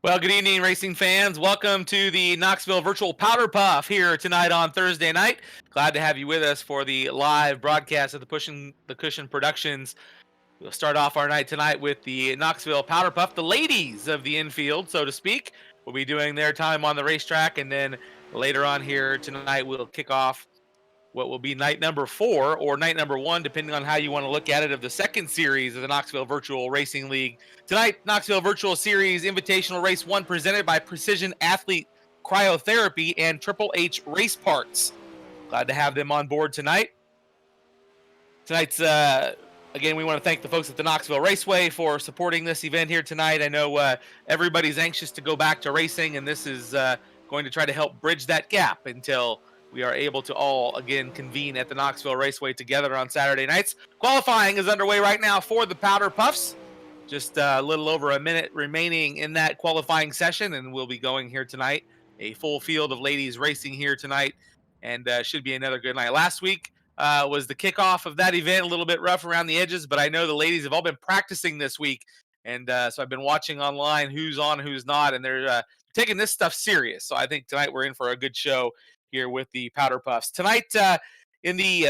Well, good evening, racing fans. Welcome to the Knoxville Virtual Powder Puff here tonight on Thursday night. Glad to have you with us for the live broadcast of the Pushing the Cushion Productions. We'll start off our night tonight with the Knoxville Powder Puff, the ladies of the infield, so to speak. Will be doing their time on the racetrack, and then later on here tonight we'll kick off what will be night number 4 or night number 1, depending on how you want to look at it, of the second series of the Knoxville Virtual Racing League. Tonight, Knoxville Virtual Series Invitational Race 1 presented by Precision Athlete Cryotherapy and Triple H Race Parts. Glad to have them on board tonight. Tonight's, again, we want to thank the folks at the Knoxville Raceway for supporting this event here tonight. I know everybody's anxious to go back to racing, and this is going to try to help bridge that gap until we are able to all again convene at the Knoxville Raceway together on Saturday nights. Qualifying is underway right now for the Powder Puffs. Just a little over a minute remaining in that qualifying session, and we'll be going here tonight. A full field of ladies racing here tonight, and should be another good night. Last week was the kickoff of that event, a little bit rough around the edges, but I know the ladies have all been practicing this week, and so I've been watching online who's on, who's not, and they're taking this stuff serious. So I think tonight we're in for a good show here with the Powder Puffs. Tonight in the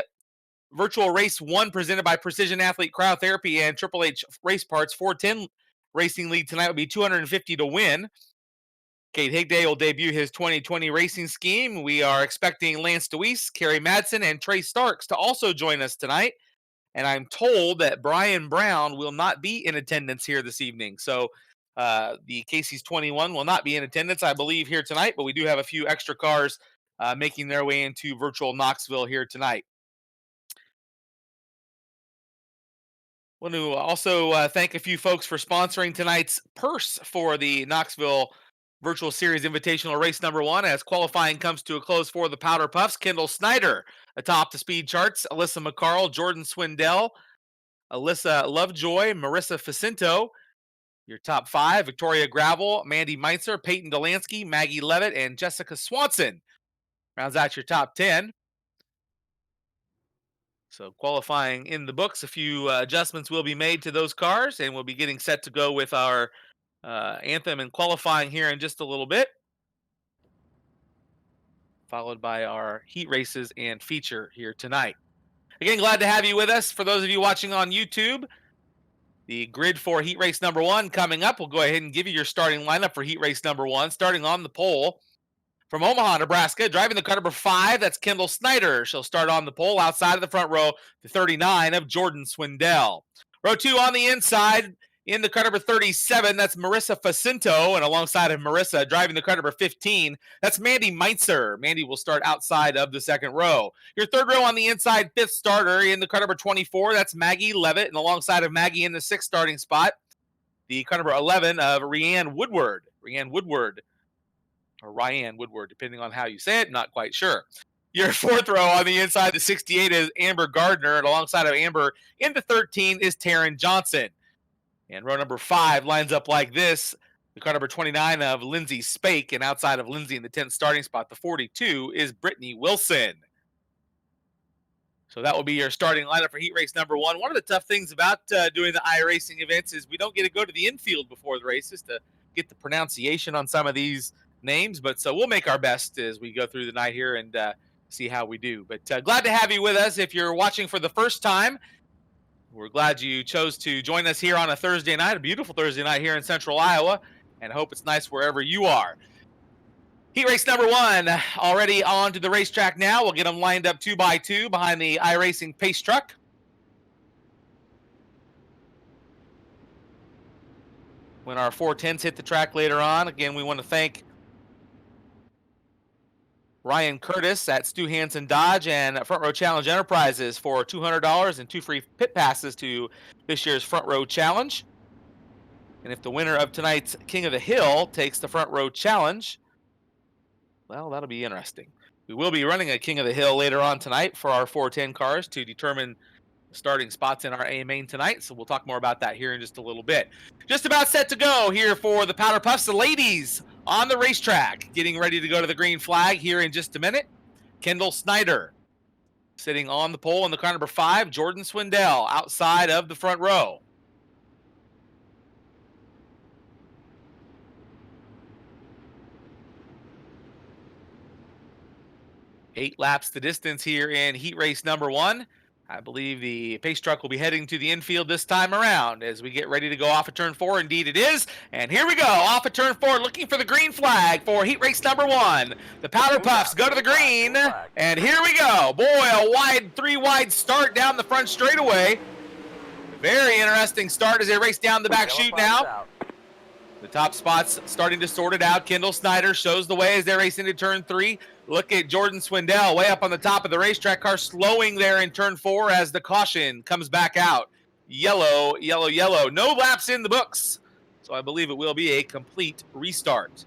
Virtual Race 1 presented by Precision Athlete Cryotherapy and Triple H Race Parts 410 Racing League tonight will be $250 to win. Kate Higday will debut his 2020 racing scheme. We are expecting Lance DeWeese, Kerry Madsen, and Trey Starks to also join us tonight. And I'm told that Brian Brown will not be in attendance here this evening. So the Casey's 21 will not be in attendance, I believe, here tonight. But we do have a few extra cars making their way into virtual Knoxville here tonight. I want to also thank a few folks for sponsoring tonight's purse for the Knoxville Virtual Series Invitational Race number 1 as qualifying comes to a close for the Powder Puffs. Kendall Snyder atop the speed charts, Alyssa McCarl, Jordan Swindell, Alyssa Lovejoy, Marissa Facinto. Your top 5, Victoria Gravel, Mandy Meitzer, Peyton Delansky, Maggie Levitt, and Jessica Swanson. Rounds out your top 10. So qualifying in the books, a few adjustments will be made to those cars, and we'll be getting set to go with our anthem and qualifying here in just a little bit, followed by our heat races and feature here tonight. Again, glad to have you with us. For those of you watching on YouTube, the grid for heat race number 1 coming up. We'll go ahead and give you your starting lineup for heat race number 1, starting on the pole. From Omaha, Nebraska, driving the car number 5, that's Kendall Snyder. She'll start on the pole outside of the front row, the 39 of Jordan Swindell. Row 2 on the inside, in the car number 37, that's Marissa Facinto, and alongside of Marissa, driving the car number 15, that's Mandy Meitzer. Mandy will start outside of the second row. Your third row on the inside, 5th starter, in the car number 24, that's Maggie Levitt, and alongside of Maggie in the 6th starting spot, the car number 11 of Ryan Woodward, or Ryan Woodward, depending on how you say it, not quite sure. Your 4th row on the inside, the 68 is Amber Gardner, and alongside of Amber in the 13 is Taryn Johnson. And row number 5 lines up like this. The car number 29 of Lindsay Spake, and outside of Lindsay in the 10th starting spot, the 42 is Brittany Wilson. So that will be your starting lineup for heat race number 1. One of the tough things about doing the iRacing events is we don't get to go to the infield before the races to get the pronunciation on some of these names, but so we'll make our best as we go through the night here and see how we do. But glad to have you with us. If you're watching for the first time, we're glad you chose to join us here on a Thursday night, a beautiful Thursday night here in central Iowa, and I hope it's nice wherever you are. Heat race number 1 already on to the racetrack now. We'll get them lined up 2 by 2 behind the iRacing pace truck. When our 410s hit the track later on, again, we want to thank Ryan Curtis at Stu Hansen Dodge and Front Row Challenge Enterprises for $200 and 2 free pit passes to this year's Front Row Challenge. And if the winner of tonight's King of the Hill takes the Front Row Challenge, well, that'll be interesting. We will be running a King of the Hill later on tonight for our 410 cars to determine starting spots in our A main tonight, so we'll talk more about that here in just a little bit. Just about set to go here for the Powder Puffs. The ladies on the racetrack, getting ready to go to the green flag here in just a minute. Kendall Snyder sitting on the pole in the car number 5, Jordan Swindell outside of the front row. 8 laps the distance here in heat race number 1. I believe the pace truck will be heading to the infield this time around as we get ready to go off of turn 4. Indeed it is. And here we go, off of turn 4, looking for the green flag for heat race number 1. The Powder Puffs go to the green, and here we go. Boy, a wide, 3-wide start down the front straightaway. Very interesting start as they race down the back chute now. The top spots starting to sort it out. Kendall Snyder shows the way as they race into turn 3. Look at Jordan Swindell way up on the top of the racetrack car, slowing there in turn 4 as the caution comes back out. Yellow, yellow, yellow. No laps in the books. So I believe it will be a complete restart.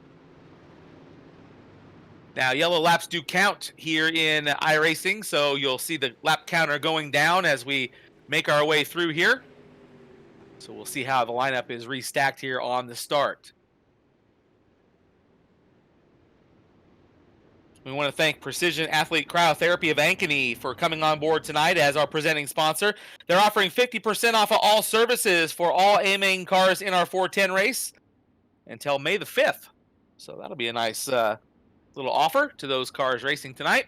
Now, yellow laps do count here in iRacing, so you'll see the lap counter going down as we make our way through here. So we'll see how the lineup is restacked here on the start. We want to thank Precision Athlete Cryotherapy of Ankeny for coming on board tonight as our presenting sponsor. They're offering 50% off of all services for all A-Main cars in our 410 race until May the 5th. So that'll be a nice little offer to those cars racing tonight.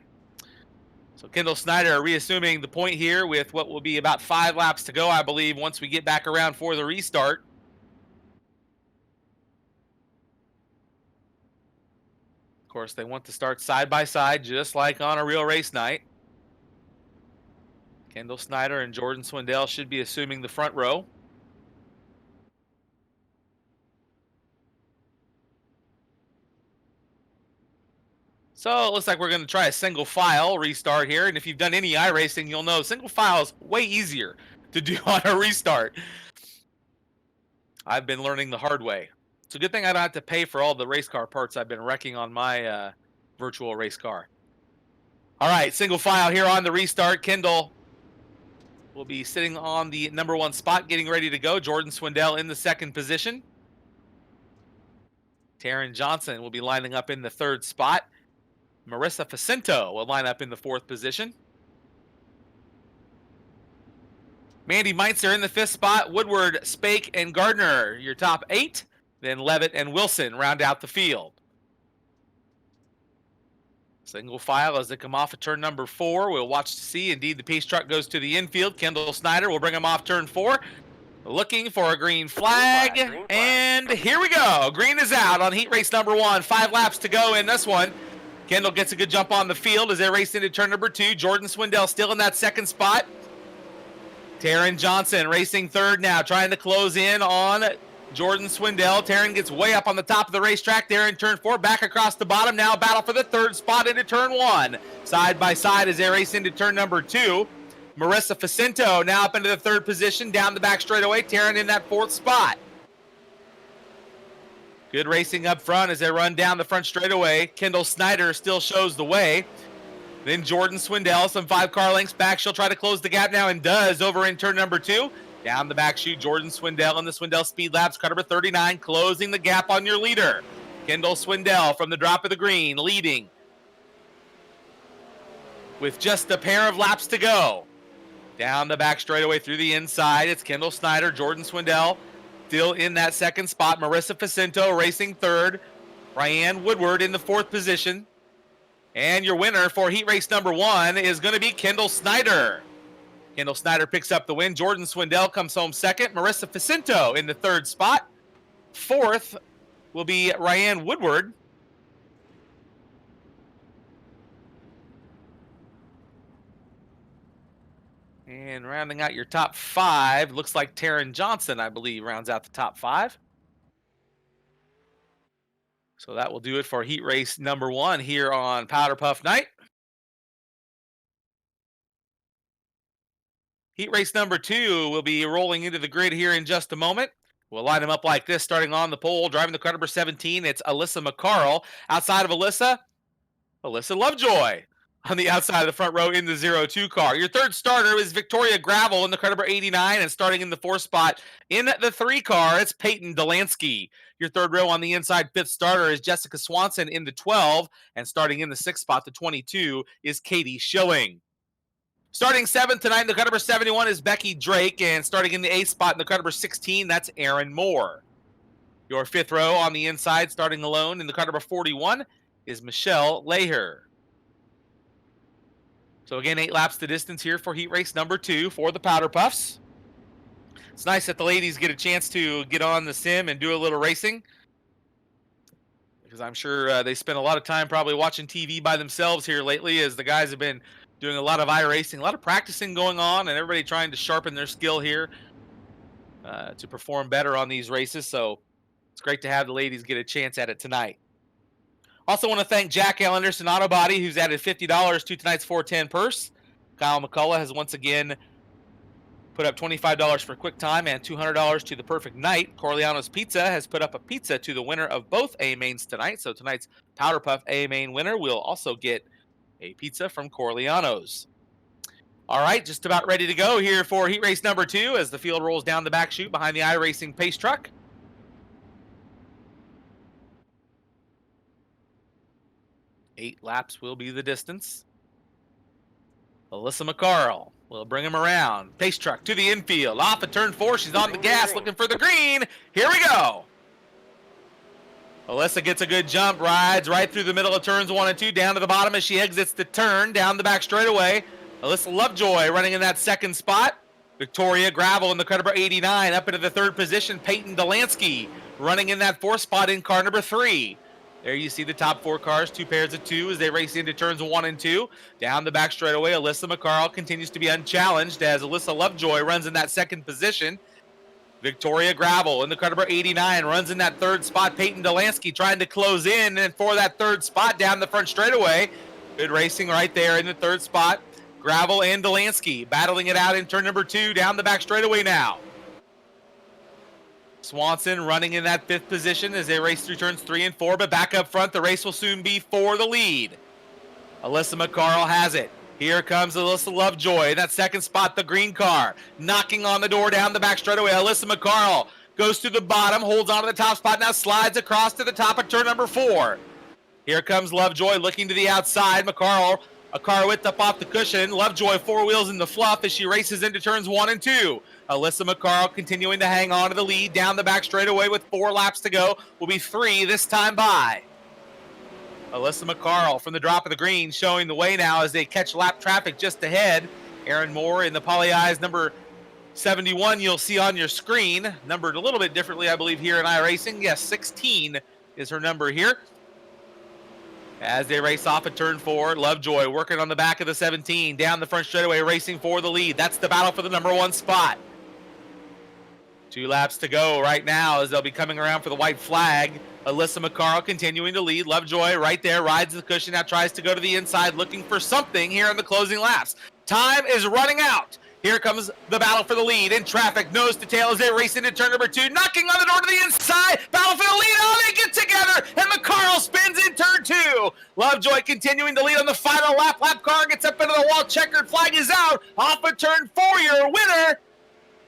So Kendall Snyder reassuming the point here with what will be about 5 laps to go, I believe, once we get back around for the restart. Of course, they want to start side by side, just like on a real race night. Kendall Snyder and Jordan Swindell should be assuming the front row. So it looks like we're going to try a single file restart here. And if you've done any iRacing, you'll know single file is way easier to do on a restart. I've been learning the hard way. It's a good thing I don't have to pay for all the race car parts I've been wrecking on my virtual race car. All right, single file here on the restart. Kendall will be sitting on the number 1 spot, getting ready to go. Jordan Swindell in the 2nd position. Taryn Johnson will be lining up in the 3rd spot. Marissa Facento will line up in the 4th position. Mandy Meitzer in the 5th spot. Woodward, Spake, and Gardner, your top 8. Then Levitt and Wilson round out the field. Single file as they come off of turn number 4. We'll watch to see. Indeed, the pace truck goes to the infield. Kendall Snyder will bring him off turn 4. Looking for a green flag. Green flag. And here we go. Green is out on heat race number 1. 5 laps to go in this one. Kendall gets a good jump on the field as they race into turn number 2. Jordan Swindell still in that 2nd spot. Taryn Johnson racing 3rd now, trying to close in on Jordan Swindell. Taryn gets way up on the top of the racetrack there in turn 4, back across the bottom. Now battle for the 3rd spot into turn 1. Side by side as they race into turn number 2. Marissa Facento now up into the 3rd position, down the back straightaway. Taryn in that 4th spot. Good racing up front as they run down the front straightaway. Kendall Snyder still shows the way. Then Jordan Swindell, some 5 car lengths back. She'll try to close the gap now and does over in turn number 2. Down the back chute, Jordan Swindell in the Swindell Speed Labs, car number 39, closing the gap on your leader. Kendall Swindell from the drop of the green, leading with just a pair of laps to go. Down the back straightaway through the inside, it's Kendall Snyder, Jordan Swindell, still in that 2nd spot. Marissa Facento racing 3rd. Ryan Woodward in the 4th position. And your winner for heat race number 1 is going to be Kendall Snyder. Kendall Snyder picks up the win. Jordan Swindell comes home 2nd. Marissa Facento in the 3rd spot. 4th will be Ryan Woodward. And rounding out your top 5, looks like Taryn Johnson, I believe, rounds out the top 5. So that will do it for heat race number 1 here on Powder Puff Night. Heat race number 2 will be rolling into the grid here in just a moment. We'll line them up like this, starting on the pole, driving the car number 17. It's Alyssa McCarl. Outside of Alyssa Lovejoy. On the outside of the front row in the 02 car. Your 3rd starter is Victoria Gravel in the car number 89, and starting in the 4th spot in the 3 car, it's Peyton Delansky. Your 3rd row on the inside 5th starter is Jessica Swanson in the 12, and starting in the 6th spot, the 22, is Katie Schilling. Starting 7th tonight in the car number 71 is Becky Drake, and starting in the 8th spot in the car number 16, that's Aaron Moore. Your 5th row on the inside, starting alone in the car number 41, is Michelle Leher. So again, 8 laps the distance here for heat race number 2 for the Powder Puffs. It's nice that the ladies get a chance to get on the sim and do a little racing, because I'm sure they spend a lot of time probably watching TV by themselves here lately, as the guys have been doing a lot of iRacing, a lot of practicing going on, and everybody trying to sharpen their skill here to perform better on these races. So it's great to have the ladies get a chance at it tonight. Also want to thank Jack Ellender, Auto Body, who's added $50 to tonight's 410 purse. Kyle McCullough has once again put up $25 for quick time and $200 to the perfect night. Corleano's Pizza has put up a pizza to the winner of both A mains tonight. So tonight's Powder Puff A main winner will also get a pizza from Corleano's. All right, just about ready to go here for heat race number 2 as the field rolls down the back chute behind the iRacing pace truck. Eight laps will be the distance. Alyssa McCarl will bring him around. Pace truck to the infield. Off at turn 4. She's on the gas looking for the green. Here we go. Alyssa gets a good jump, rides right through the middle of turns 1 and 2, down to the bottom as she exits the turn, down the back straightaway. Alyssa Lovejoy running in that second spot. Victoria Gravel in the car number 89 up into the 3rd position. Peyton Delansky running in that 4th spot in car number 3. There you see the top 4 cars, 2 pairs of 2 as they race into turns 1 and 2. Down the back straightaway, Alyssa McCarl continues to be unchallenged as Alyssa Lovejoy runs in that 2nd position. Victoria Gravel in the car number 89 runs in that 3rd spot. Peyton Delansky trying to close in and for that 3rd spot down the front straightaway. Good racing right there in the 3rd spot. Gravel and Delansky battling it out in turn number 2 down the back straightaway now. Swanson running in that 5th position as they race through turns 3 and 4, but back up front, the race will soon be for the lead. Alyssa McCarl has it. Here comes Alyssa Lovejoy in that 2nd spot, the green car, knocking on the door down the back straightaway. Alyssa McCarl goes to the bottom, holds on to the top spot, now slides across to the top of turn number 4. Here comes Lovejoy looking to the outside. McCarl, a car width up off the cushion. Lovejoy 4 wheels in the fluff as she races into turns 1 and 2. Alyssa McCarl continuing to hang on to the lead down the back straightaway with 4 laps to go. Will be 3 this time by. Alyssa McCarl from the drop of the green showing the way now as they catch lap traffic just ahead. Aaron Moore in the Poly Eyes number 71 you'll see on your screen. Numbered a little bit differently, I believe, here in iRacing. Yes, 16 is her number here. As they race off at turn 4, Lovejoy working on the back of the 17, down the front straightaway, racing for the lead. That's the battle for the number 1 spot. 2 laps to go right now as they'll be coming around for the white flag. Alyssa McCarl continuing to lead. Lovejoy right there, rides the cushion, now tries to go to the inside, looking for something here in the closing laps. Time is running out. Here comes the battle for the lead in traffic, nose to tail as they race into turn number 2, knocking on the door to the inside. Battle for the lead. Oh, they get together, and McCarl spins in turn 2. Lovejoy continuing to lead on the final lap. Lap car gets up into the wall. Checkered flag is out. Off of turn 4, your winner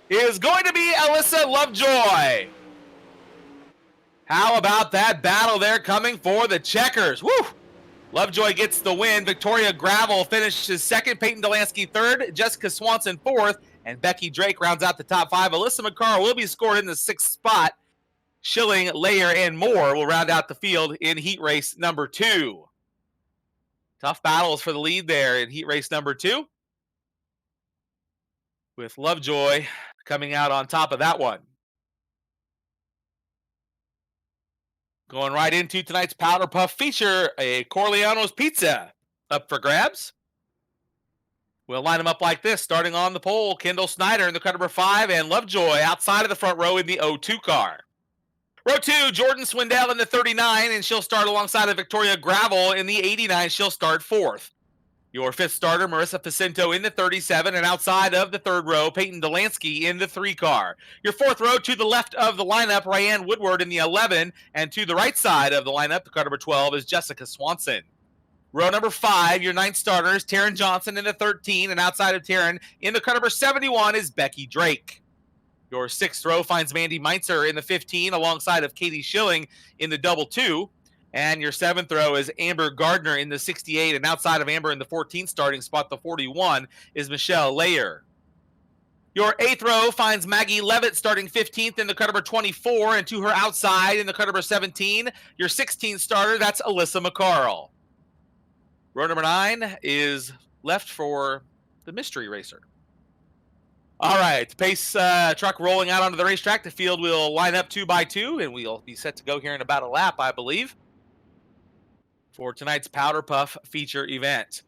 is going to be Alyssa Lovejoy. How about that battle there coming for the checkers? Woo! Lovejoy gets the win. Victoria Gravel finishes 2nd. Peyton Delansky 3rd. Jessica Swanson 4th. And Becky Drake rounds out the top 5. Alyssa McCarl will be scored in the 6th spot. Schilling, Layer, and Moore will round out the field in heat race number 2. Tough battles for the lead there in heat race number 2. With Lovejoy coming out on top of that one. Going right into tonight's Powder Puff feature, a Corleano's Pizza up for grabs. We'll line them up like this, starting on the pole, Kendall Snyder in the car number 5, and Lovejoy outside of the front row in the 02 car. Row 2, Jordan Swindell in the 39, and she'll start alongside of Victoria Gravel in the 89. She'll start 4th. Your 5th starter, Marissa Jacinto in the 37, and outside of the 3rd row, Peyton Delansky in the 3 car. Your 4th row to the left of the lineup, Ryan Woodward in the 11, and to the right side of the lineup, the car number 12 is Jessica Swanson. Row number 5, your 9th starter is Taryn Johnson in the 13, and outside of Taryn in the car number 71 is Becky Drake. Your 6th row finds Mandy Meintzer in the 15, alongside of Katie Schilling in the double 2. And your 7th row is Amber Gardner in the 68, and outside of Amber in the 14th starting spot, the 41, is Michelle Layer. Your 8th row finds Maggie Levitt starting 15th in the car number 24, and to her outside in the car number 17, your 16th starter, that's Alyssa McCarl. Row number 9 is left for the mystery racer. All right, pace truck rolling out onto the racetrack. The field will line up 2 by 2, and we'll be set to go here in about a lap, I believe, for tonight's Powder Puff feature event.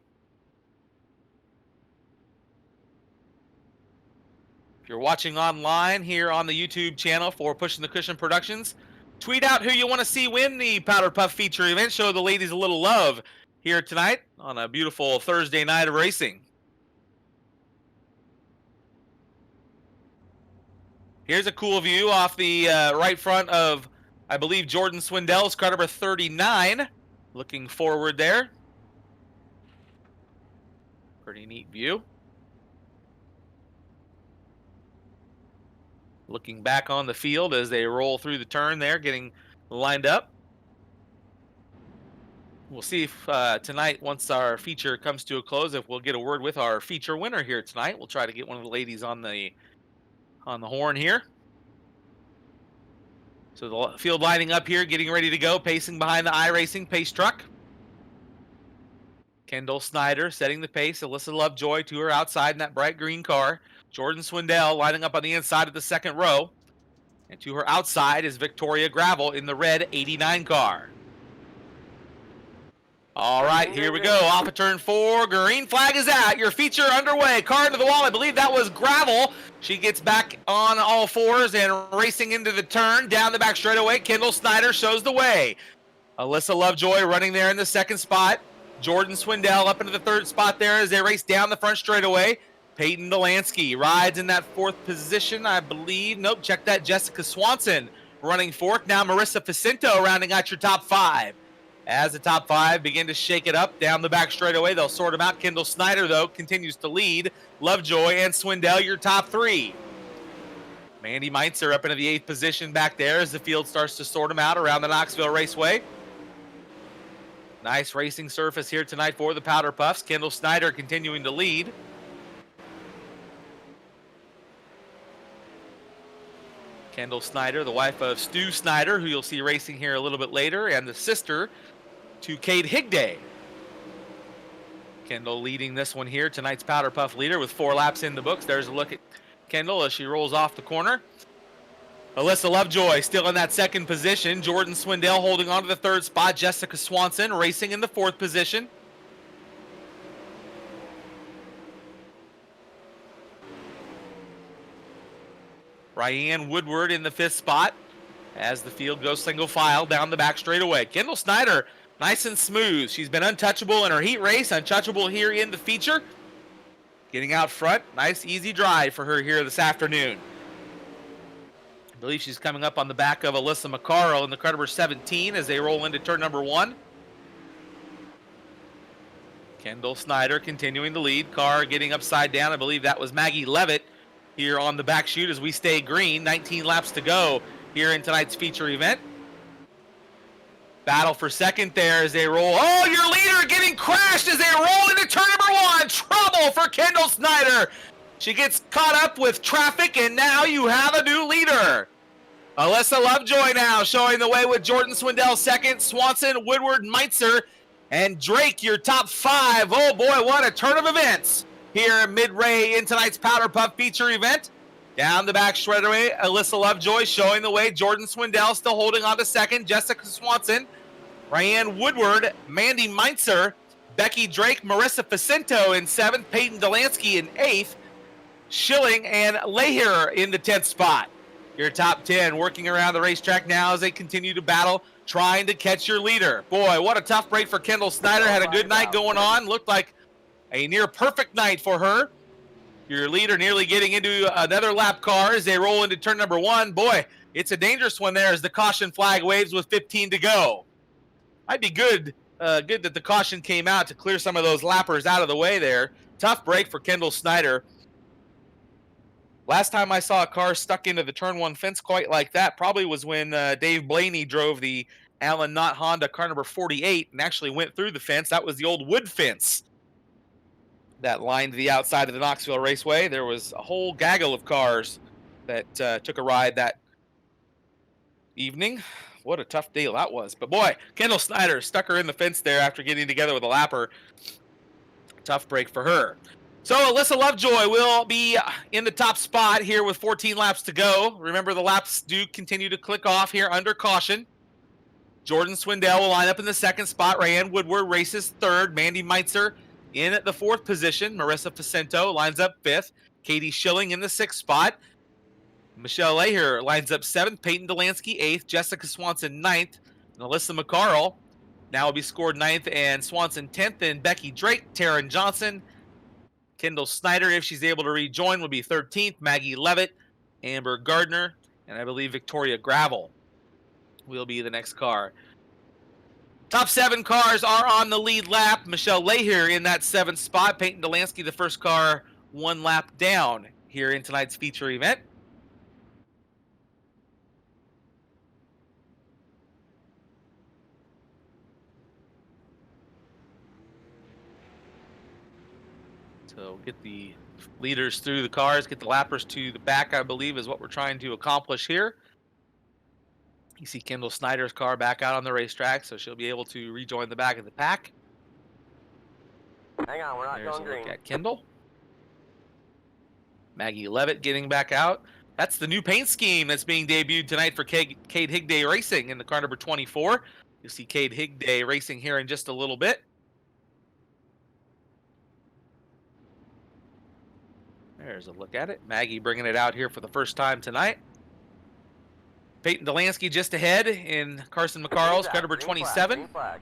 If you're watching online here on the YouTube channel for Pushing the Cushion Productions, tweet out who you want to see win the Powder Puff feature event. Show the ladies a little love here tonight on a beautiful Thursday night of racing. Here's a cool view off the right front of, I believe, Jordan Swindell's car number 39. Looking forward there. Pretty neat view. Looking back on the field as they roll through the turn there, getting lined up. We'll see if tonight, once our feature comes to a close, if we'll get a word with our feature winner here tonight. We'll try to get one of the ladies on the horn here. So the field lining up here, getting ready to go, pacing behind the iRacing pace truck. Kendall Snyder setting the pace. Alyssa Lovejoy to her outside in that bright green car. Jordan Swindell lining up on the inside of the second row. And to her outside is Victoria Gravel in the red 89 car. All right, here we go. Off of turn 4. Green flag is out. Your feature underway. Car into the wall. I believe that was Gravel. She gets back on all fours and racing into the turn. Down the back straightaway. Kendall Snyder shows the way. Alyssa Lovejoy running there in the second spot. Jordan Swindell up into the third spot there as they race down the front straightaway. Peyton Delansky rides in that fourth position, I believe. Nope, check that. Jessica Swanson running fourth. Now Marissa Facinto rounding out your top 5. As the top 5 begin to shake it up down the back straightaway, they'll sort them out. Kendall Snyder, though, continues to lead. Lovejoy and Swindell, your top 3. Mandy Meitzer up into the 8th position back there as the field starts to sort them out around the Knoxville Raceway. Nice racing surface here tonight for the Powder Puffs. Kendall Snyder continuing to lead. Kendall Snyder, the wife of Stu Snyder, who you'll see racing here a little bit later, and the sister to Cade Higday. Kendall leading this one here, tonight's Powder Puff leader with 4 laps in the books. There's a look at Kendall as she rolls off the corner. Alyssa Lovejoy still in that second position. Jordan Swindell holding on to the third spot. Jessica Swanson racing in the 4th position. Ryan Woodward in the 5th spot as the field goes single file down the back straightaway. Kendall Snyder, nice and smooth. She's been untouchable in her heat race, untouchable here in the feature. Getting out front, nice easy drive for her here this afternoon. I believe she's coming up on the back of Alyssa McCarroll in the car number 17 as they roll into turn number 1. Kendall Snyder continuing to lead. Car getting upside down. I believe that was Maggie Levitt here on the back chute as we stay green. 19 laps to go here in tonight's feature event. Battle for second there as they roll. Oh, your leader getting crashed as they roll into turn number 1. Trouble for Kendall Snyder. She gets caught up with traffic, and now you have a new leader. Alyssa Lovejoy now showing the way with Jordan Swindell second, Swanson, Woodward, Meitzer, and Drake, your top 5. Oh boy, what a turn of events here mid-ray in tonight's Powder Puff feature event. Down the back straightaway, Alyssa Lovejoy showing the way. Jordan Swindell still holding on to second. Jessica Swanson, Ryan Woodward, Mandy Meitzer, Becky Drake, Marissa Facinto in 7th, Peyton Delansky in 8th, Schilling and Lehier in the 10th spot. Your top 10 working around the racetrack now as they continue to battle, trying to catch your leader. Boy, what a tough break for Kendall Snyder. Had a good night going on. Looked like a near perfect night for her. Your leader nearly getting into another lap car as they roll into turn number 1. Boy, it's a dangerous one there as the caution flag waves with 15 to go. Might be good that the caution came out to clear some of those lappers out of the way there. Tough break for Kendall Snyder. Last time I saw a car stuck into the turn 1 fence quite like that probably was when Dave Blaney drove the Allen Knott Honda car number 48 and actually went through the fence. That was the old wood fence that lined the outside of the Knoxville Raceway. There was a whole gaggle of cars that took a ride that evening. What a tough deal that was. But boy, Kendall Snyder stuck her in the fence there after getting together with a lapper. tough break for her. So Alyssa Lovejoy will be in the top spot here with 14 laps to go. Remember, the laps do continue to click off here under caution. Jordan Swindell will line up in the second spot. Rayanne Woodward races third. Mandy Meitzer in at the fourth position. Marissa Facento lines up fifth. Katie Schilling in the sixth spot. Michelle Leher lines up seventh. Peyton Delansky eighth. Jessica Swanson ninth. And Alyssa McCarl now will be scored ninth, and Swanson 10th. And Becky Drake, Taryn Johnson, Kendall Snyder, if she's able to rejoin, will be 13th. Maggie Levitt, Amber Gardner, and I believe Victoria Gravel will be the next car. Top 7 cars are on the lead lap. Michelle Leher in that 7th spot. Peyton Delansky, the first car, 1 lap down here in tonight's feature event. So get the leaders through the cars, get the lappers to the back, I believe, is what we're trying to accomplish here. You see Kendall Snyder's car back out on the racetrack, so she'll be able to rejoin the back of the pack. Hang on, we're not There's going a green. look at Kendall. Maggie Levitt getting back out. That's the new paint scheme that's being debuted tonight for Cade Higday Racing in the car number 24. You'll see Cade Higday racing here in just a little bit. There's a look at it. Maggie bringing it out here for the first time tonight. Peyton Delansky just ahead in Carson McCarl's car number 27. Green flag.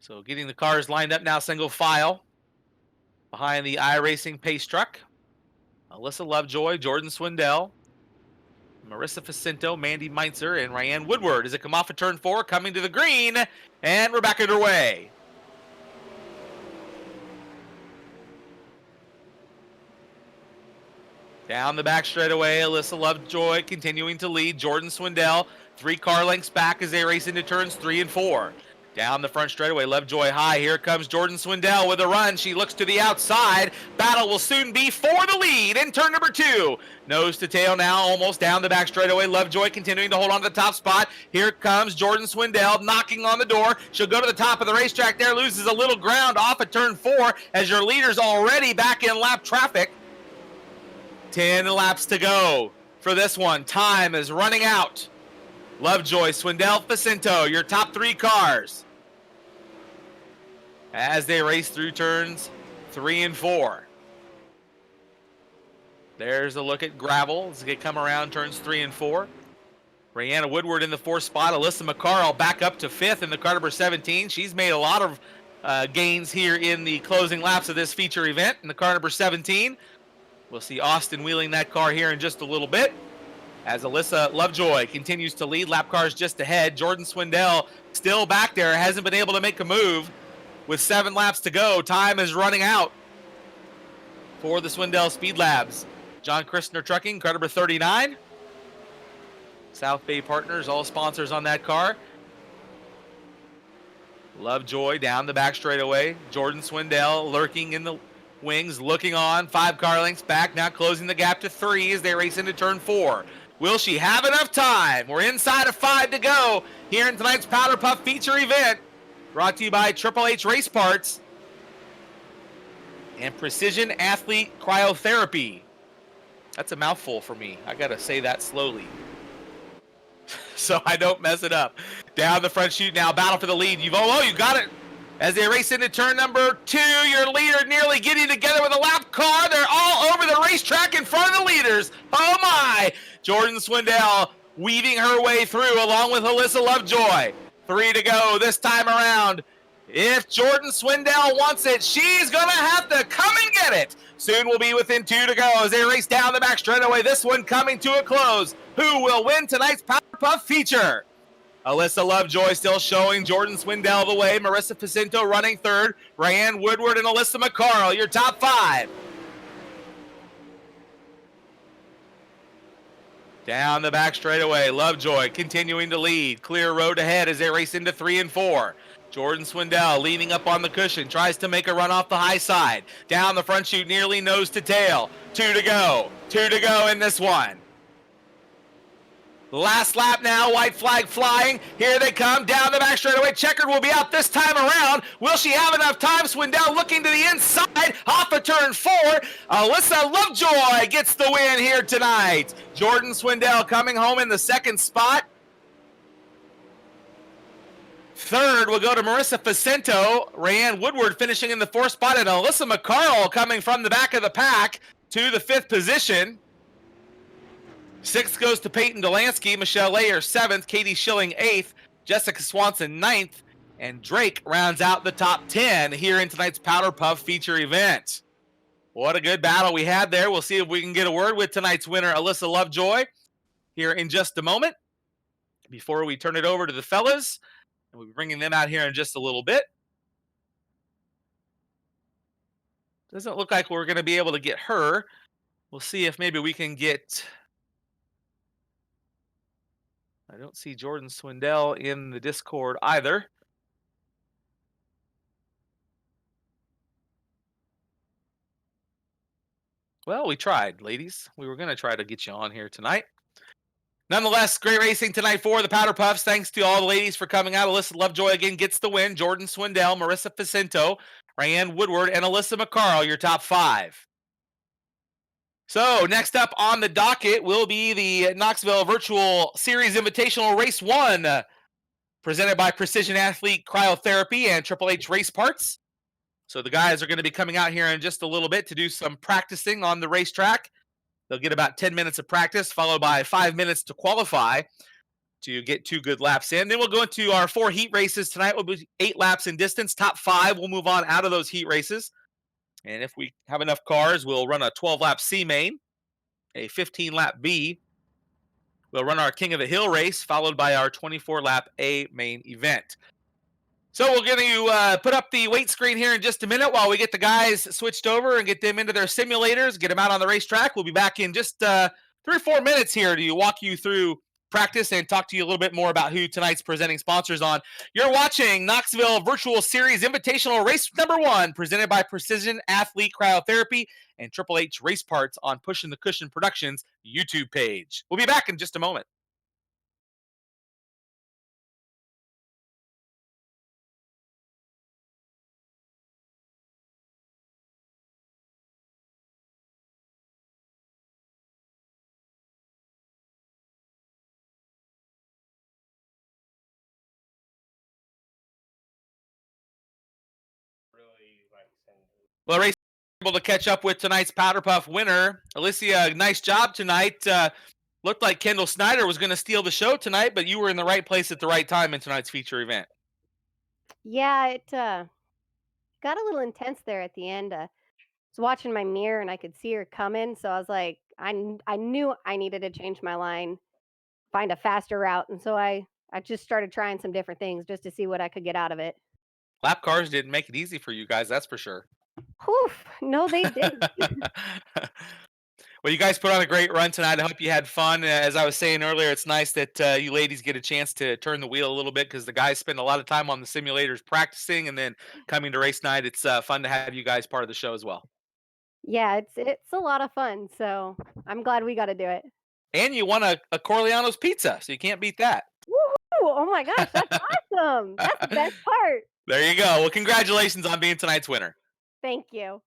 So getting the cars lined up now, single file. Behind the iRacing pace truck, Alyssa Lovejoy, Jordan Swindell, Marissa Facento, Mandy Meitzer, and Rayanne Woodward as it come off of turn 4, coming to the green, and we're back underway. Down the back straightaway, Alyssa Lovejoy continuing to lead. Jordan Swindell 3 car lengths back as they race into turns 3 and 4. Down the front straightaway, Lovejoy high. Here comes Jordan Swindell with a run. She looks to the outside. Battle will soon be for the lead in turn number 2. Nose to tail now, almost down the back straightaway. Lovejoy continuing to hold on to the top spot. Here comes Jordan Swindell knocking on the door. She'll go to the top of the racetrack there, loses a little ground off of turn 4 as your leader's already back in lap traffic. 10 laps to go for this one. Time is running out. Lovejoy, Swindell, Facento, your top 3 cars as they race through turns 3 and 4. There's a look at Gravel as they come around turns 3 and 4. Rayanne Woodward in the 4th spot. Alyssa McCarl back up to 5th in the car number 17. She's made a lot of gains here in the closing laps of this feature event in the car number 17. We'll see Austin wheeling that car here in just a little bit as Alyssa Lovejoy continues to lead. Lap cars just ahead. Jordan Swindell still back there, hasn't been able to make a move with 7 laps to go. Time is running out for the Swindell Speed Labs. John Christner Trucking, car number 39. South Bay Partners, all sponsors on that car. Lovejoy down the back straightaway. Jordan Swindell lurking in the wings, looking on, 5 car lengths back, now closing the gap to 3 as they race into turn 4. Will she have enough time? We're inside of 5 to go here in tonight's Powder Puff feature event, brought to you by Triple H Race Parts and Precision Athlete Cryotherapy. That's a mouthful for me. I gotta say that slowly so I don't mess it up. Down the front chute now, battle for the lead. You got it. As they race into turn number 2, your leader nearly getting together with a lap car. They're all over the racetrack in front of the leaders. Oh my! Jordan Swindell weaving her way through along with Alyssa Lovejoy. 3 to go this time around. If Jordan Swindell wants it, she's going to have to come and get it. Soon we'll be within 2 to go as they race down the back straightaway. This one coming to a close. Who will win tonight's Powder Puff feature? Alyssa Lovejoy still showing Jordan Swindell the way. Marissa Facento running 3rd. Rayanne Woodward and Alyssa McCarl, your top 5. Down the back straightaway, Lovejoy continuing to lead. Clear road ahead as they race into 3 and 4. Jordan Swindell leaning up on the cushion, tries to make a run off the high side. Down the front chute, nearly nose to tail. 2 to go. 2 to go in this one. Last lap now, white flag flying. Here they come down the back straightaway. Checkered will be out this time around. Will she have enough time? Swindell looking to the inside, off of turn 4. Alyssa Lovejoy gets the win here tonight. Jordan Swindell coming home in the second spot. Third will go to Marissa Facento. Rayanne Woodward finishing in the 4th spot, and Alyssa McCarl coming from the back of the pack to the 5th position. 6th goes to Peyton Delansky, Michelle Layer 7th, Katie Schilling 8th, Jessica Swanson 9th, and Drake rounds out the top 10 here in tonight's Powder Puff feature event. What a good battle we had there. We'll see if we can get a word with tonight's winner, Alyssa Lovejoy, here in just a moment. Before we turn it over to the fellas, and we'll be bringing them out here in just a little bit. Doesn't look like we're going to be able to get her. We'll see if maybe we can get... I don't see Jordan Swindell in the Discord either. Well, we tried, ladies. We were going to try to get you on here tonight. Nonetheless, great racing tonight for the Powder Puffs. Thanks to all the ladies for coming out. Alyssa Lovejoy again gets the win. Jordan Swindell, Marissa Facento, Rayanne Woodward, and Alyssa McCarl, your top 5. So next up on the docket will be the Knoxville Virtual Series Invitational Race 1, presented by Precision Athlete Cryotherapy and Triple H Race Parts. So the guys are going to be coming out here in just a little bit to do some practicing on the racetrack. They'll get about 10 minutes of practice, followed by 5 minutes to qualify to get 2 good laps in. Then we'll go into our 4 heat races tonight. We'll be 8 laps in distance. Top 5 will move on out of those heat races. And if we have enough cars, we'll run a 12-lap C main, a 15-lap B. We'll run our King of the Hill race, followed by our 24-lap A main event. So we're going to put up the weight screen here in just a minute while we get the guys switched over and get them into their simulators, get them out on the racetrack. We'll be back in just 3 or 4 minutes here to walk you through practice and talk to you a little bit more about who tonight's presenting sponsors on. You're watching Knoxville Virtual Series Invitational Race number 1, presented by Precision Athlete Cryotherapy and Triple H Race Parts on Pushing the Cushion Productions YouTube page. We'll be back in just a moment. Well, race able to catch up with tonight's Powder Puff winner. Alicia, nice job tonight. Looked like Kendall Snyder was going to steal the show tonight, but you were in the right place at the right time in tonight's feature event. Yeah, it got a little intense there at the end. I was watching my mirror and I could see her coming, so I was like, I knew I needed to change my line, find a faster route, and so I just started trying some different things just to see what I could get out of it. Lap cars didn't make it easy for you guys, that's for sure. Whew, no, they didn't. Well, you guys put on a great run tonight. I hope you had fun. As I was saying earlier, it's nice that you ladies get a chance to turn the wheel a little bit because the guys spend a lot of time on the simulators practicing, and then coming to race night, it's fun to have you guys part of the show as well. Yeah, it's a lot of fun, so I'm glad we got to do it. And you won a Corleano's pizza, so you can't beat that. Woohoo! Oh my gosh, that's awesome. That's the best part. There you go. Well, congratulations on being tonight's winner. Thank you.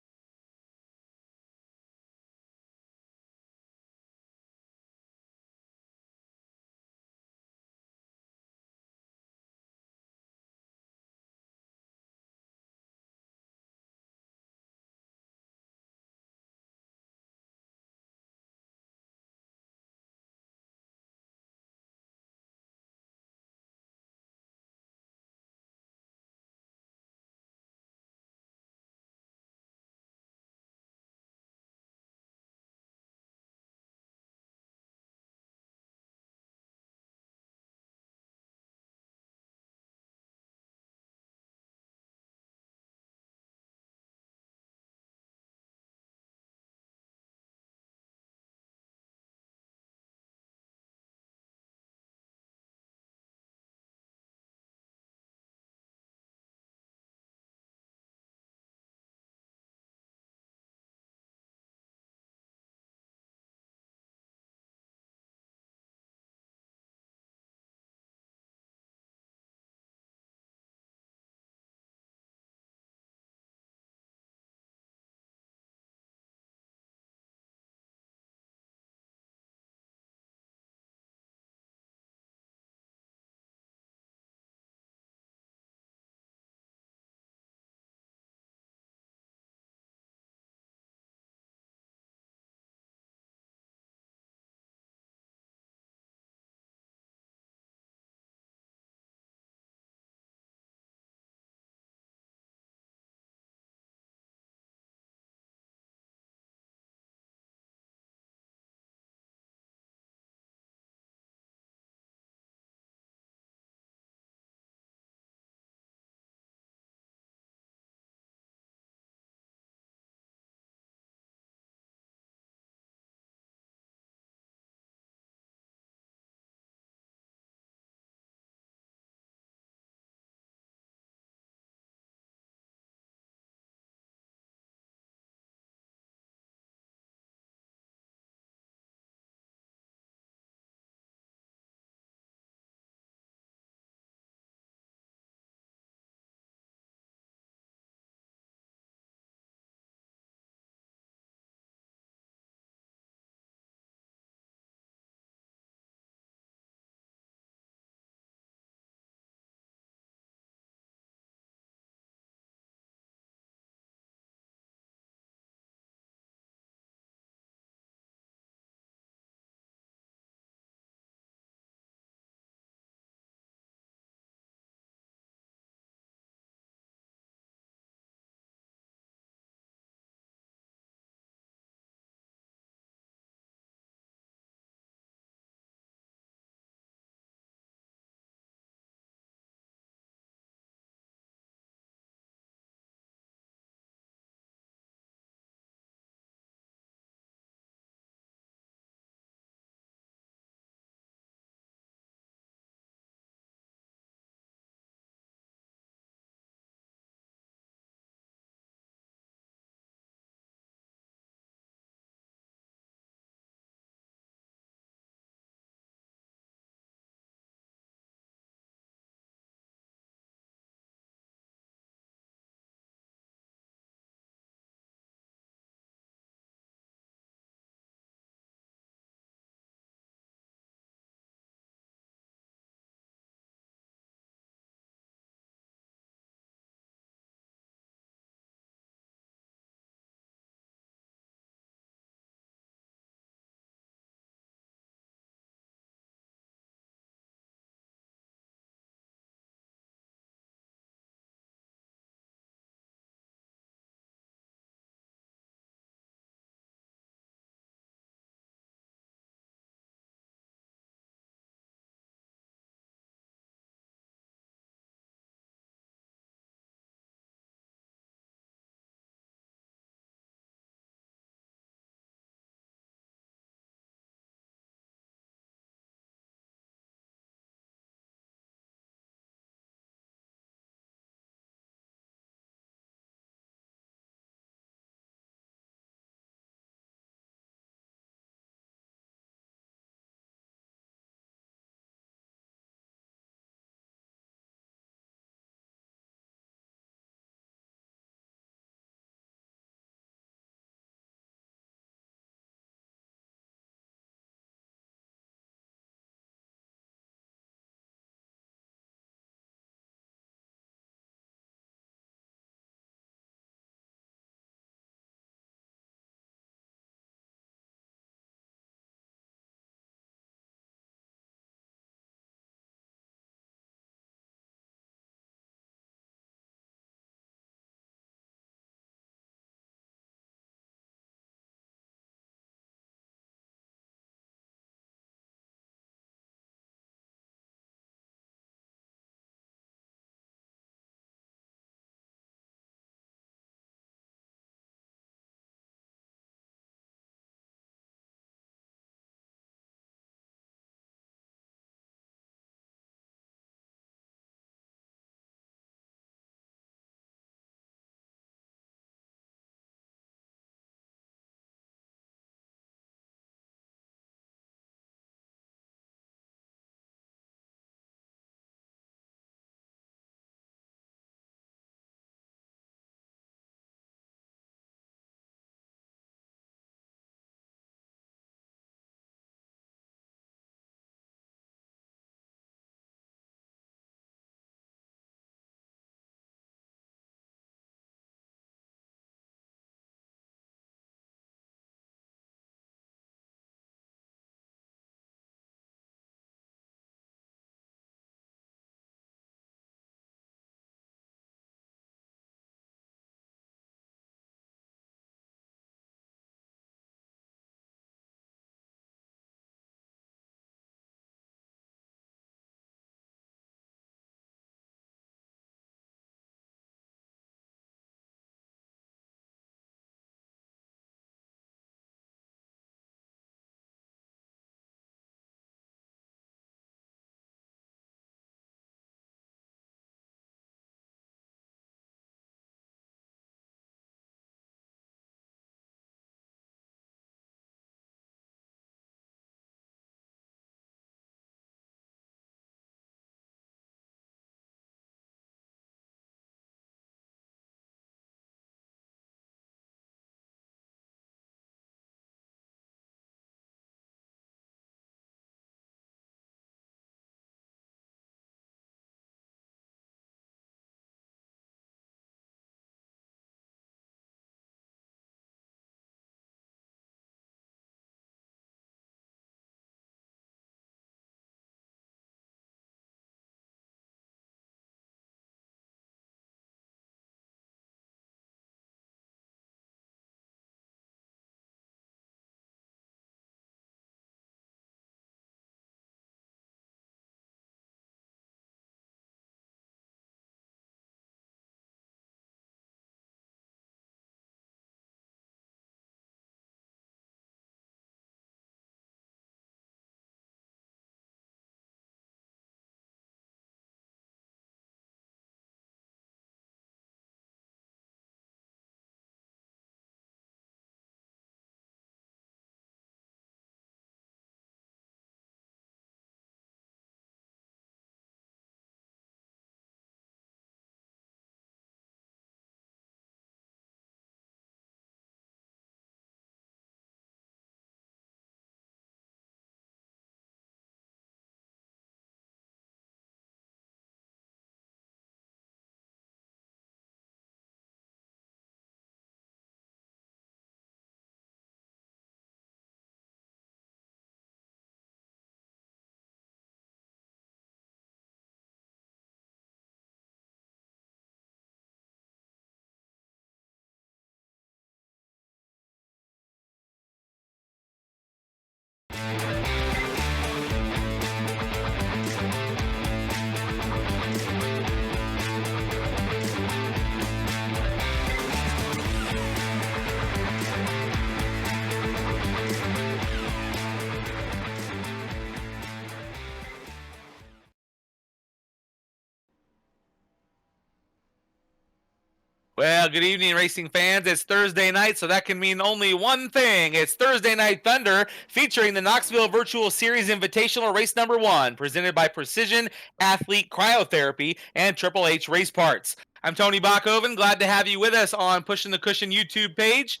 Well, good evening, racing fans. It's Thursday night, so that can mean only one thing. It's Thursday Night Thunder featuring the Knoxville Virtual Series Invitational Race Number 1, presented by Precision Athlete Cryotherapy and Triple H Race Parts. I'm Tony Bachhoven. Glad to have you with us on Pushing the Cushion YouTube page.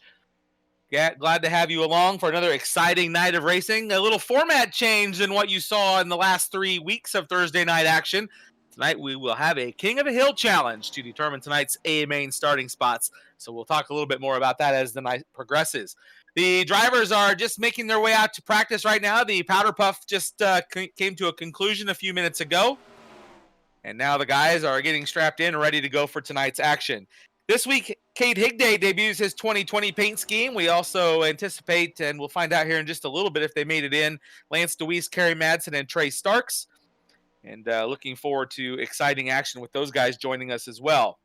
Yeah, glad to have you along for another exciting night of racing. A little format change than what you saw in the last 3 weeks of Thursday night action. Tonight we will have a King of the Hill challenge to determine tonight's A main starting spots. So we'll talk a little bit more about that as the night progresses. The drivers are just making their way out to practice right now. The Powder Puff just came to a conclusion a few minutes ago. And now the guys are getting strapped in and ready to go for tonight's action. This week, Cade Higday debuts his 2020 paint scheme. We also anticipate, and we'll find out here in just a little bit if they made it in, Lance DeWeese, Kerry Madsen, and Trey Starks. And looking forward to exciting action with those guys joining us as well.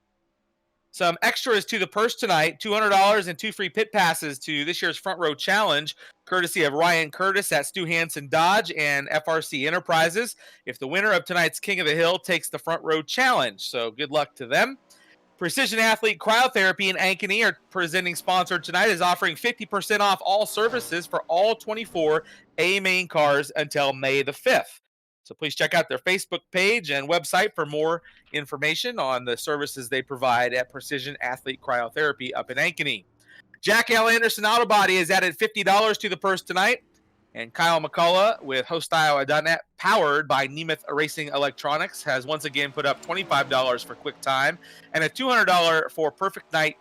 Some extras to the purse tonight, $200 and 2 free pit passes to this year's Front Row Challenge, courtesy of Ryan Curtis at Stu Hansen Dodge and FRC Enterprises, if the winner of tonight's King of the Hill takes the Front Row Challenge. So good luck to them. Precision Athlete Cryotherapy in Ankeny, our presenting sponsor tonight, is offering 50% off all services for all 24 A main cars until May the 5th. So please check out their Facebook page and website for more information on the services they provide at Precision Athlete Cryotherapy up in Ankeny. Jack L. Anderson Auto Body has added $50 to the purse tonight. And Kyle McCullough with HostIowa.net, powered by Nemeth Racing Electronics, has once again put up $25 for quick time and a $200 for perfect night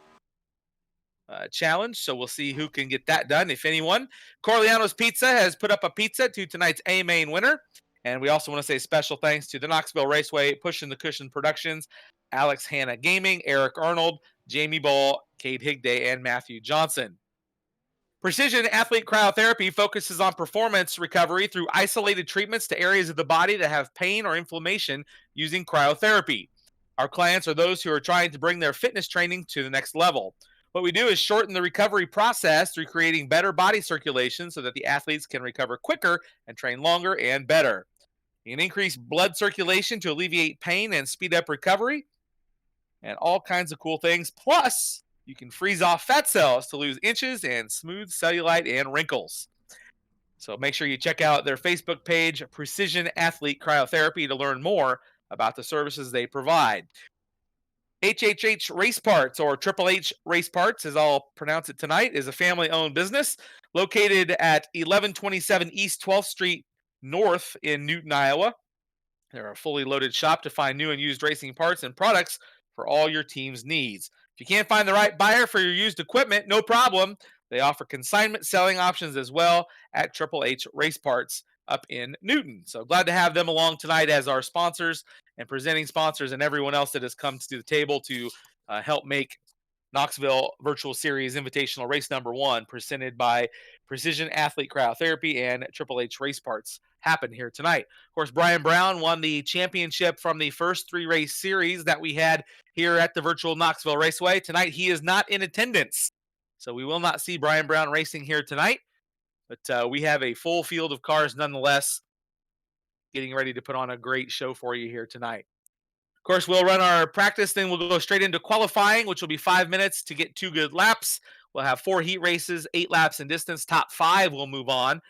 challenge. So we'll see who can get that done, if anyone. Corleano's Pizza has put up a pizza to tonight's A main winner. And we also want to say special thanks to the Knoxville Raceway, Pushing the Cushion Productions, Alex Hanna Gaming, Eric Arnold, Jamie Ball, Cade Higday, and Matthew Johnson. Precision Athlete Cryotherapy focuses on performance recovery through isolated treatments to areas of the body that have pain or inflammation using cryotherapy. Our clients are those who are trying to bring their fitness training to the next level. What we do is shorten the recovery process through creating better body circulation so that the athletes can recover quicker and train longer and better. You can increase blood circulation to alleviate pain and speed up recovery, and all kinds of cool things. Plus, you can freeze off fat cells to lose inches and smooth cellulite and wrinkles. So make sure you check out their Facebook page, Precision Athlete Cryotherapy, to learn more about the services they provide. HHH Race Parts, or Triple H Race Parts, as I'll pronounce it tonight, is a family-owned business located at 1127 East 12th Street North in Newton, Iowa. They're a fully loaded shop to find new and used racing parts and products for all your team's needs. If you can't find the right buyer for your used equipment, no problem. They offer consignment selling options as well at Triple H Race Parts up in Newton. So glad to have them along tonight as our sponsors and presenting sponsors, and everyone else that has come to the table to help make Knoxville Virtual Series Invitational Race Number 1, presented by Precision Athlete Cryotherapy and Triple H Race Parts, happen here tonight. Of course, Brian Brown won the championship from the first 3-race series that we had here at the Virtual Knoxville Raceway. Tonight, he is not in attendance, so we will not see Brian Brown racing here tonight, but we have a full field of cars nonetheless, getting ready to put on a great show for you here tonight. Of course, we'll run our practice, then we'll go straight into qualifying, which will be 5 minutes to get 2 good laps. We'll have 4 heat races, 8 laps in distance. Top 5 will move on.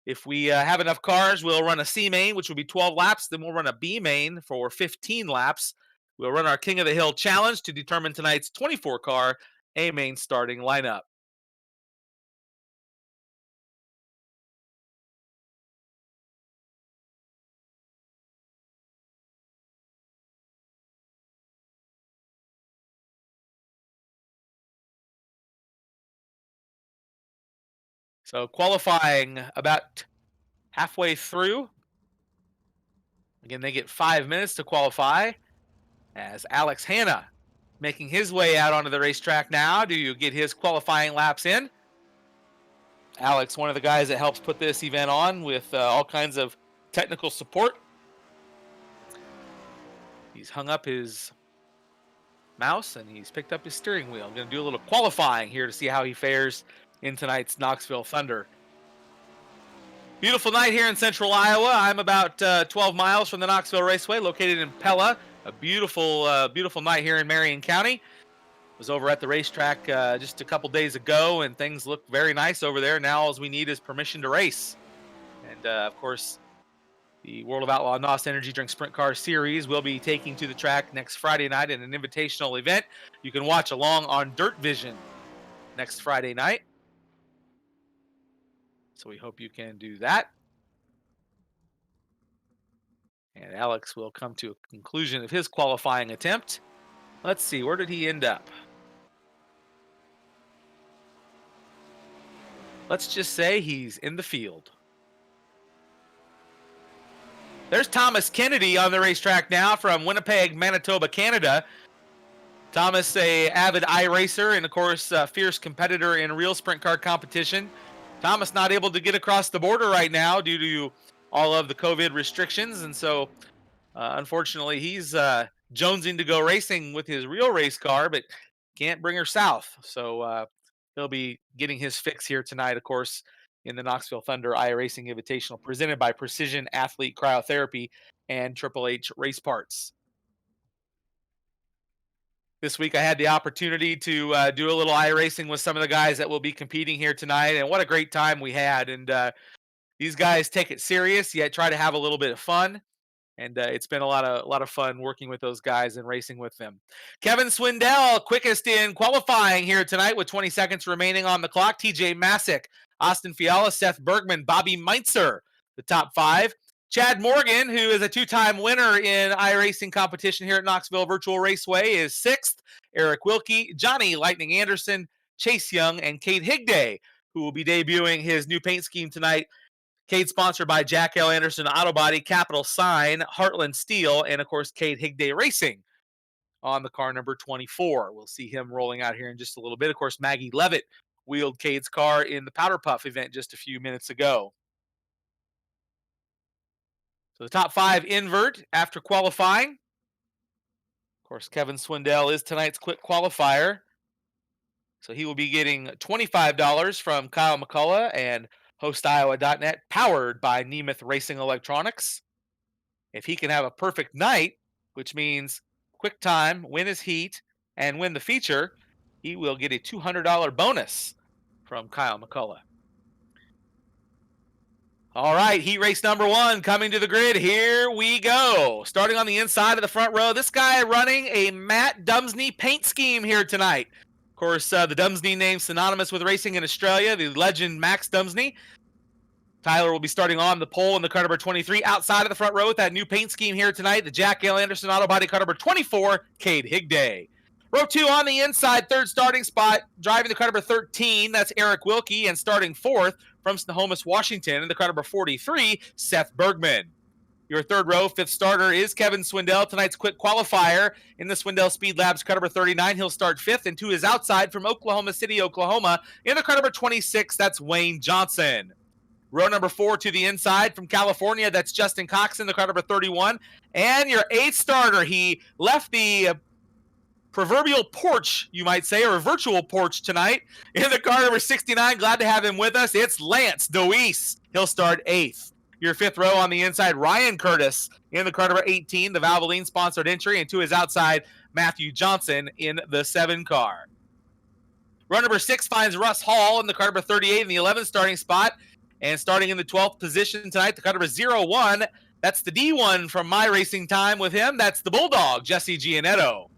If we have enough cars, we'll run a C main, which will be 12 laps. Then we'll run a B main for 15 laps. We'll run our King of the Hill challenge to determine tonight's 24-car A main starting lineup. So qualifying about halfway through. Again, they get 5 minutes to qualify, as Alex Hanna making his way out onto the racetrack now to get his qualifying laps in. Alex, one of the guys that helps put this event on with all kinds of technical support. He's hung up his mouse and he's picked up his steering wheel. I'm going to do a little qualifying here to see how he fares in tonight's Knoxville Thunder. Beautiful night here in central Iowa. I'm about 12 miles from the Knoxville Raceway, located in Pella. A beautiful, beautiful night here in Marion County. Was over at the racetrack just a couple days ago, and things look very nice over there. Now all we need is permission to race. And of course, the World of Outlaw NOS Energy Drink Sprint Car Series will be taking to the track next Friday night in an invitational event. You can watch along on Dirt Vision next Friday night. So we hope you can do that. And Alex will come to a conclusion of his qualifying attempt. Let's see, where did he end up? Let's just say he's in the field. There's Thomas Kennedy on the racetrack now from Winnipeg, Manitoba, Canada. Thomas, a avid iRacer and, of course, a fierce competitor in real sprint car competition. Thomas not able to get across the border right now due to all of the COVID restrictions, and so unfortunately he's jonesing to go racing with his real race car, but can't bring her south. So he'll be getting his fix here tonight, of course, in the Knoxville Thunder iRacing Invitational, presented by Precision Athlete Cryotherapy and Triple H Race Parts. This week I had the opportunity to do a little iRacing with some of the guys that will be competing here tonight, and what a great time we had. And these guys take it serious, yet try to have a little bit of fun. And it's been a lot of fun working with those guys and racing with them. Kevin Swindell, quickest in qualifying here tonight with 20 seconds remaining on the clock. TJ Masick, Austin Fiala, Seth Bergman, Bobby Meintzer, the top 5. Chad Morgan, who is a 2-time winner in iRacing competition here at Knoxville Virtual Raceway, is 6th. Eric Wilkie, Johnny Lightning Anderson, Chase Young, and Cade Higday, who will be debuting his new paint scheme tonight. Cade sponsored by Jack L. Anderson Auto Body, Capital Sign, Heartland Steel, and of course Cade Higday Racing on the car number 24. We'll see him rolling out here in just a little bit. Of course, Maggie Levitt wheeled Cade's car in the Powder Puff event just a few minutes ago. So the top 5 invert after qualifying. Of course, Kevin Swindell is tonight's quick qualifier. So he will be getting $25 from Kyle McCullough and HostIowa.net, powered by Nemeth Racing Electronics. If he can have a perfect night, which means quick time, win his heat, and win the feature, he will get a $200 bonus from Kyle McCullough. All right, heat race number 1 coming to the grid. Here we go. Starting on the inside of the front row, this guy running a Matt Dumsney paint scheme here tonight. Of course, the Dumsney name synonymous with racing in Australia, the legend Max Dumsney. Tyler will be starting on the pole in the car number 23. Outside of the front row with that new paint scheme here tonight, the Jack L. Anderson Auto Body car number 24, Cade Higday. Row 2 on the inside, 3rd starting spot, driving the car number 13, that's Eric Wilkie, and starting 4th from Snohomish, Washington, in the car number 43, Seth Bergman. Your 3rd row, 5th starter is Kevin Swindell, tonight's quick qualifier in the Swindell Speed Labs car number 39. He'll start 5th, and to his outside from Oklahoma City, Oklahoma, in the car number 26, that's Wayne Johnson. Row number 4 to the inside from California, that's Justin Cox in the car number 31. And your 8th starter, he left the proverbial porch, you might say, or a virtual porch tonight in the car number 69. Glad to have him with us. It's Lance Deweese. He'll start 8th. Your 5th row on the inside, Ryan Curtis in the car number 18, the Valvoline sponsored entry, and to his outside, Matthew Johnson in the 7 car. Row number 6 finds Russ Hall in the car number 38 in the 11th starting spot. And starting in the 12th position tonight, the car number 01, that's the D1 from my racing time with him. That's the Bulldog, Jesse Gianetto.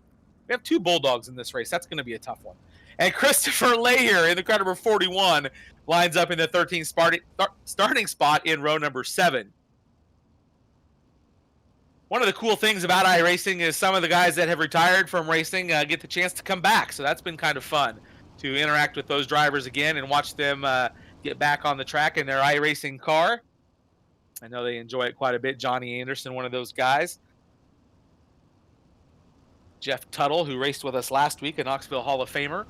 We have 2 Bulldogs in this race. That's going to be a tough one. And Christopher Lahier in the car number 41 lines up in the 13th starting spot in row number 7. One of the cool things about iRacing is some of the guys that have retired from racing get the chance to come back. So that's been kind of fun to interact with those drivers again and watch them get back on the track in their iRacing car. I know they enjoy it quite a bit. Johnny Anderson, one of those guys. Jeff Tuttle, who raced with us last week, a Knoxville Hall of Famer.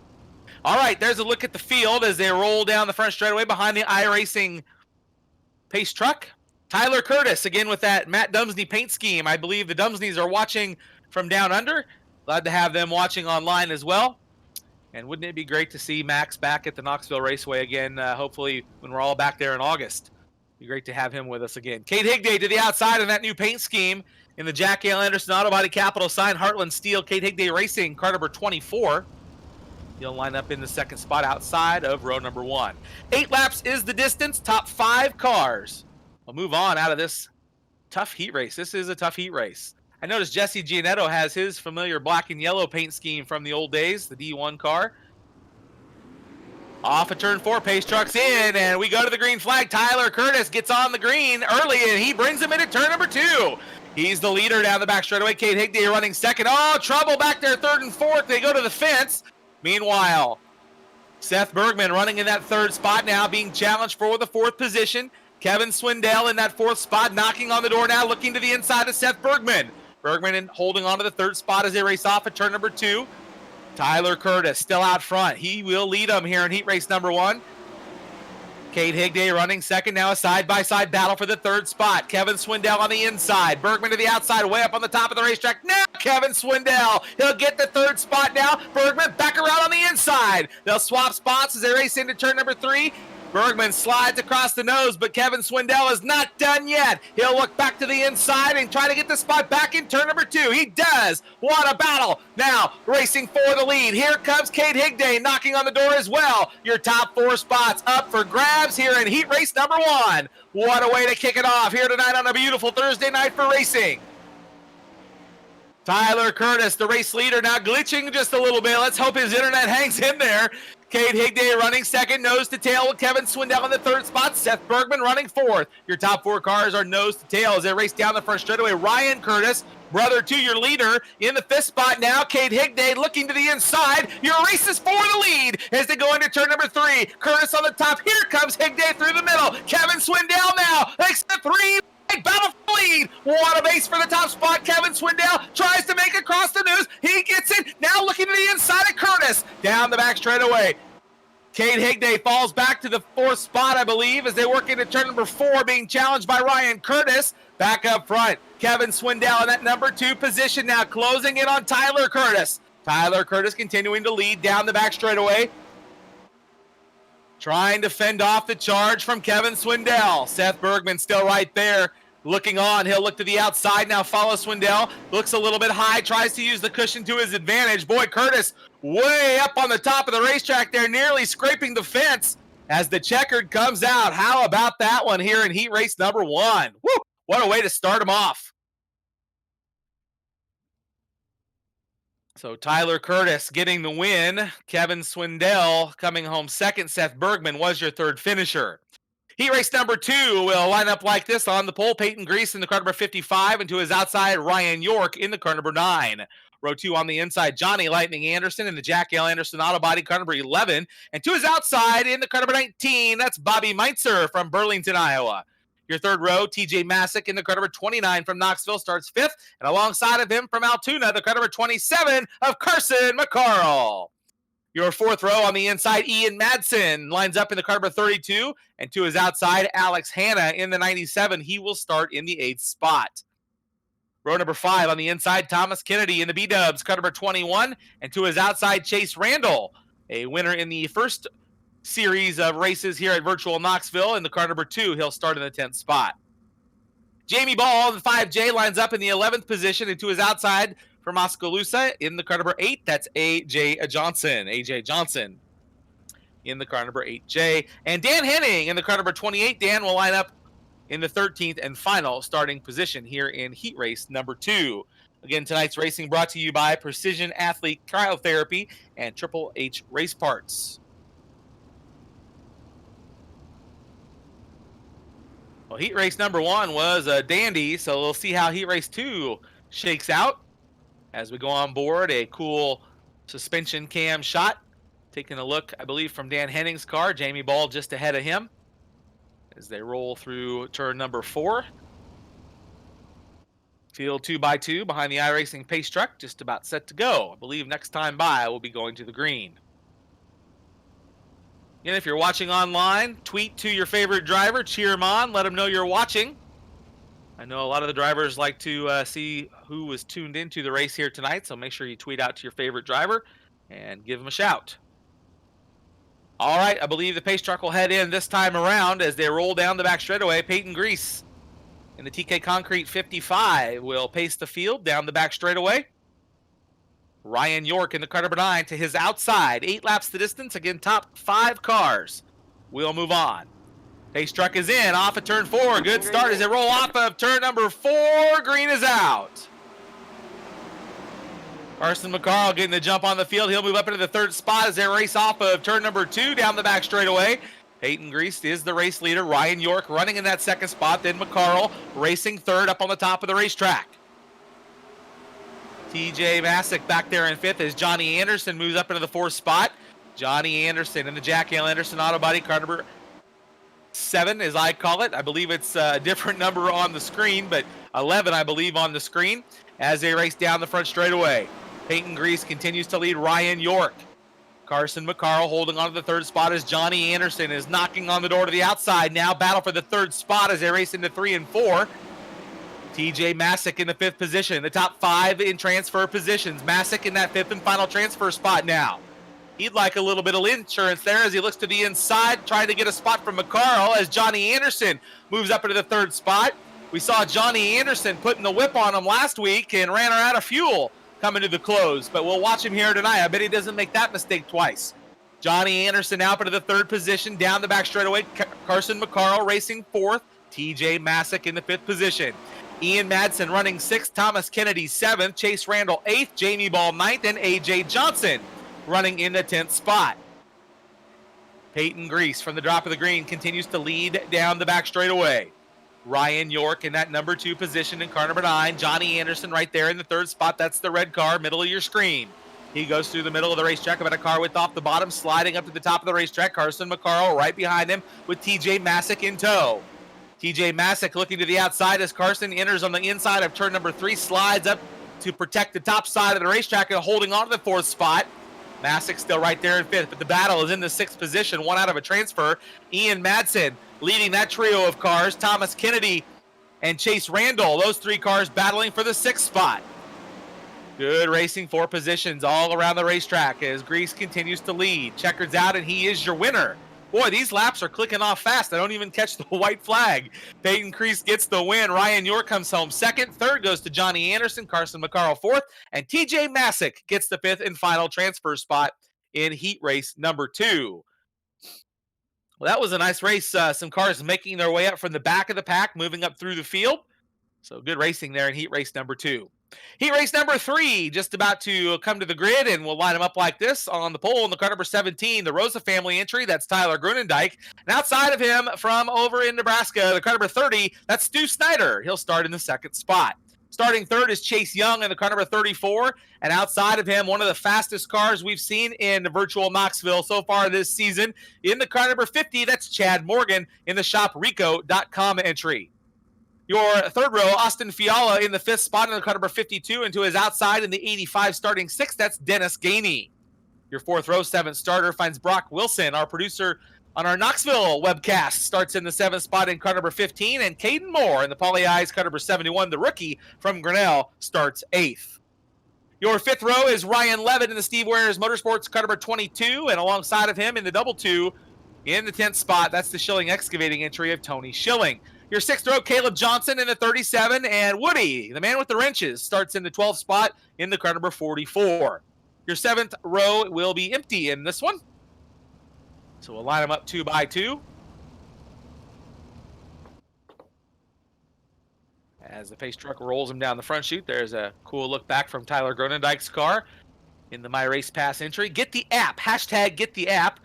All right, there's a look at the field as they roll down the front straightaway behind the iRacing pace truck. Tyler Curtis, again with that Matt Dumsney paint scheme. I believe the Dumsneys are watching from down under. Glad to have them watching online as well. And wouldn't it be great to see Max back at the Knoxville Raceway again, hopefully when we're all back there in August. Be great to have him with us again. Cade Higday to the outside in that new paint scheme in the Jack L. Anderson Auto Body Capital Sign, Heartland Steel, Cade Higday Racing, car number 24. He'll line up in the second spot outside of row number 1. 8 laps is the distance, top 5 cars. We'll move on out of this tough heat race. This is a tough heat race. I noticed Jesse Gianetto has his familiar black and yellow paint scheme from the old days, the D1 car. Off of turn 4, pace truck's in, and we go to the green flag. Tyler Curtis gets on the green early, and he brings him into turn number 2. He's the leader down the back straightaway. Kate Higday running second. Oh, trouble back there, third and fourth. They go to the fence. Meanwhile, Seth Bergman running in that third spot now, being challenged for the 4th position. Kevin Swindell in that 4th spot, knocking on the door now, looking to the inside of Seth Bergman. Bergman holding on to the 3rd spot as they race off at turn number 2. Tyler Curtis still out front. He will lead them here in heat race number 1. Kate Higday running second, now a side-by-side battle for the 3rd spot. Kevin Swindell on the inside. Bergman to the outside, way up on the top of the racetrack. Now Kevin Swindell. He'll get the 3rd spot now. Bergman back around on the inside. They'll swap spots as they race into turn number 3. Bergman slides across the nose, but Kevin Swindell is not done yet. He'll look back to the inside and try to get the spot back in turn number 2. He does. What a battle. Now racing for the lead. Here comes Kate Higday knocking on the door as well. Your top 4 spots up for grabs here in heat race number 1. What a way to kick it off here tonight on a beautiful Thursday night for racing. Tyler Curtis, the race leader, now glitching just a little bit. Let's hope his internet hangs in there. Kate Higday running second, nose to tail with Kevin Swindell in the 3rd spot. Seth Bergman running 4th. Your top 4 cars are nose to tail as they race down the front straightaway. Ryan Curtis, brother to your leader, in the 5th spot now. Kate Higday looking to the inside. Your race is for the lead as they go into turn number 3. Curtis on the top. Here comes Higday through the middle. Kevin Swindell now makes the 3. Battle for the lead. What a base for the top spot. Kevin Swindell tries to make it across the news. He gets it. Now looking to the inside of Curtis. Down the back straightaway. Kate Higday falls back to the 4th spot, I believe, as they work into turn number 4, being challenged by Ryan Curtis. Back up front, Kevin Swindell in that number 2 position now, closing in on Tyler Curtis. Tyler Curtis continuing to lead down the back straightaway. Trying to fend off the charge from Kevin Swindell. Seth Bergman still right there. Looking on, he'll look to the outside now, follow Swindell. Looks a little bit high, tries to use the cushion to his advantage. Boy, Curtis way up on the top of the racetrack there, nearly scraping the fence as the checkered comes out. How about that one here in heat race number 1? Woo! What a way to start him off. So Tyler Curtis getting the win. Kevin Swindell coming home second. Seth Bergman was your 3rd finisher. Heat race number 2 will line up like this on the pole. Peyton Grease in the car number 55, and to his outside, Ryan York in the car number 9. Row 2 on the inside, Johnny Lightning Anderson in the Jack L. Anderson Auto Body car number 11. And to his outside in the car number 19, that's Bobby Meitzer from Burlington, Iowa. Your 3rd row, TJ Masick in the car number 29 from Knoxville starts 5th. And alongside of him from Altoona, the car number 27 of Carson McCarl. Your 4th row on the inside, Ian Madsen lines up in the car number 32. And to his outside, Alex Hanna in the 97. He will start in the 8th spot. Row number 5 on the inside, Thomas Kennedy in the B-Dubs, car number 21. And to his outside, Chase Randall, a winner in the first series of races here at Virtual Knoxville. In the car number 2, he'll start in the 10th spot. Jamie Ball, the 5J, lines up in the 11th position. And to his outside, from Oskaloosa in the car number 8, that's AJ Johnson in the car number 8J. And Dan Henning in the car number 28. Dan will line up in the 13th and final starting position here in heat race number 2. Again, tonight's racing brought to you by Precision Athlete Cryotherapy and Triple H Race Parts. Well, heat race number 1 was a dandy, so we'll see how heat race 2 shakes out. As we go on board, a cool suspension cam shot. Taking a look, I believe, from Dan Henning's car. Jamie Ball just ahead of him as they roll through turn number 4. Field 2x2 behind the iRacing pace truck, just about set to go. I believe next time by, we'll be going to the green. And if you're watching online, tweet to your favorite driver, cheer him on, let him know you're watching. I know a lot of the drivers like to see who was tuned into the race here tonight, so make sure you tweet out to your favorite driver and give him a shout. All right, I believe the pace truck will head in this time around as they roll down the back straightaway. Peyton Grease in the TK Concrete 55 will pace the field down the back straightaway. Ryan York in the car number 9 to his outside. 8 laps the distance. Again, top 5 cars. We'll move on. Pace truck is in, off of turn 4. Good start as they roll off of turn number 4. Green is out. Carson McCarl getting the jump on the field. He'll move up into the 3rd spot as they race off of turn number 2 down the back straightaway. Peyton Grease is the race leader. Ryan York running in that 2nd spot. Then McCarl racing 3rd up on the top of the racetrack. TJ Masick back there in 5th as Johnny Anderson moves up into the 4th spot. Johnny Anderson in the Jack L. Anderson Auto Body, car number 7, as I call it. I believe it's a different number on the screen, but 11, I believe, on the screen as they race down the front straightaway. Peyton Grease continues to lead Ryan York. Carson McCarl holding on to the 3rd spot as Johnny Anderson is knocking on the door to the outside. Now battle for the 3rd spot as they race into 3 and 4. TJ Masick in the 5th position. The top 5 in transfer positions. Masick in that 5th and final transfer spot now. He'd like a little bit of insurance there as he looks to the inside, trying to get a spot from McCarl as Johnny Anderson moves up into the 3rd spot. We saw Johnny Anderson putting the whip on him last week and ran out of fuel coming to the close, but we'll watch him here tonight. I bet he doesn't make that mistake twice. Johnny Anderson now up into the 3rd position, down the back straightaway. Carson McCarl racing 4th. TJ Masick in the 5th position. Ian Madsen running 6th, Thomas Kennedy 7th, Chase Randall 8th, Jamie Ball 9th, and AJ Johnson running in the 10th spot. Peyton Grease from the drop of the green continues to lead down the back straightaway. Ryan York in that number 2 position in car number 9. Johnny Anderson right there in the 3rd spot. That's the red car, middle of your screen. He goes through the middle of the racetrack, about a car width off the bottom, sliding up to the top of the racetrack. Carson McCarl right behind him with TJ Masick in tow. TJ Masick looking to the outside as Carson enters on the inside of turn number 3, slides up to protect the top side of the racetrack and holding on to the 4th spot. Masick still right there in 5th, but the battle is in the 6th position, 1 out of a transfer. Ian Madsen leading that trio of cars. Thomas Kennedy and Chase Randall, those 3 cars battling for the 6th spot. Good racing for positions all around the racetrack as Grease continues to lead. Checkered's out, and he is your winner. Boy, these laps are clicking off fast. I don't even catch the white flag. Peyton Grease gets the win. Ryan York comes home 2nd. 3rd goes to Johnny Anderson. Carson McCarl 4th. And TJ Masick gets the 5th and final transfer spot in heat race number 2. Well, that was a nice race. Some cars making their way up from the back of the pack, moving up through the field. So good racing there in heat race number 2. Heat race number 3, just about to come to the grid, and we'll line them up like this on the pole in the car number 17, the Rosa family entry. That's Tyler Grunendijk. And outside of him from over in Nebraska, the car number 30, that's Stu Snyder. He'll start in the 2nd spot. Starting 3rd is Chase Young in the car number 34. And outside of him, one of the fastest cars we've seen in virtual Knoxville so far this season. In the car number 50, that's Chad Morgan in the shoprico.com entry. Your 3rd row, Austin Fiala in the 5th spot in the car number 52, and to his outside in the 85 starting 6th, that's Dennis Gainey. Your 4th row, 7th starter finds Brock Wilson. Our producer on our Knoxville webcast starts in the 7th spot in car number 15, and Caden Moore in the Poly Eyes car number 71, the rookie from Grinnell, starts 8th. Your 5th row is Ryan Levitt in the Steve Wares Motorsports car number 22, and alongside of him in the double 2 in the 10th spot, that's the Schilling Excavating entry of Tony Schilling. Your 6th row, Caleb Johnson in the 37, and Woody, the man with the wrenches, starts in the 12th spot in the car number 44. Your 7th row will be empty in this one. So we'll line them up 2 by 2. As the pace truck rolls him down the front chute, there's a cool look back from Tyler Grunendijk's car in the My Race Pass entry. Get the app, hashtag get the app.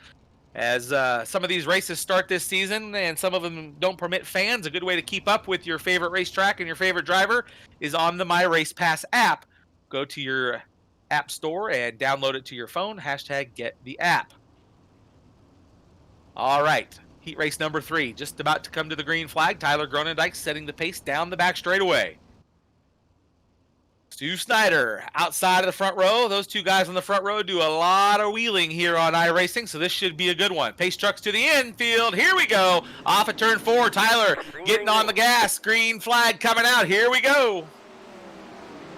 As some of these races start this season and some of them don't permit fans, a good way to keep up with your favorite racetrack and your favorite driver is on the My Race Pass app. Go to your app store and download it to your phone, hashtag get the app. All right, heat race number 3, just about to come to the green flag. Tyler Grunendijk setting the pace down the back straightaway. Stu Snyder outside of the front row. Those 2 guys on the front row do a lot of wheeling here on iRacing, so this should be a good one. Pace trucks to the infield. Here we go. Off at turn 4. Tyler getting on the gas. Green flag coming out. Here we go.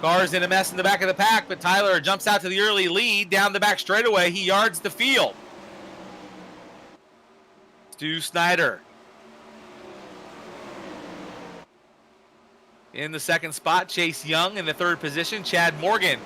Cars in a mess in the back of the pack, but Tyler jumps out to the early lead down the back straightaway. He yards the field. Stu Snyder in the 2nd spot. Chase Young in the 3rd position. Chad Morgan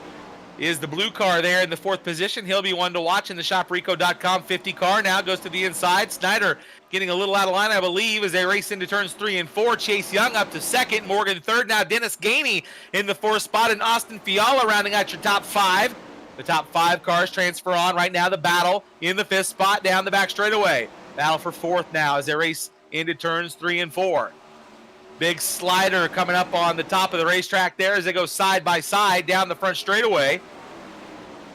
is the blue car there in the 4th position. He'll be one to watch in the shoprico.com 50 car. Now goes to the inside. Snyder getting a little out of line, I believe, as they race into turns 3 and 4. Chase Young up to 2nd. Morgan 3rd. Now Dennis Gainey in the 4th spot, and Austin Fiala rounding out your top 5. The top 5 cars transfer on right now. The battle in the 5th spot down the back straightaway. Battle for 4th now as they race into turns 3 and 4. Big slider coming up on the top of the racetrack there as they go side by side down the front straightaway.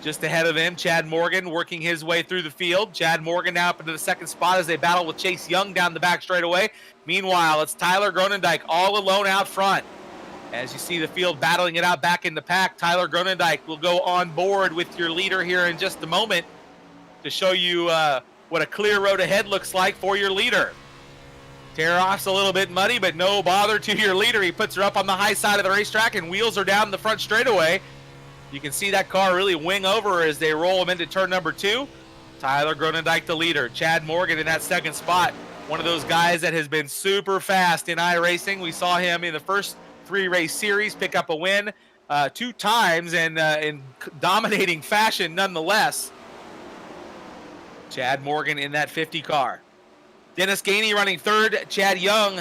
Just ahead of them, Chad Morgan working his way through the field. Chad Morgan now up into the 2nd spot as they battle with Chase Young down the back straightaway. Meanwhile, it's Tyler Gronendijk all alone out front. As you see the field battling it out back in the pack, Tyler Gronendijk will go on board with your leader here in just a moment to show you what a clear road ahead looks like for your leader. Tear-off's a little bit muddy, but no bother to your leader. He puts her up on the high side of the racetrack and wheels her down the front straightaway. You can see that car really wing over as they roll him into turn number 2. Tyler Gronendijk, the leader. Chad Morgan in that 2nd spot. One of those guys that has been super fast in iRacing. We saw him in the first 3-race series pick up a win 2 times and in dominating fashion nonetheless. Chad Morgan in that 50 car. Dennis Gainey running 3rd. Chad Young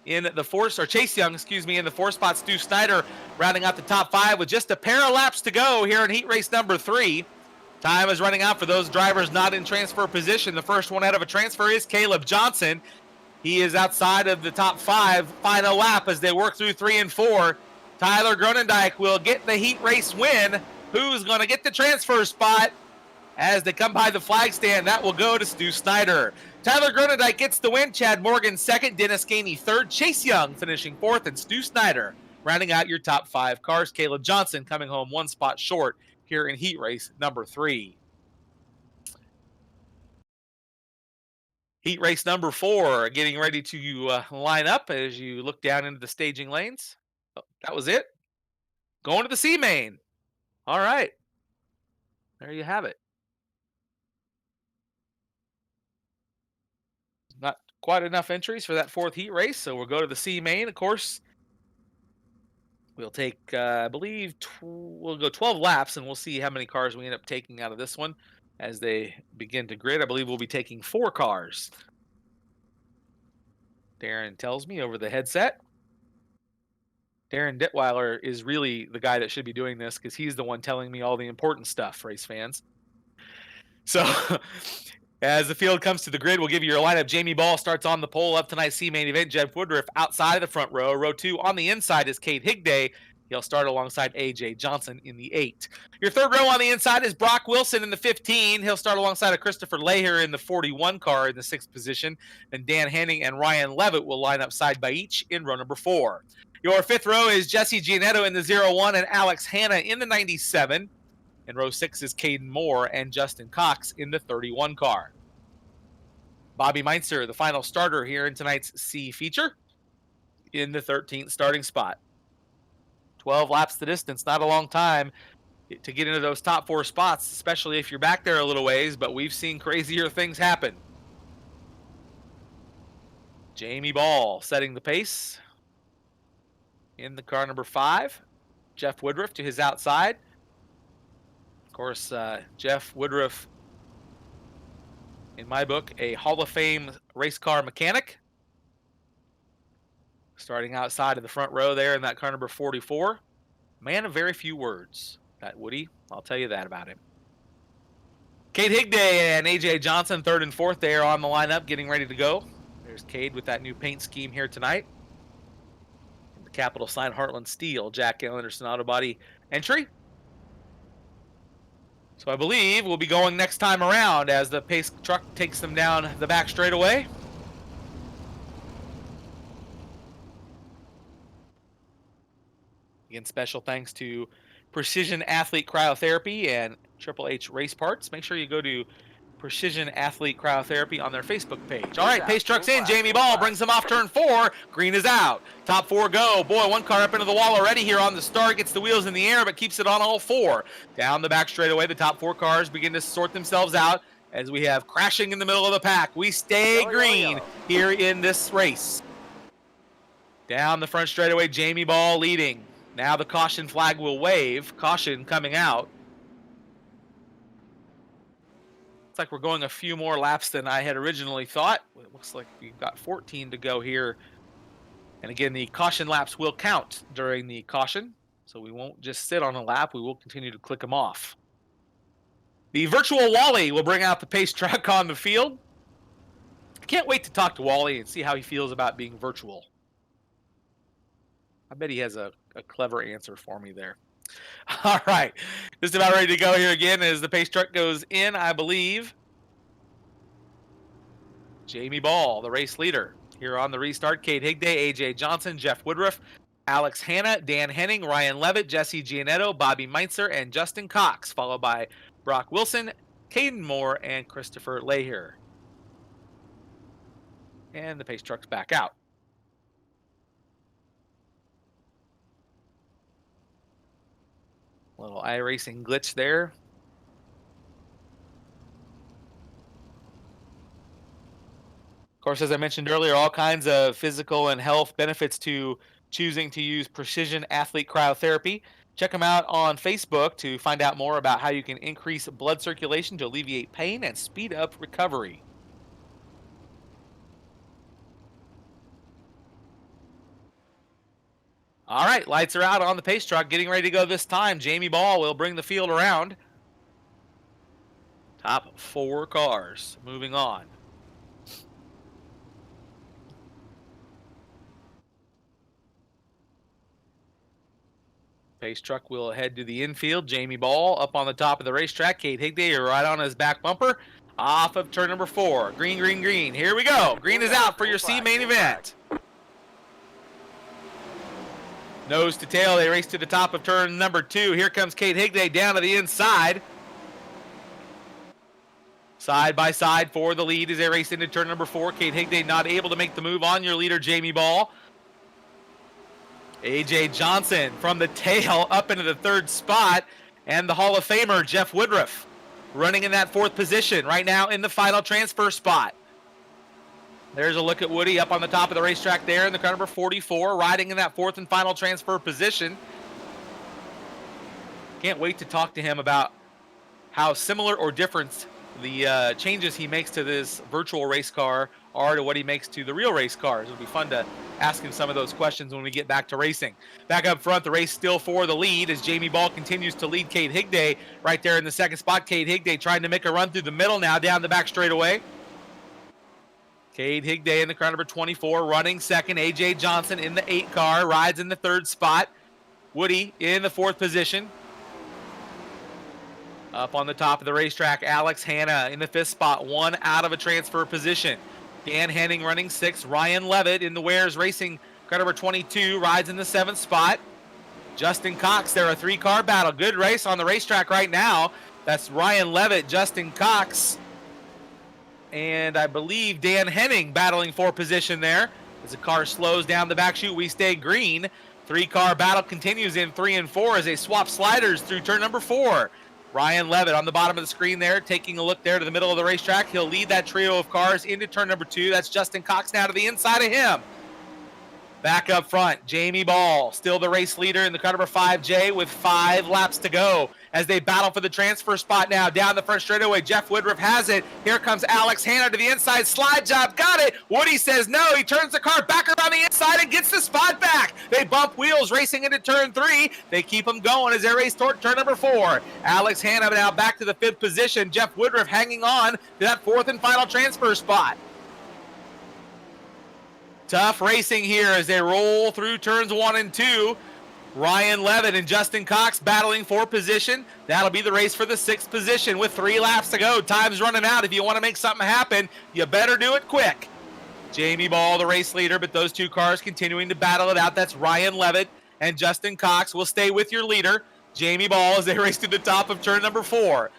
in the 4th, or Chase Young, excuse me, in the 4th spot. Stu Snyder rounding out the top 5 with just a pair of laps to go here in heat race number 3. Time is running out for those drivers not in transfer position. The first one out of a transfer is Caleb Johnson. He is outside of the top 5. Final lap as they work through 3 and 4. Tyler Gronendijk will get the heat race win. Who's going to get the transfer spot? As they come by the flag stand, that will go to Stu Snyder. Tyler Gronendijk gets the win. Chad Morgan 2nd, Dennis Gainey 3rd, Chase Young finishing 4th, and Stu Snyder rounding out your top 5 cars. Caleb Johnson coming home 1 spot short here in heat race number 3. Heat race number 4 getting ready to line up as you look down into the staging lanes. Oh, that was it. Going to the C main. All right. There you have it. Not quite enough entries for that 4th heat race, so we'll go to the C main. Of course, we'll take, I believe, we'll go 12 laps, and we'll see how many cars we end up taking out of this one as they begin to grid. I believe we'll be taking 4 cars. Darren tells me over the headset. Darren Detweiler is really the guy that should be doing this because he's the one telling me all the important stuff, race fans. So as the field comes to the grid, we'll give you your lineup. Jamie Ball starts on the pole of tonight's C main event. Jeff Woodruff outside of the front row. Row 2 on the inside is Cade Higday. He'll start alongside A.J. Johnson in the 8. Your 3rd row on the inside is Brock Wilson in the 15. He'll start alongside of Christopher Leher in the 41 car in the 6th position. Then Dan Henning and Ryan Levitt will line up side by each in row number 4. Your 5th row is Jesse Gianetto in the 01 and Alex Hanna in the 97. And row 6 is Caden Moore and Justin Cox in the 31 car. Bobby Meinzer, the final starter here in tonight's C feature, in the 13th starting spot. 12 laps the distance, not a long time to get into those top 4 spots, especially if you're back there a little ways, but we've seen crazier things happen. Jamie Ball setting the pace in the car number 5. Jeff Woodruff to his outside. Of course, Jeff Woodruff, in my book, a Hall of Fame race car mechanic. Starting outside of the front row there in that car number 44. Man of very few words, that Woody. I'll tell you that about him. Cade Higday and A.J. Johnson, 3rd and 4th there on the lineup, getting ready to go. There's Cade with that new paint scheme here tonight. The capital sign Heartland Steel, Jack Anderson Auto Body entry. So I believe we'll be going next time around as the pace truck takes them down the back straightaway. Again, special thanks to Precision Athlete Cryotherapy and Triple H Race Parts. Make sure you go to Precision Athlete Cryotherapy on their Facebook page. All right, pace truck's in. Jamie Ball brings them off turn 4. Green is out. Top 4 go. Boy, one car up into the wall already here on the start. Gets the wheels in the air, but keeps it on all 4. Down the back straightaway, the top 4 cars begin to sort themselves out as we have crashing in the middle of the pack. We stay green here in this race. Down the front straightaway, Jamie Ball leading. Now the caution flag will wave. Caution coming out. Looks like we're going a few more laps than I had originally thought. It looks like we've got 14 to go here. And again, the caution laps will count during the caution. So we won't just sit on a lap. We will continue to click them off. The virtual Wally will bring out the pace truck on the field. I can't wait to talk to Wally and see how he feels about being virtual. I bet he has a clever answer for me there. All right. Just about ready to go here again as the pace truck goes in, I believe. Jamie Ball, the race leader. Here on the restart, Kate Higday, AJ Johnson, Jeff Woodruff, Alex Hanna, Dan Henning, Ryan Levitt, Jesse Gianetto, Bobby Meintzer, and Justin Cox, followed by Brock Wilson, Caden Moore, and Christopher Leaher. And the pace truck's back out. Little iRacing glitch there. Of course, as I mentioned earlier, all kinds of physical and health benefits to choosing to use Precision Athlete Cryotherapy. Check them out on Facebook to find out more about how you can increase blood circulation to alleviate pain and speed up recovery. All right, lights are out on the pace truck, getting ready to go this time. Jamie Ball will bring the field around. Top 4 cars moving on. Pace truck will head to the infield. Jamie Ball up on the top of the racetrack. Kate Higday right on his back bumper. Off of turn number 4. Green, green, green. Here we go. Green is out for your C main event. Nose to tail, they race to the top of turn number 2. Here comes Kate Higday down to the inside. Side by side for the lead as they race into turn number 4. Kate Higday not able to make the move on your leader, Jamie Ball. AJ Johnson from the tail up into the 3rd spot. And the Hall of Famer, Jeff Woodruff, running in that 4th position right now in the final transfer spot. There's a look at Woody up on the top of the racetrack there in the car number 44, riding in that 4th and final transfer position. Can't wait to talk to him about how similar or different the changes he makes to this virtual race car are to what he makes to the real race cars. It'll be fun to ask him some of those questions when we get back to racing. Back up front, the race still for the lead as Jamie Ball continues to lead Kate Higday right there in the 2nd spot. Kate Higday trying to make a run through the middle now, down the back straightaway. Kate Higday in the car number 24, running 2nd. AJ Johnson in the 8 car, rides in the 3rd spot. Woody in the 4th position. Up on the top of the racetrack, Alex Hanna in the 5th spot, 1 out of a transfer position. Dan Henning running 6th. Ryan Levitt in the Wares Racing car number 22, rides in the 7th spot. Justin Cox, they're a 3-car battle. Good race on the racetrack right now. That's Ryan Levitt, Justin Cox, and I believe Dan Henning battling for position there. As the car slows down the back chute, we stay green. 3-car battle continues in 3 and 4 as they swap sliders through turn number 4. Ryan Levitt on the bottom of the screen there, taking a look there to the middle of the racetrack. He'll lead that trio of cars into turn number 2. That's Justin Cox now to the inside of him. Back up front, Jamie Ball, still the race leader in the car number 5J with 5 laps to go as they battle for the transfer spot now. Down the front straightaway, Jeff Woodruff has it. Here comes Alex Hanna to the inside, slide job, got it. Woody says no, he turns the car back around the inside and gets the spot back. They bump wheels racing into turn 3. They keep them going as they race toward turn number 4. Alex Hanna now back to the 5th position. Jeff Woodruff hanging on to that 4th and final transfer spot. Tough racing here as they roll through turns 1 and 2. Ryan Levitt and Justin Cox battling for position. That'll be the race for the 6th position with 3 laps to go. Time's running out. If you want to make something happen, you better do it quick. Jamie Ball, the race leader, but those 2 cars continuing to battle it out. That's Ryan Levitt and Justin Cox. Will stay with your leader, Jamie Ball, as they race to the top of turn number 4.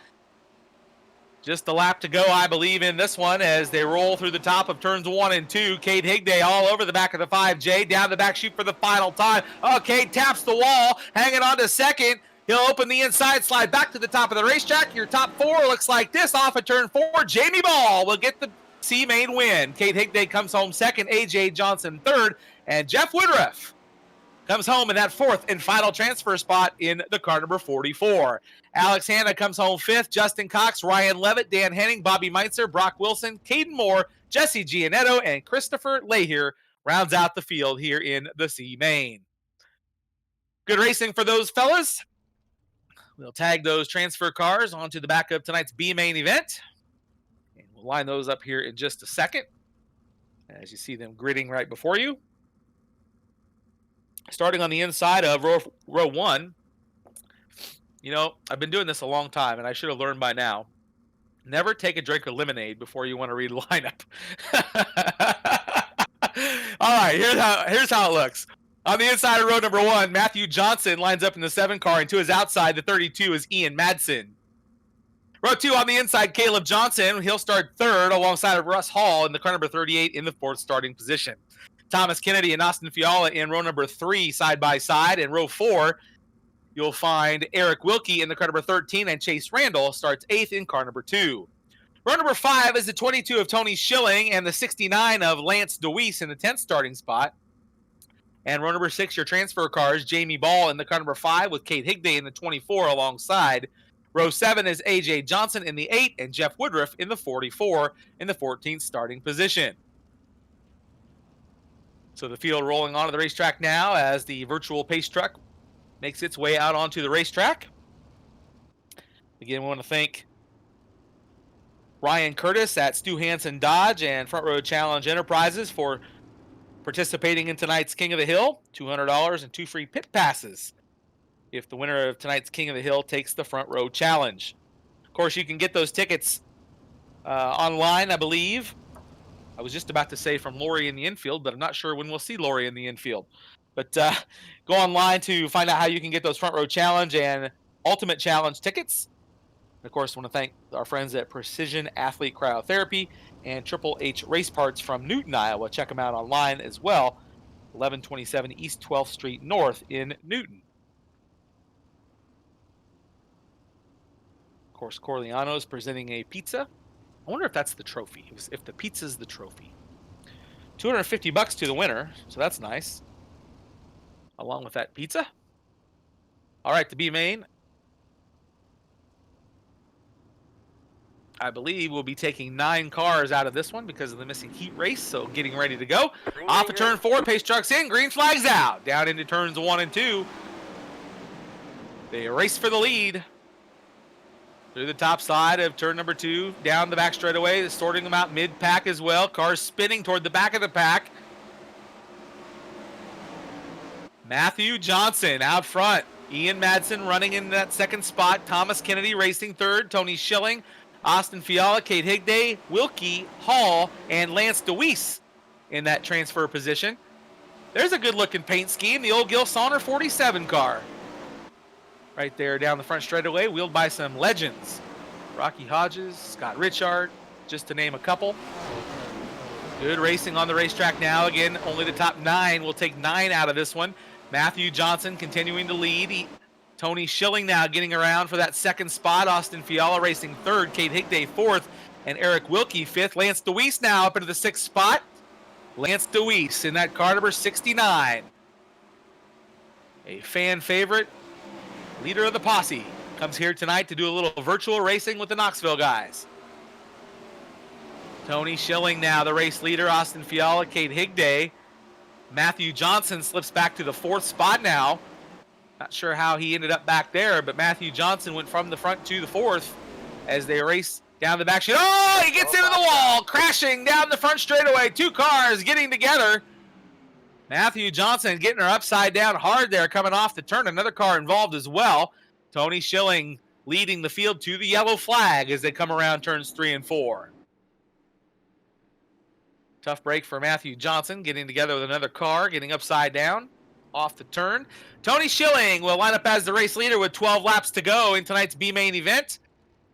Just a lap to go, I believe, in this one as they roll through the top of turns 1 and 2. Kate Higday all over the back of the 5J, down the back chute for the final time. Oh, Kate taps the wall, hanging on to 2nd. He'll open the inside, slide back to the top of the racetrack. Your top 4 looks like this off of turn 4. Jamie Ball will get the C-main win. Kate Higday comes home 2nd, AJ Johnson 3rd, and Jeff Woodruff comes home in that fourth and final transfer spot in the car number 44. Alex Hanna comes home fifth. Justin Cox, Ryan Levitt, Dan Henning, Bobby Meitzer, Brock Wilson, Caden Moore, Jesse Gianetto, and Christopher Leahier rounds out the field here in the C main. Good racing for those fellas. We'll tag those transfer cars onto the back of tonight's B main event. And we'll line those up here in just a second as you see them gridding right before you. Starting on the inside of row one, you know, I've been doing this a long time, and I should have learned by now. Never take a drink of lemonade before you want to read a lineup. All right, here's how it looks. On the inside of row number one, Matthew Johnson lines up in the 7 car, and to his outside, the 32 is Ian Madsen. Row 2 on the inside, Caleb Johnson. He'll start third alongside of Russ Hall in the car number 38 in the 4th starting position. Thomas Kennedy and Austin Fiala in row number 3 side by side. In row 4, you'll find Eric Wilkie in the car number 13, and Chase Randall starts 8th in car number 2. Row number 5 is the 22 of Tony Schilling and the 69 of Lance DeWeese in the 10th starting spot. And row number 6, your transfer cars, Jamie Ball in the car number 5 with Kate Higday in the 24 alongside. Row 7 is AJ Johnson in the 8 and Jeff Woodruff in the 44 in the 14th starting position. So the field rolling onto the racetrack now as the virtual pace truck makes its way out onto the racetrack. Again, we want to thank Ryan Curtis at Stu Hansen Dodge and Front Row Challenge Enterprises for participating in tonight's King of the Hill. $200 and 2 free pit passes if the winner of tonight's King of the Hill takes the Front Row Challenge. Of course, you can get those tickets online, I believe. I was just about to say from Lori in the infield, but I'm not sure when we'll see Lori in the infield. But go online to find out how you can get those Front Row Challenge and Ultimate Challenge tickets. And of course, I want to thank our friends at Precision Athlete Cryotherapy and Triple H Race Parts from Newton, Iowa. Check them out online as well. 1127 East 12th Street North in Newton. Of course, Corleano's presenting a pizza. I wonder if that's the trophy, if the pizza's the trophy. $250 to the winner, so that's nice. Along with that pizza. All right, the B main. I believe we'll be taking 9 cars out of this one because of the missing heat race, so getting ready to go. Off of turn 4, pace trucks in, green flags out. Down into turns 1 and 2. They race for the lead. Through the top side of turn number 2, down the back straightaway, sorting them out mid-pack as well. Cars spinning toward the back of the pack. Matthew Johnson out front. Ian Madsen running in that 2nd spot. Thomas Kennedy racing 3rd. Tony Schilling, Austin Fiala, Kate Higday, Wilkie, Hall, and Lance DeWeese in that transfer position. There's a good-looking paint scheme. The old Gil Sonner 47 car. Right there down the front straightaway, wheeled by some legends. Rocky Hodges, Scott Richard, just to name a couple. Good racing on the racetrack now. Again, only the top 9. We'll take 9 out of this one. Matthew Johnson continuing to lead. Tony Schilling now getting around for that 2nd spot. Austin Fiala racing 3rd. Kate Higday 4th. And Eric Wilkie 5th. Lance DeWeese now up into the 6th spot. Lance DeWeese in that car number 69. A fan favorite. Leader of the posse comes here tonight to do a little virtual racing with the Knoxville guys. Tony Schilling now the race leader. Austin Fiala, Kate Higday. Matthew Johnson slips back to the 4th spot now. Not sure how he ended up back there, but Matthew Johnson went from the front to the 4th as they race down the back street. Oh, he gets into the wall, crashing down the front straightaway. 2 cars getting together. Matthew Johnson getting her upside down hard there coming off the turn. Another car involved as well. Tony Schilling leading the field to the yellow flag as they come around turns 3 and 4. Tough break for Matthew Johnson, getting together with another car, getting upside down off the turn. Tony Schilling will line up as the race leader with 12 laps to go in tonight's B main event.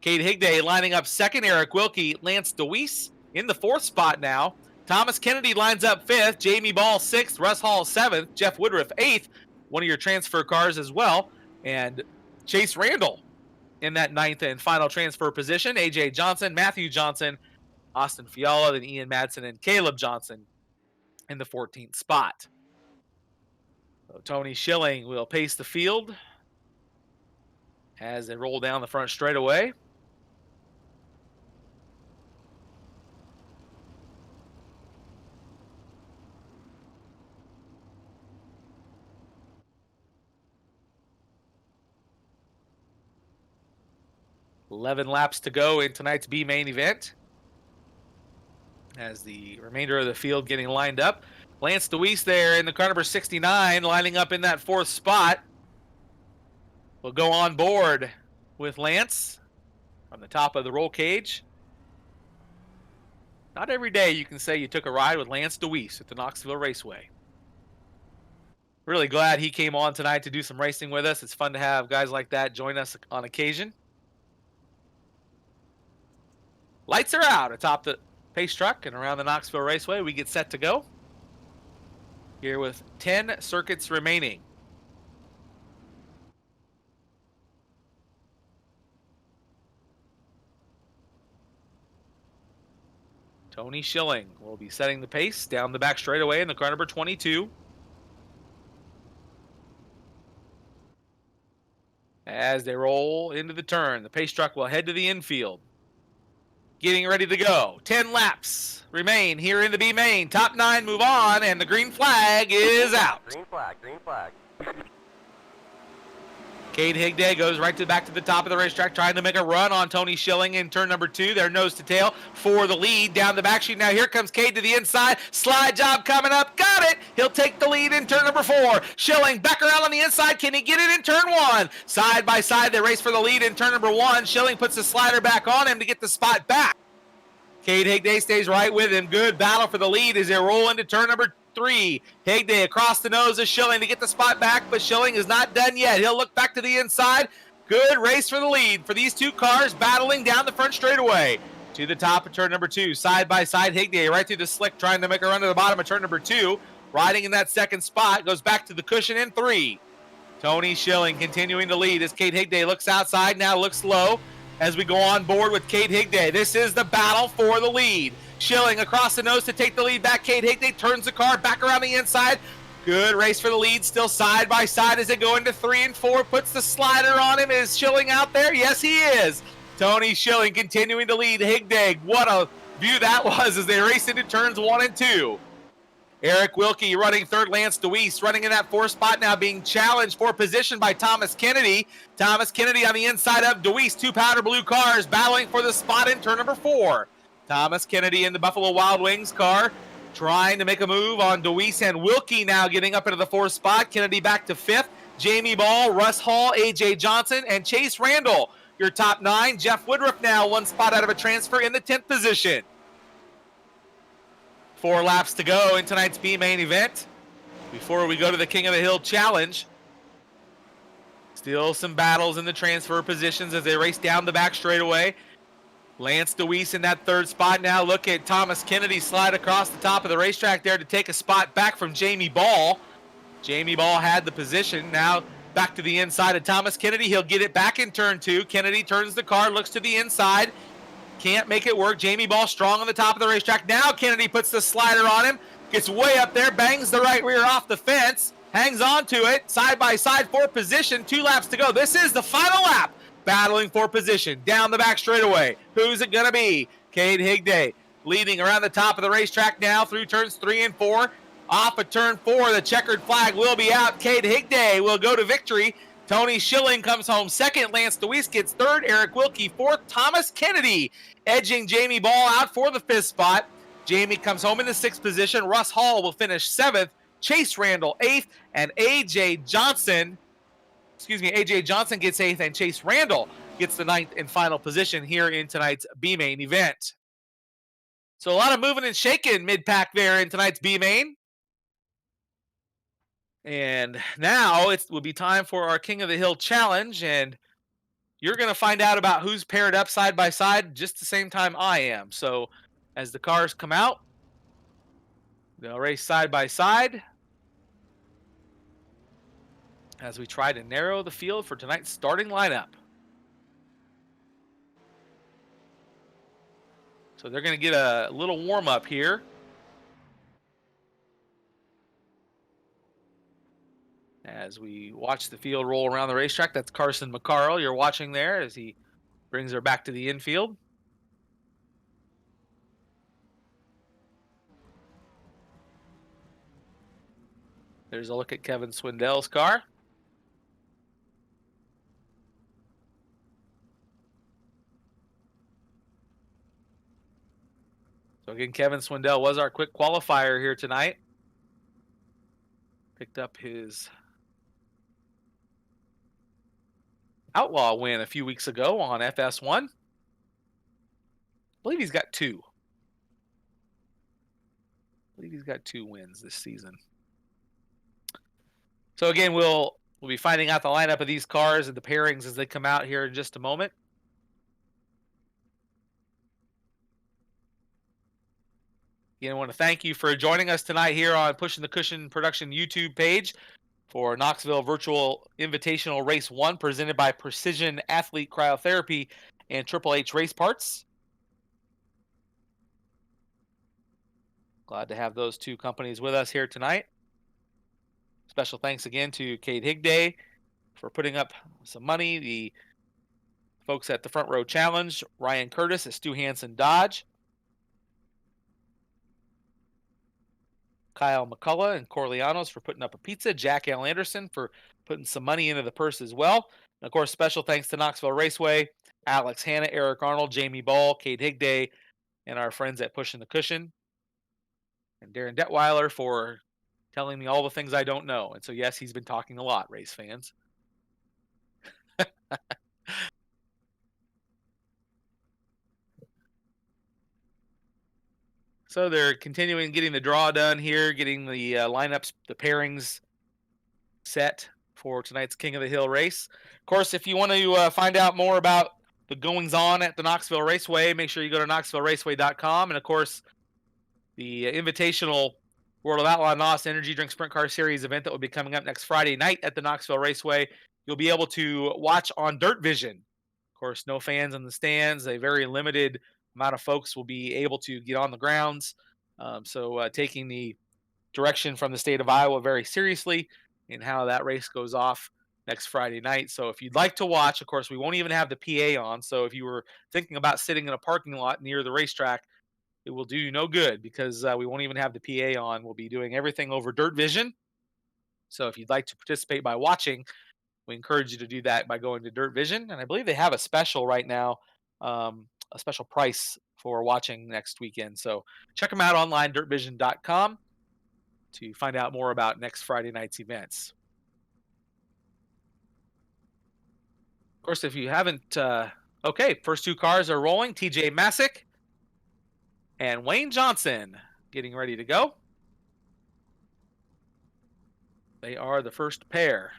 Kate Higday lining up 2nd. Eric Wilkie, Lance DeWeese in the 4th spot now. Thomas Kennedy lines up 5th. Jamie Ball 6th. Russ Hall 7th. Jeff Woodruff 8th. One of your transfer cars as well. And Chase Randall in that 9th and final transfer position. AJ Johnson, Matthew Johnson, Austin Fiala, then Ian Madsen, and Caleb Johnson in the 14th spot. So Tony Schilling will pace the field as they roll down the front straightaway. $11 laps to go in tonight's B main event, as the remainder of the field getting lined up. Lance DeWeese there in the car number 69, lining up in that 4th spot. We'll go on board with Lance on the top of the roll cage. Not every day you can say you took a ride with Lance DeWeese at the Knoxville Raceway. Really glad he came on tonight to do some racing with us. It's fun to have guys like that join us on occasion. Lights are out atop the pace truck and around the Knoxville Raceway. We get set to go here with 10 circuits remaining. Tony Schilling will be setting the pace down the back straightaway in the car number 22. As they roll into the turn, the pace truck will head to the infield. Getting ready to go. 10 laps remain here in the B main. Top 9 move on, and the green flag is out. Green flag, green flag. Cade Higday goes right back to the top of the racetrack, trying to make a run on Tony Schilling in turn number 2. They're nose to tail for the lead down the back sheet. Now here comes Cade to the inside. Slide job coming up. Got it. He'll take the lead in turn number 4. Schilling back around on the inside. Can he get it in turn 1? Side by side, they race for the lead in turn number 1. Schilling puts the slider back on him to get the spot back. Cade Higday stays right with him. Good battle for the lead as they roll into turn number 3. Higday across the nose of Schilling to get the spot back, but Schilling is not done yet. He'll look back to the inside. Good race for the lead for these two cars battling down the front straightaway. To the top of turn number 2. Side by side, Higday right through the slick trying to make a run to the bottom of turn number 2. Riding in that 2nd spot. Goes back to the cushion in 3. Tony Schilling continuing to lead as Cade Higday looks outside, now looks low as we go on board with Cade Higday. This is the battle for the lead. Schilling across the nose to take the lead back. Cade Higday turns the car back around the inside. Good race for the lead, still side by side as they go into 3 and 4. Puts the slider on him. Is Schilling out there? Yes, he is. Tony Schilling continuing to lead Higday. What a view that was as they race into turns 1 and 2. Eric Wilkie running 3rd. Lance DeWeese running in that 4th spot now, being challenged for position by Thomas Kennedy. Thomas Kennedy on the inside of DeWeese. 2 powder blue cars battling for the spot in turn number 4. Thomas Kennedy in the Buffalo Wild Wings car trying to make a move on DeWeese and Wilkie now getting up into the 4th spot. Kennedy back to 5th. Jamie Ball, Russ Hall, AJ Johnson, and Chase Randall. Your top 9. Jeff Woodruff now 1 spot out of a transfer in the 10th position. 4 laps to go in tonight's B main event before we go to the King of the Hill Challenge. Still some battles in the transfer positions as they race down the back straightaway. Lance DeWeese in that 3rd spot now. Look at Thomas Kennedy slide across the top of the racetrack there to take a spot back from Jamie Ball. Jamie Ball had the position. Now back to the inside of Thomas Kennedy. He'll get it back in turn 2. Kennedy turns the car, looks to the inside. Can't make it work. Jamie Ball strong on the top of the racetrack. Now Kennedy puts the slider on him. Gets way up there. Bangs the right rear off the fence. Hangs on to it. Side by side for position. 2 laps to go. This is the final lap. Battling for position. Down the back straightaway. Who's it going to be? Cade Higday leading around the top of the racetrack now through turns 3 and 4. Off of turn 4, the checkered flag will be out. Cade Higday will go to victory. Tony Schilling comes home 2nd. Lance DeWeese gets 3rd. Eric Wilkie 4th. Thomas Kennedy edging Jamie Ball out for the 5th spot. Jamie comes home in the 6th position. Russ Hall will finish 7th. Chase Randall 8th. And AJ Johnson gets 8th, and Chase Randall gets the 9th and final position here in tonight's B main event. So a lot of moving and shaking mid-pack there in tonight's B main. And now it will be time for our King of the Hill Challenge, and you're going to find out about who's paired up side by side just the same time I am. So as the cars come out, they'll race side by side as we try to narrow the field for tonight's starting lineup. So they're going to get a little warm-up here. as we watch the field roll around the racetrack. That's Carson McCarl you're watching there as he brings her back to the infield. There's a look at Kevin Swindell's car. So again, Kevin Swindell was our quick qualifier here tonight. Picked up his outlaw win a few weeks ago on FS1. I believe he's got two. Wins this season. So again, we'll be finding out the lineup of these cars and the pairings as they come out here in just a moment. Again, I want to thank you for joining us tonight here on Pushing the Cushion Production YouTube page for Knoxville Virtual Invitational Race 1 presented by Precision Athlete Cryotherapy and HHH Race Parts. Glad to have those two companies with us here tonight. Special thanks again to Cade Higday for putting up some money. The folks at the Front Row Challenge, Ryan Curtis at Stu Hansen Dodge, Kyle McCullough and Corleanos for putting up a pizza, Jack L. Anderson for putting some money into the purse as well. And of course, special thanks to Knoxville Raceway, Alex Hanna, Eric Arnold, Jamie Ball, Cade Higday, and our friends at Pushing the Cushion, and Darren Detweiler for telling me all the things I don't know. And so, yes, he's been talking a lot, race fans. So they're continuing getting the draw done here, getting the lineups, the pairings set for tonight's King of the Hill race. Of course, if you want to find out more about the goings-on at the Knoxville Raceway, make sure you go to knoxvilleraceway.com. And, of course, the Invitational World of Outlaw NOS Energy Drink Sprint Car Series event that will be coming up next Friday night at the Knoxville Raceway, you'll be able to watch on Dirt Vision. Of course, no fans in the stands. A very limited amount of folks will be able to get on the grounds. So taking the direction from the state of Iowa very seriously in how that race goes off next Friday night. So if you'd like to watch, of course, we won't even have the PA on. So if you were thinking about sitting in a parking lot near the racetrack, it will do you no good because we won't even have the PA on. We'll be doing everything over Dirt Vision. So if you'd like to participate by watching, we encourage you to do that by going to Dirt Vision. And I believe they have a special right now, a special price for watching next weekend. So check them out online, dirtvision.com, to find out more about next Friday night's events. Of course, if you haven't, okay, first two cars are rolling. TJ Masick and Wayne Johnson getting ready to go. They are the first pair.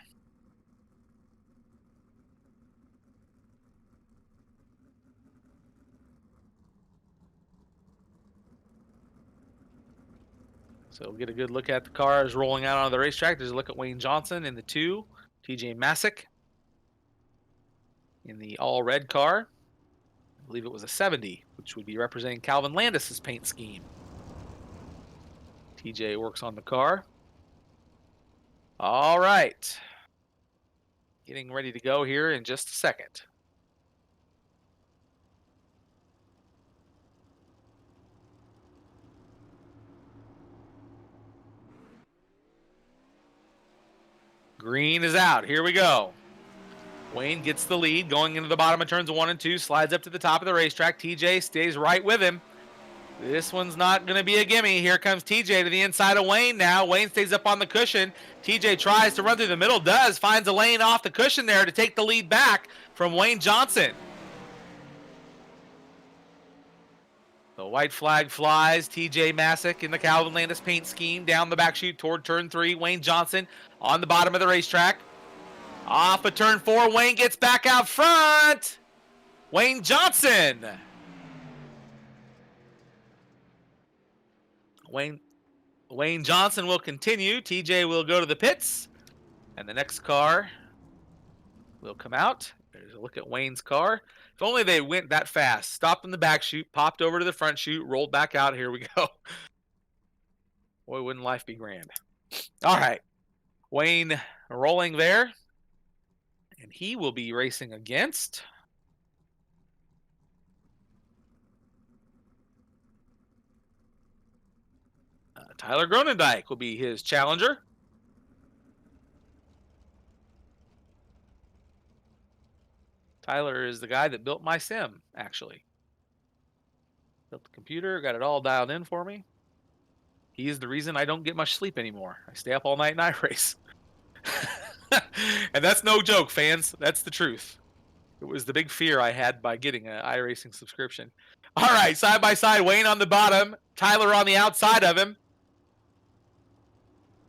So we'll get a good look at the cars rolling out onto the racetrack. There's a look at Wayne Johnson in the 2, TJ Masick in the all-red car. I believe it was a 70, which would be representing Calvin Landis's paint scheme. TJ works on the car. All right. Getting ready to go here in just a second. Green is out. Here we go. Wayne gets the lead going into the bottom of turns 1 and 2, slides up to the top of the racetrack. TJ stays right with him. This one's not going to be a gimme. Here comes TJ to the inside of Wayne now. Wayne stays up on the cushion. TJ tries to run through the middle, finds a lane off the cushion there to take the lead back from Wayne Johnson. The white flag flies. TJ Masick in the Calvin Landis paint scheme down the back chute toward turn 3. Wayne Johnson on the bottom of the racetrack. Off of turn 4, Wayne gets back out front. Wayne Johnson. Wayne Johnson will continue. TJ will go to the pits. And the next car will come out. There's a look at Wayne's car. If only they went that fast. Stopped in the back chute, popped over to the front chute, rolled back out. Here we go. Boy, wouldn't life be grand. All right. Wayne rolling there. And he will be racing against Tyler Gronendijk will be his challenger. Tyler is the guy that built my sim, actually. Built the computer, got it all dialed in for me. He is the reason I don't get much sleep anymore. I stay up all night and iRace. And that's no joke, fans. That's the truth. It was the big fear I had by getting an iRacing subscription. All right, side by side, Wayne on the bottom, Tyler on the outside of him.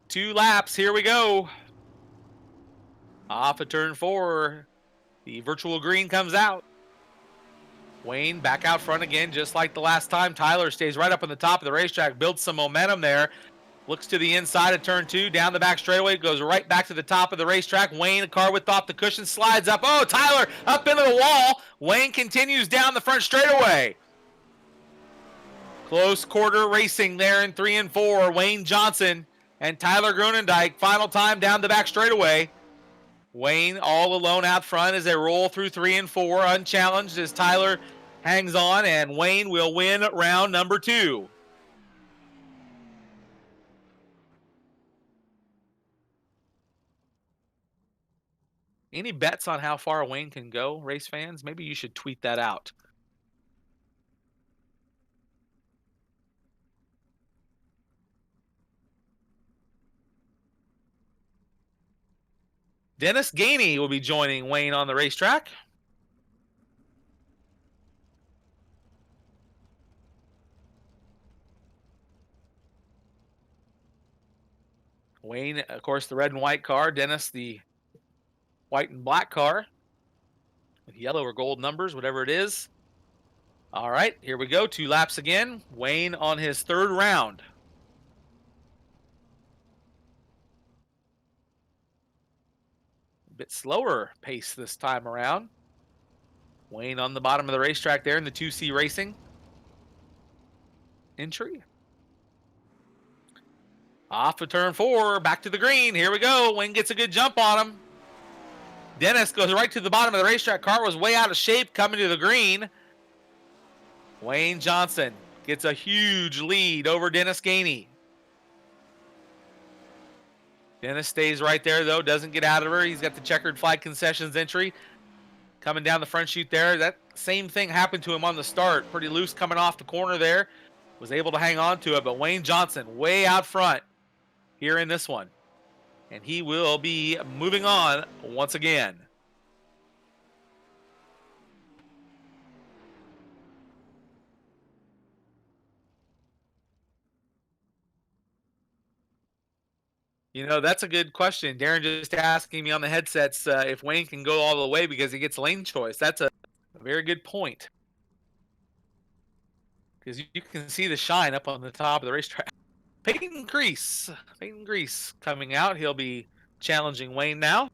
2 laps, here we go. Off of turn 4, the virtual green comes out. Wayne back out front again, just like the last time. Tyler stays right up on the top of the racetrack, builds some momentum there. Looks to the inside of turn 2, down the back straightaway, goes right back to the top of the racetrack. Wayne, a car width off the cushion, slides up. Oh, Tyler up into the wall. Wayne continues down the front straightaway. Close quarter racing there in 3 and 4. Wayne Johnson and Tyler Gronendijk, final time down the back straightaway. Wayne all alone out front as they roll through 3 and 4, unchallenged as Tyler hangs on, and Wayne will win round number 2. Any bets on how far Wayne can go, race fans? Maybe you should tweet that out. Dennis Gainey will be joining Wayne on the racetrack. Wayne, of course, the red and white car. Dennis, the white and black car with yellow or gold numbers, whatever it is. All right, here we go. 2 laps again. Wayne on his 3rd round. A bit slower pace this time around. Wayne on the bottom of the racetrack there in the 2C Racing entry. Off of turn 4, back to the green. Here we go. Wayne gets a good jump on him. Dennis goes right to the bottom of the racetrack. Car was way out of shape coming to the green. Wayne Johnson gets a huge lead over Dennis Gainey. Dennis stays right there, though, doesn't get out of her. He's got the checkered flag concessions entry coming down the front chute there. That same thing happened to him on the start. Pretty loose coming off the corner there. Was able to hang on to it, but Wayne Johnson way out front here in this one. And he will be moving on once again. You know, that's a good question. Darren just asking me on the headsets if Wayne can go all the way because he gets lane choice. That's a very good point. Because you can see the shine up on the top of the racetrack. Peyton Grease coming out. He'll be challenging Wayne now.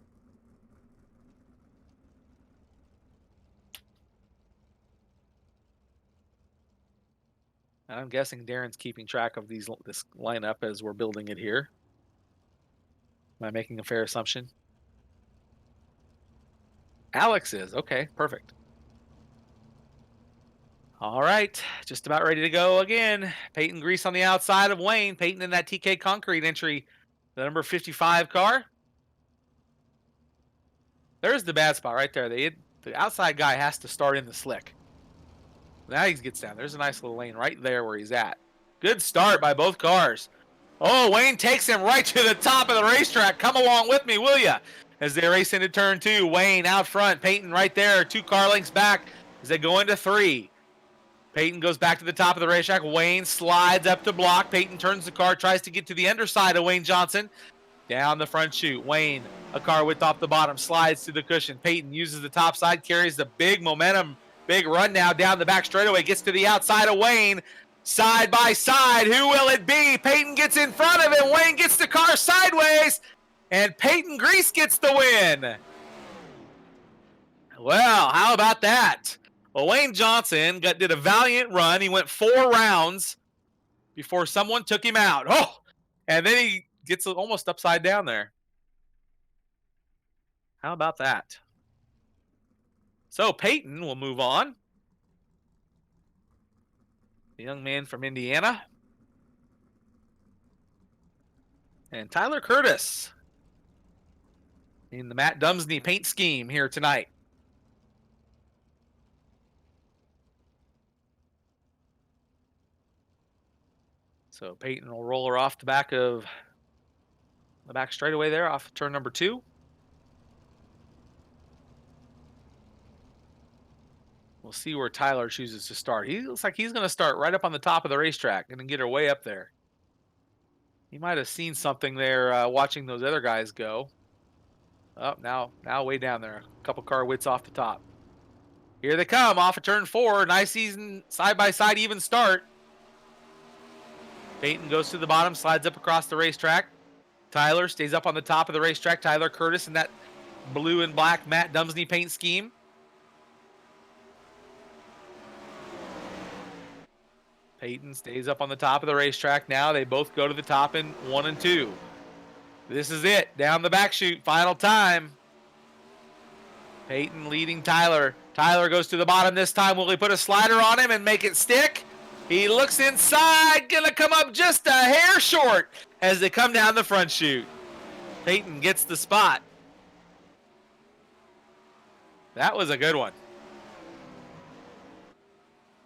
I'm guessing Darren's keeping track of this lineup as we're building it here. Am I making a fair assumption? Alex is. Okay, perfect. All right, just about ready to go again. Peyton Grease on the outside of Wayne. Peyton in that TK Concrete entry, the number 55 car. There's the bad spot right there. The outside guy has to start in the slick. Now he gets down. There's a nice little lane right there where he's at. Good start by both cars. Oh, Wayne takes him right to the top of the racetrack. Come along with me, will ya? As they race into turn 2. Wayne out front. Peyton right there. 2 car lengths back as they go into 3. Peyton goes back to the top of the racetrack. Wayne slides up to block. Peyton turns the car, tries to get to the underside of Wayne Johnson. Down the front chute. Wayne, a car width off the bottom, slides to the cushion. Peyton uses the top side, carries the big momentum, big run now down the back straightaway, gets to the outside of Wayne. Side by side, who will it be? Peyton gets in front of him. Wayne gets the car sideways, and Peyton Grease gets the win. Well, how about that? Well, Wayne Johnson did a valiant run. He went 4 rounds before someone took him out. Oh, and then he gets almost upside down there. How about that? So Peyton will move on. The young man from Indiana. And Tyler Curtis in the Matt Dumsney paint scheme here tonight. So Peyton will roll her off the back straightaway there, off turn number 2. We'll see where Tyler chooses to start. He looks like he's going to start right up on the top of the racetrack and then get her way up there. He might have seen something there watching those other guys go. Oh, now way down there. A couple car widths off the top. Here they come off of turn 4. Nice season, side-by-side even start. Peyton goes to the bottom, slides up across the racetrack. Tyler stays up on the top of the racetrack. Tyler Curtis in that blue and black Matt Dumsney paint scheme. Peyton stays up on the top of the racetrack now. They both go to the top in 1 and 2. This is it. Down the back chute. Final time. Peyton leading Tyler. Tyler goes to the bottom this time. Will he put a slider on him and make it stick? He looks inside. Gonna come up just a hair short as they come down the front chute. Peyton gets the spot. That was a good one.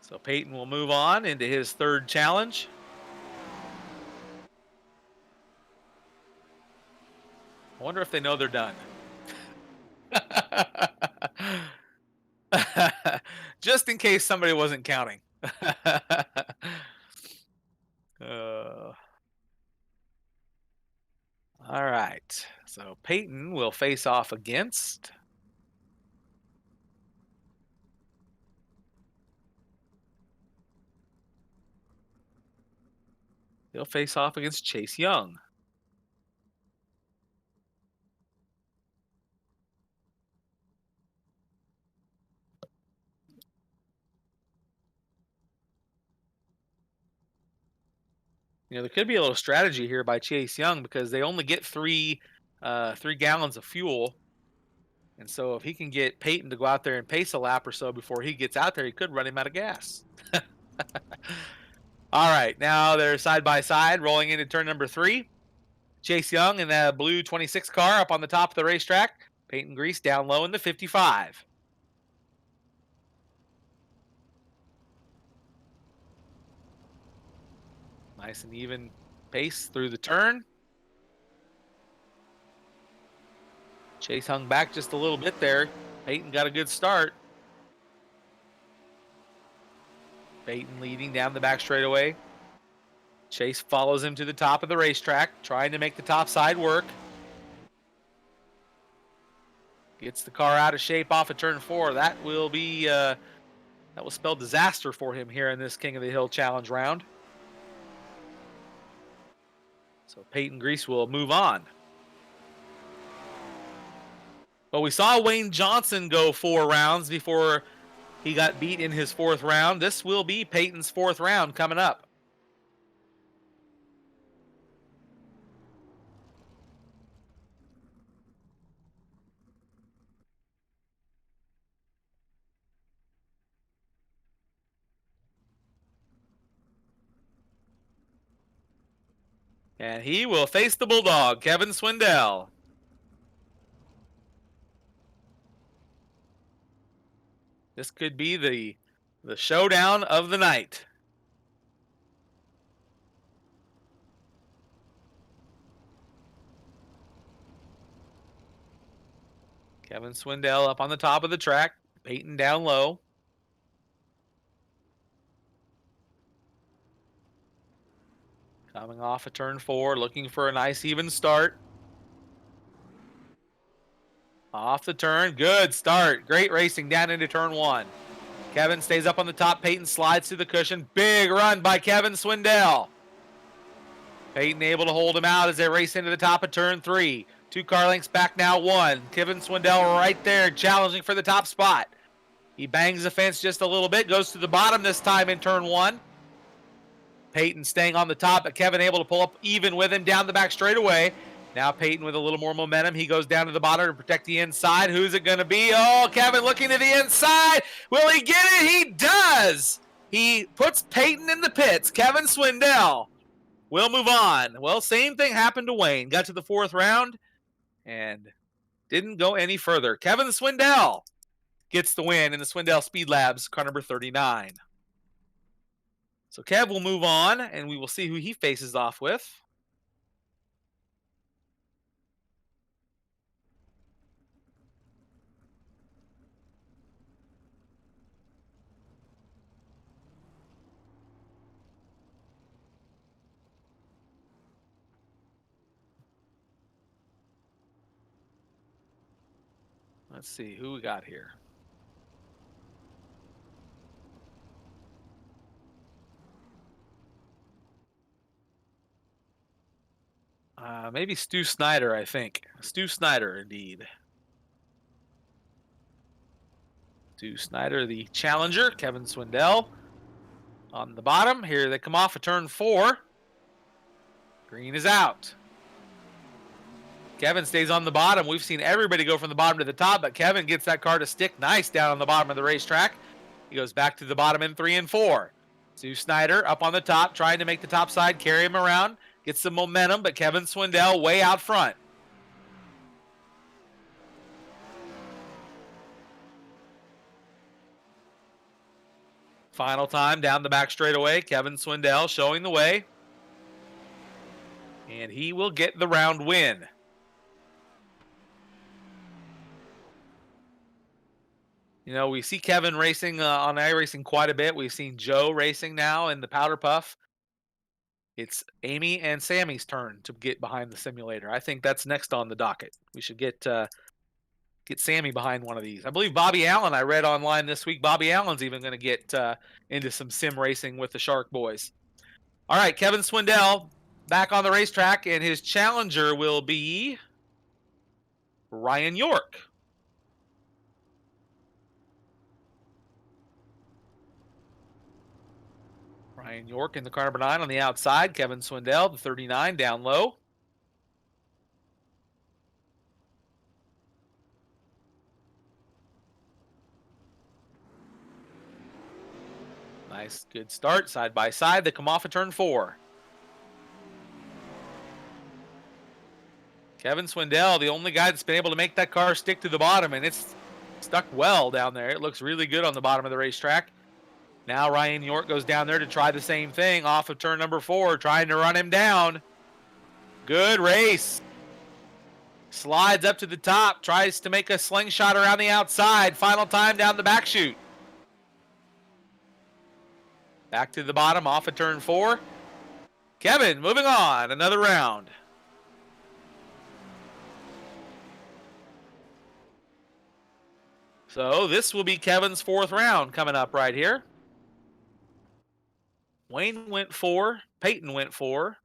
So Peyton will move on into his 3rd challenge. I wonder if they know they're done. Just in case somebody wasn't counting. All right. So Peyton will face off against He'll face off against Chase Young. You know, there could be a little strategy here by Chase Young because they only get 3 gallons of fuel. And so if he can get Peyton to go out there and pace a lap or so before he gets out there, he could run him out of gas. All right, now they're side by side rolling into turn number 3. Chase Young in the blue 26 car up on the top of the racetrack. Peyton Grease down low in the 55. Nice and even pace through the turn. Chase hung back just a little bit there. Peyton got a good start. Peyton leading down the back straightaway. Chase follows him to the top of the racetrack, trying to make the top side work. Gets the car out of shape off of turn 4. That will spell disaster for him here in this King of the Hill Challenge round. So Peyton Grease will move on. Well, we saw Wayne Johnson go 4 rounds before he got beat in his 4th round. This will be Peyton's 4th round coming up. And he will face the Bulldog, Kevin Swindell. This could be the showdown of the night. Kevin Swindell up on the top of the track, Peyton down low. Coming off of turn 4, looking for a nice even start. Off the turn, good start. Great racing down into turn 1. Kevin stays up on the top. Peyton slides through the cushion. Big run by Kevin Swindell. Peyton able to hold him out as they race into the top of turn 3. 2 car lengths back now, 1. Kevin Swindell right there challenging for the top spot. He bangs the fence just a little bit, goes to the bottom this time in turn 1. Peyton staying on the top, but Kevin able to pull up even with him down the back straightaway. Now Peyton with a little more momentum. He goes down to the bottom to protect the inside. Who's it going to be? Oh, Kevin looking to the inside. Will he get it? He does. He puts Peyton in the pits. Kevin Swindell will move on. Well, same thing happened to Wayne. Got to the 4th round and didn't go any further. Kevin Swindell gets the win in the Swindell Speed Labs, car number 39. So Kev will move on, and we will see who he faces off with. Let's see who we got here. Maybe Stu Snyder, I think. Stu Snyder, indeed. Stu Snyder, the challenger. Kevin Swindell on the bottom. Here they come off of turn 4. Green is out. Kevin stays on the bottom. We've seen everybody go from the bottom to the top, but Kevin gets that car to stick nice down on the bottom of the racetrack. He goes back to the bottom in 3 and 4. Stu Snyder up on the top, trying to make the top side, carry him around. Gets some momentum, but Kevin Swindell way out front. Final time down the back straightaway. Kevin Swindell showing the way. And he will get the round win. You know, we see Kevin racing on iRacing quite a bit. We've seen Joe racing now in the Powder Puff. It's Amy and Sammy's turn to get behind the simulator. I think that's next on the docket. We should get Sammy behind one of these. I believe Bobby Allen, I read online this week, Bobby Allen's even going to get into some sim racing with the Shark Boys. All right, Kevin Swindell back on the racetrack, and his challenger will be Ryan York. Ryan York in the car number 9 on the outside. Kevin Swindell, the 39, down low. Nice, good start, side by side. They come off of turn 4. Kevin Swindell, the only guy that's been able to make that car stick to the bottom, and it's stuck well down there. It looks really good on the bottom of the racetrack. Now Ryan York goes down there to try the same thing off of turn number 4, trying to run him down. Good race. Slides up to the top, tries to make a slingshot around the outside. Final time down the back chute. Back to the bottom off of turn 4. Kevin moving on, another round. So this will be Kevin's 4th round coming up right here. Wayne went 4. Peyton went 4.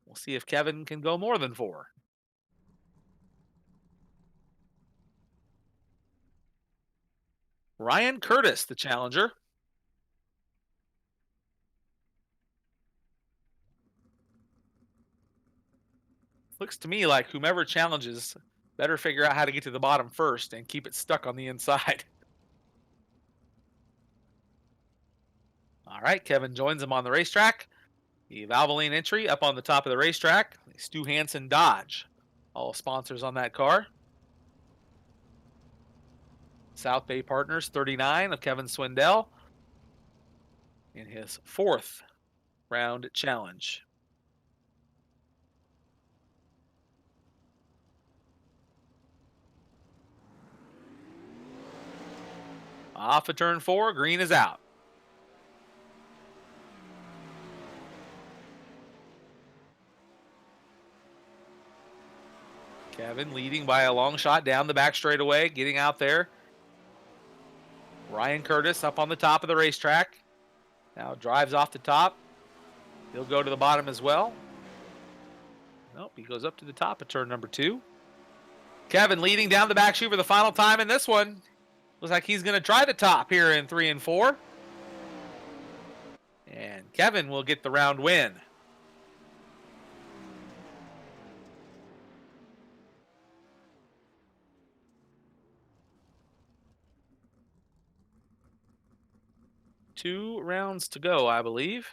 We'll see if Kevin can go more than 4. Ryan Curtis, the challenger. Looks to me like whomever challenges better figure out how to get to the bottom first and keep it stuck on the inside. All right, Kevin joins him on the racetrack. The Valvoline entry up on the top of the racetrack. Stu Hansen Dodge. All sponsors on that car. South Bay Partners 39 of Kevin Swindell in his 4th round challenge. Off of turn 4, green is out. Kevin leading by a long shot down the back straightaway, getting out there. Ryan Curtis up on the top of the racetrack. Now drives off the top. He'll go to the bottom as well. Nope, he goes up to the top of turn number 2. Kevin leading down the back chute for the final time in this one. Looks like he's going to try the top here in 3 and 4. And Kevin will get the round win. 2 rounds to go, I believe.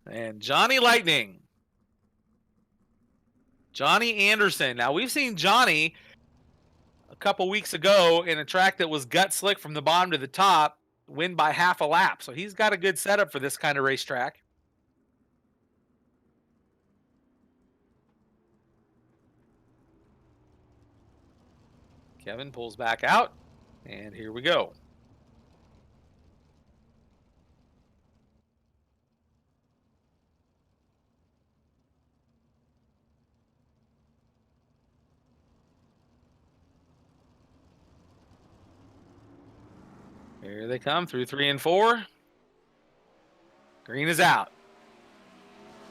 And Johnny Lightning. Johnny Anderson. Now, we've seen Johnny a couple weeks ago in a track that was gut slick from the bottom to the top, win by half a lap. So he's got a good setup for this kind of racetrack. Kevin pulls back out, and here we go. Here they come through 3 and 4. Green is out.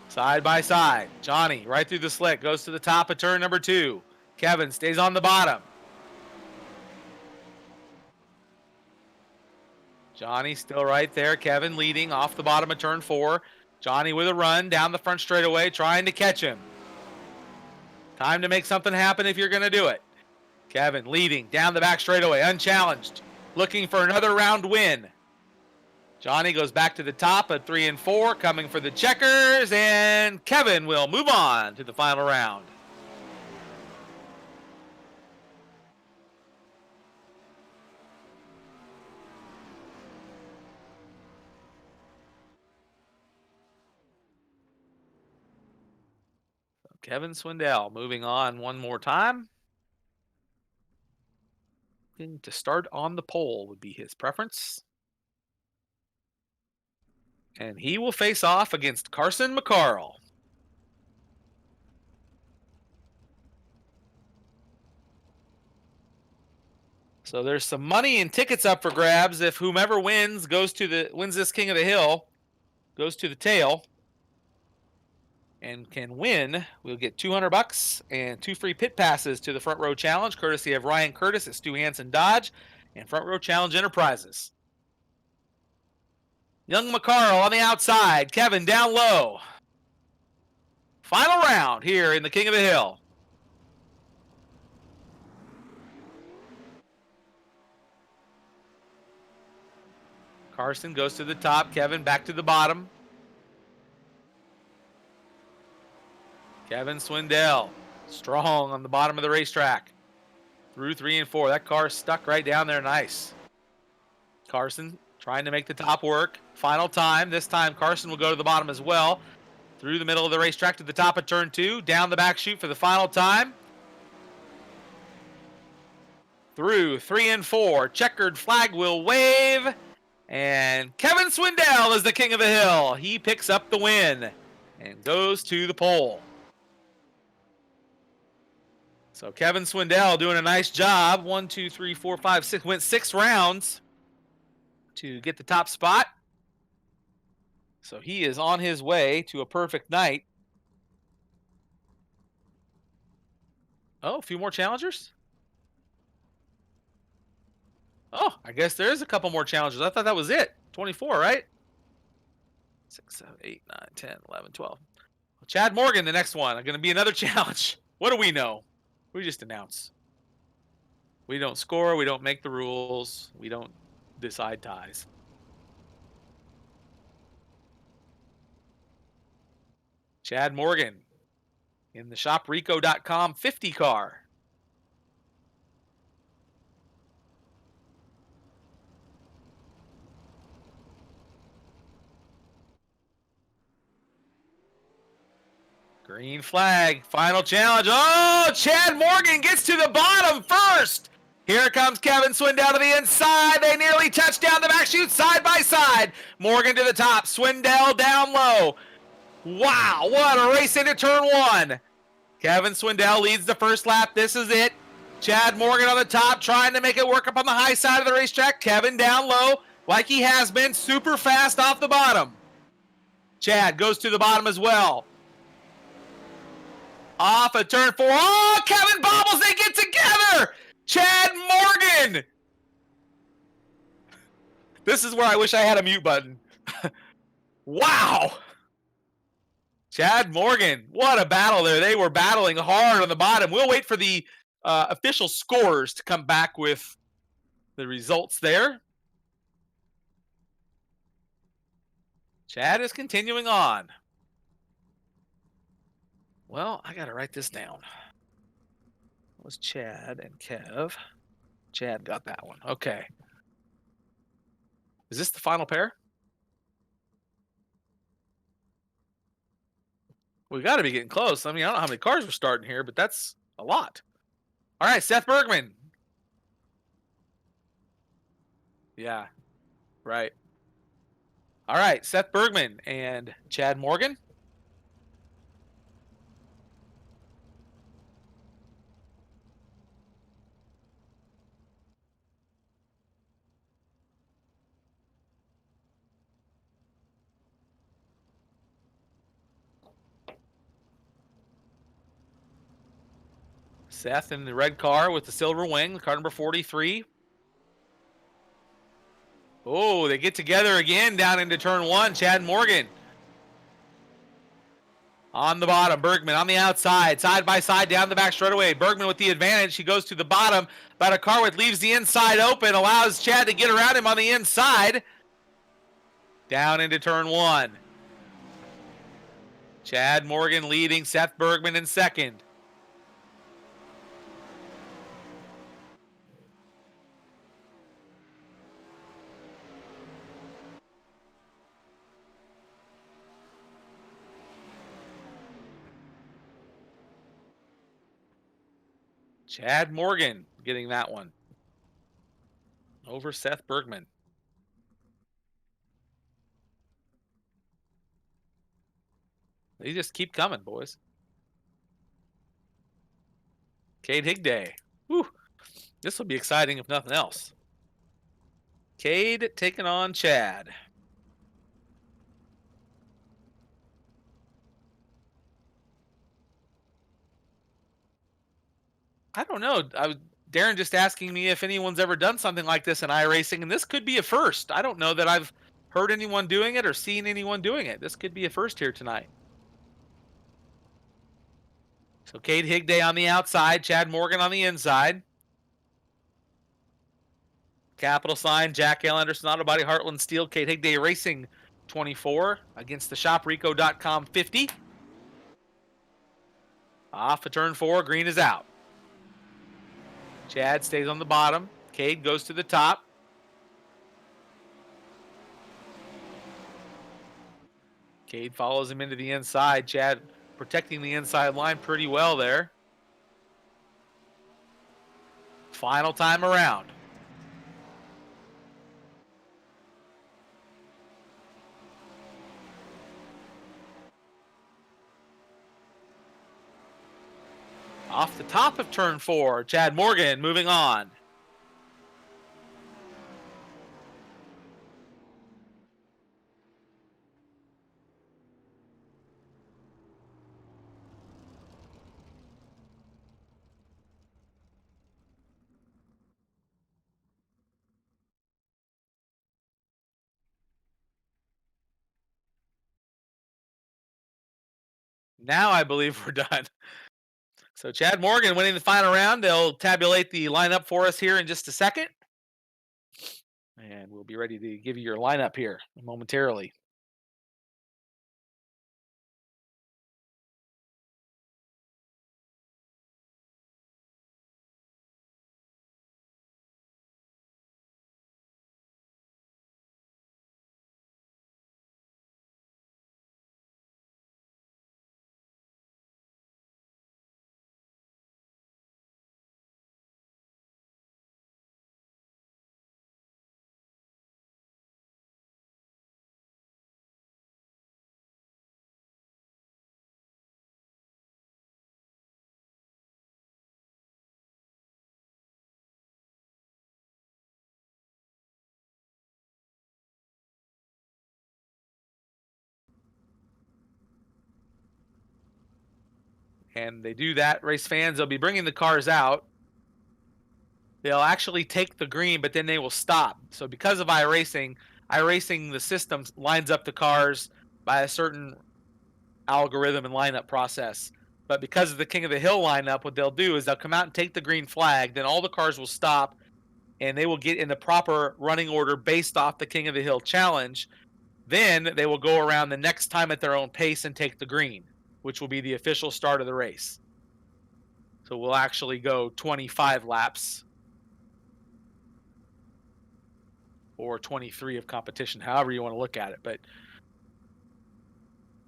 Side by side. Johnny right through the slick. Goes to the top of turn number 2. Kevin stays on the bottom. Johnny still right there. Kevin leading off the bottom of turn 4. Johnny with a run down the front straightaway, trying to catch him. Time to make something happen if you're going to do it. Kevin leading down the back straightaway, unchallenged. Looking for another round win. Johnny goes back to the top at 3 and 4, coming for the checkers, and Kevin will move on to the final round. Kevin Swindell moving on one more time. To start on the pole would be his preference. And he will face off against Carson McCarl. So there's some money and tickets up for grabs if whomever wins wins this King of the Hill, goes to the tail, and can win. We'll get $200 and 2 free pit passes to the Front Row Challenge, courtesy of Ryan Curtis at Stu Hansen Dodge and Front Row Challenge Enterprises. Young McCarl on the outside. Kevin down low. Final round here in the King of the Hill. Carson goes to the top. Kevin back to the bottom. Kevin Swindell strong on the bottom of the racetrack. Through 3 and 4. That car stuck right down there nice. Carson trying to make the top work. Final time. This time Carson will go to the bottom as well. Through the middle of the racetrack to the top of turn 2. Down the back chute for the final time. Through 3 and 4. Checkered flag will wave. And Kevin Swindell is the King of the Hill. He picks up the win and goes to the pole. So Kevin Swindell doing a nice job. 1, 2, 3, 4, 5, 6. Went 6 rounds to get the top spot. So he is on his way to a perfect night. Oh, a few more challengers? Oh, I guess there is a couple more challengers. I thought that was it. 24, right? 6, 7, 8, 9, 10, 11, 12. Well, Chad Morgan, the next one. Going to be another challenge. What do we know? We just announce. We don't score. We don't make the rules. We don't decide ties. Chad Morgan in the shoprico.com 50 car. Green flag, final challenge. Oh, Chad Morgan gets to the bottom first. Here comes Kevin Swindell to the inside. They nearly touch down the back chute side by side. Morgan to the top, Swindell down low. Wow, what a race into turn 1. Kevin Swindell leads the first lap. This is it. Chad Morgan on the top, trying to make it work up on the high side of the racetrack. Kevin down low, like he has been, super fast off the bottom. Chad goes to the bottom as well. Off of turn 4. Oh, Kevin bobbles. They get together. Chad Morgan. This is where I wish I had a mute button. Wow. Chad Morgan. What a battle there. They were battling hard on the bottom. We'll wait for the official scores to come back with the results there. Chad is continuing on. Well, I got to write this down. It was Chad and Kev. Chad got that one. Okay. Is this the final pair? We got to be getting close. I mean, I don't know how many cars we're starting here, but that's a lot. All right, Seth Bergman. Yeah, right. All right, Seth Bergman and Chad Morgan. Seth in the red car with the silver wing, car number 43. Oh, they get together again down into turn one. Chad Morgan on the bottom. Bergman on the outside, side by side down the back straightaway. Bergman with the advantage. He goes to the bottom, but a car with leaves the inside open, allows Chad to get around him on the inside. Down into turn one. Chad Morgan leading, Seth Bergman in second. Chad Morgan getting that one over Seth Bergman. They just keep coming, boys. Cade Higday. Whew. This will be exciting if nothing else. Cade taking on Chad. I don't know. Darren just asking me if anyone's ever done something like this in iRacing, and this could be a first. I don't know that I've heard anyone doing it or seen anyone doing it. This could be a first here tonight. So Cade Higday on the outside, Chad Morgan on the inside. Capital sign, Jack L. Anderson Auto Body, Heartland Steel, Cade Higday Racing 24 against the ShopRico.com 50. Off of turn 4, green is out. Chad stays on the bottom. Cade goes to the top. Cade follows him into the inside. Chad protecting the inside line pretty well there. Final time around. Off the top of turn 4, Chad Morgan moving on. Now I believe we're done. So Chad Morgan winning the final round. They'll tabulate the lineup for us here in just a second. And we'll be ready to give you your lineup here momentarily. And they do that, race fans. They'll be bringing the cars out. They'll actually take the green, but then they will stop. So because of iRacing, the system lines up the cars by a certain algorithm and lineup process. But because of the King of the Hill lineup, what they'll do is they'll come out and take the green flag. Then all the cars will stop. and they will get in the proper running order based off the King of the Hill Challenge. Then they will go around the next time at their own pace and take the green, which will be the official start of the race. So we'll actually go 25 laps or 23 of competition, however you want to look at it. But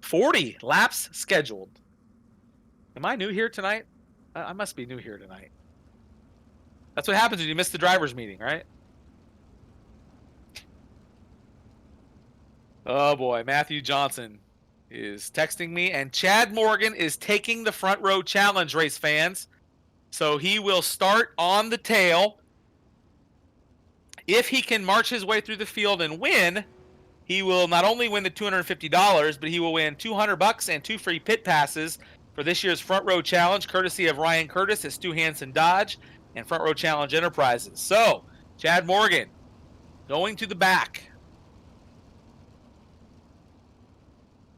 40 laps scheduled. Am I new here tonight? I must be new here tonight. That's what happens when you miss the driver's meeting, right? Oh boy, Matthew Johnson is texting me, and Chad Morgan is taking the front row challenge, race fans. So he will start on the tail. If he can march his way through the field and win, he will not only win the $250, but he will win $200 and 2 free pit passes for this year's Front Row Challenge, courtesy of Ryan Curtis at Stu Hansen Dodge and Front Row Challenge Enterprises. So, Chad Morgan going to the back.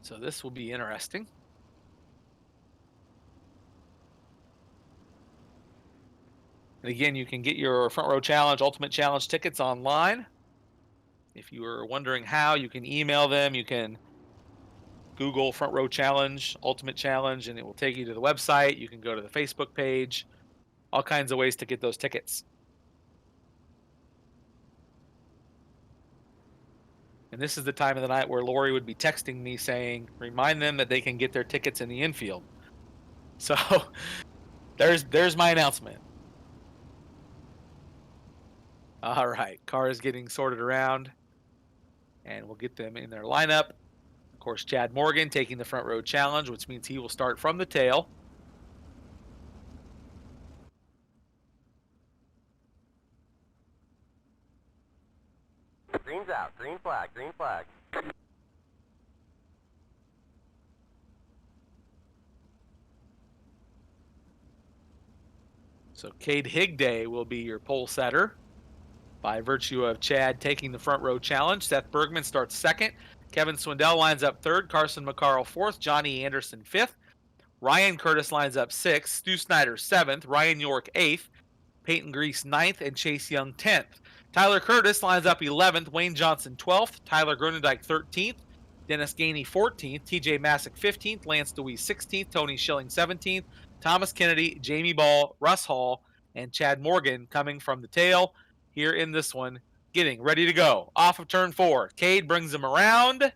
So this will be interesting. And again, you can get your Front Row Challenge, Ultimate Challenge tickets online. If you are wondering how, you can email them. You can Google Front Row Challenge, Ultimate Challenge, and it will take you to the website. You can go to the Facebook page. All kinds of ways to get those tickets. And this is the time of the night where Lori would be texting me saying, remind them that they can get their tickets in the infield. So there's my announcement. All right, car is getting sorted around, and we'll get them in their lineup. Of course, Chad Morgan taking the Front Row Challenge, which means he will start from the tail. Green's out. Green flag. Green flag. So Cade Higday will be your pole setter by virtue of Chad taking the Front Row Challenge. Seth Bergman starts second. Kevin Swindell lines up third. Carson McCarl fourth. Johnny Anderson fifth. Ryan Curtis lines up sixth. Stu Snyder seventh. Ryan York eighth. Peyton Grease ninth. And Chase Young 10th. Tyler Curtis lines up 11th. Wayne Johnson 12th. Tyler Grunendijk 13th. Dennis Gainey 14th. TJ Massick 15th. Lance DeWeese 16th. Tony Schilling 17th. Thomas Kennedy, Jamie Ball, Russ Hall, and Chad Morgan coming from the tail here in this one, getting ready to go. Off of turn 4. Cade brings him around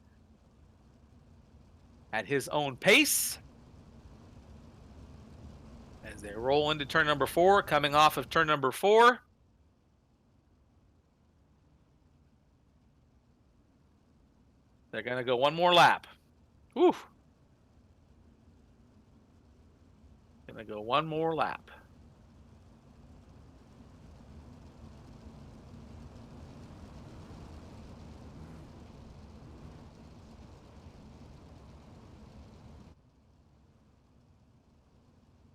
at his own pace as they roll into turn number 4, coming off of turn number 4. They're going to go one more lap. Whew. Going to go one more lap.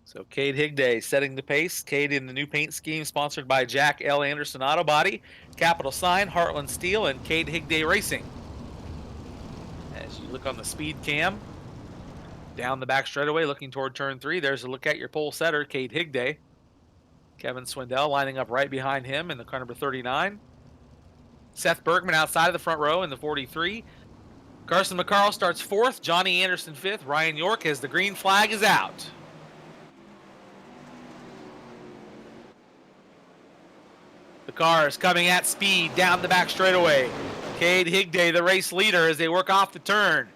So Cade Higday setting the pace. Cade in the new paint scheme sponsored by Jack L. Anderson Auto Body, Capital Sign, Heartland Steel, and Cade Higday Racing. As you look on the speed cam, down the back straightaway, looking toward turn 3, there's a look at your pole setter, Cade Higday. Kevin Swindell lining up right behind him in the car number 39. Seth Bergman outside of the front row in the 43. Carson McCarl starts 4th. Johnny Anderson 5th. Ryan York as the green flag is out. The car is coming at speed down the back straightaway. Cade Higday, the race leader, as they work off the turn.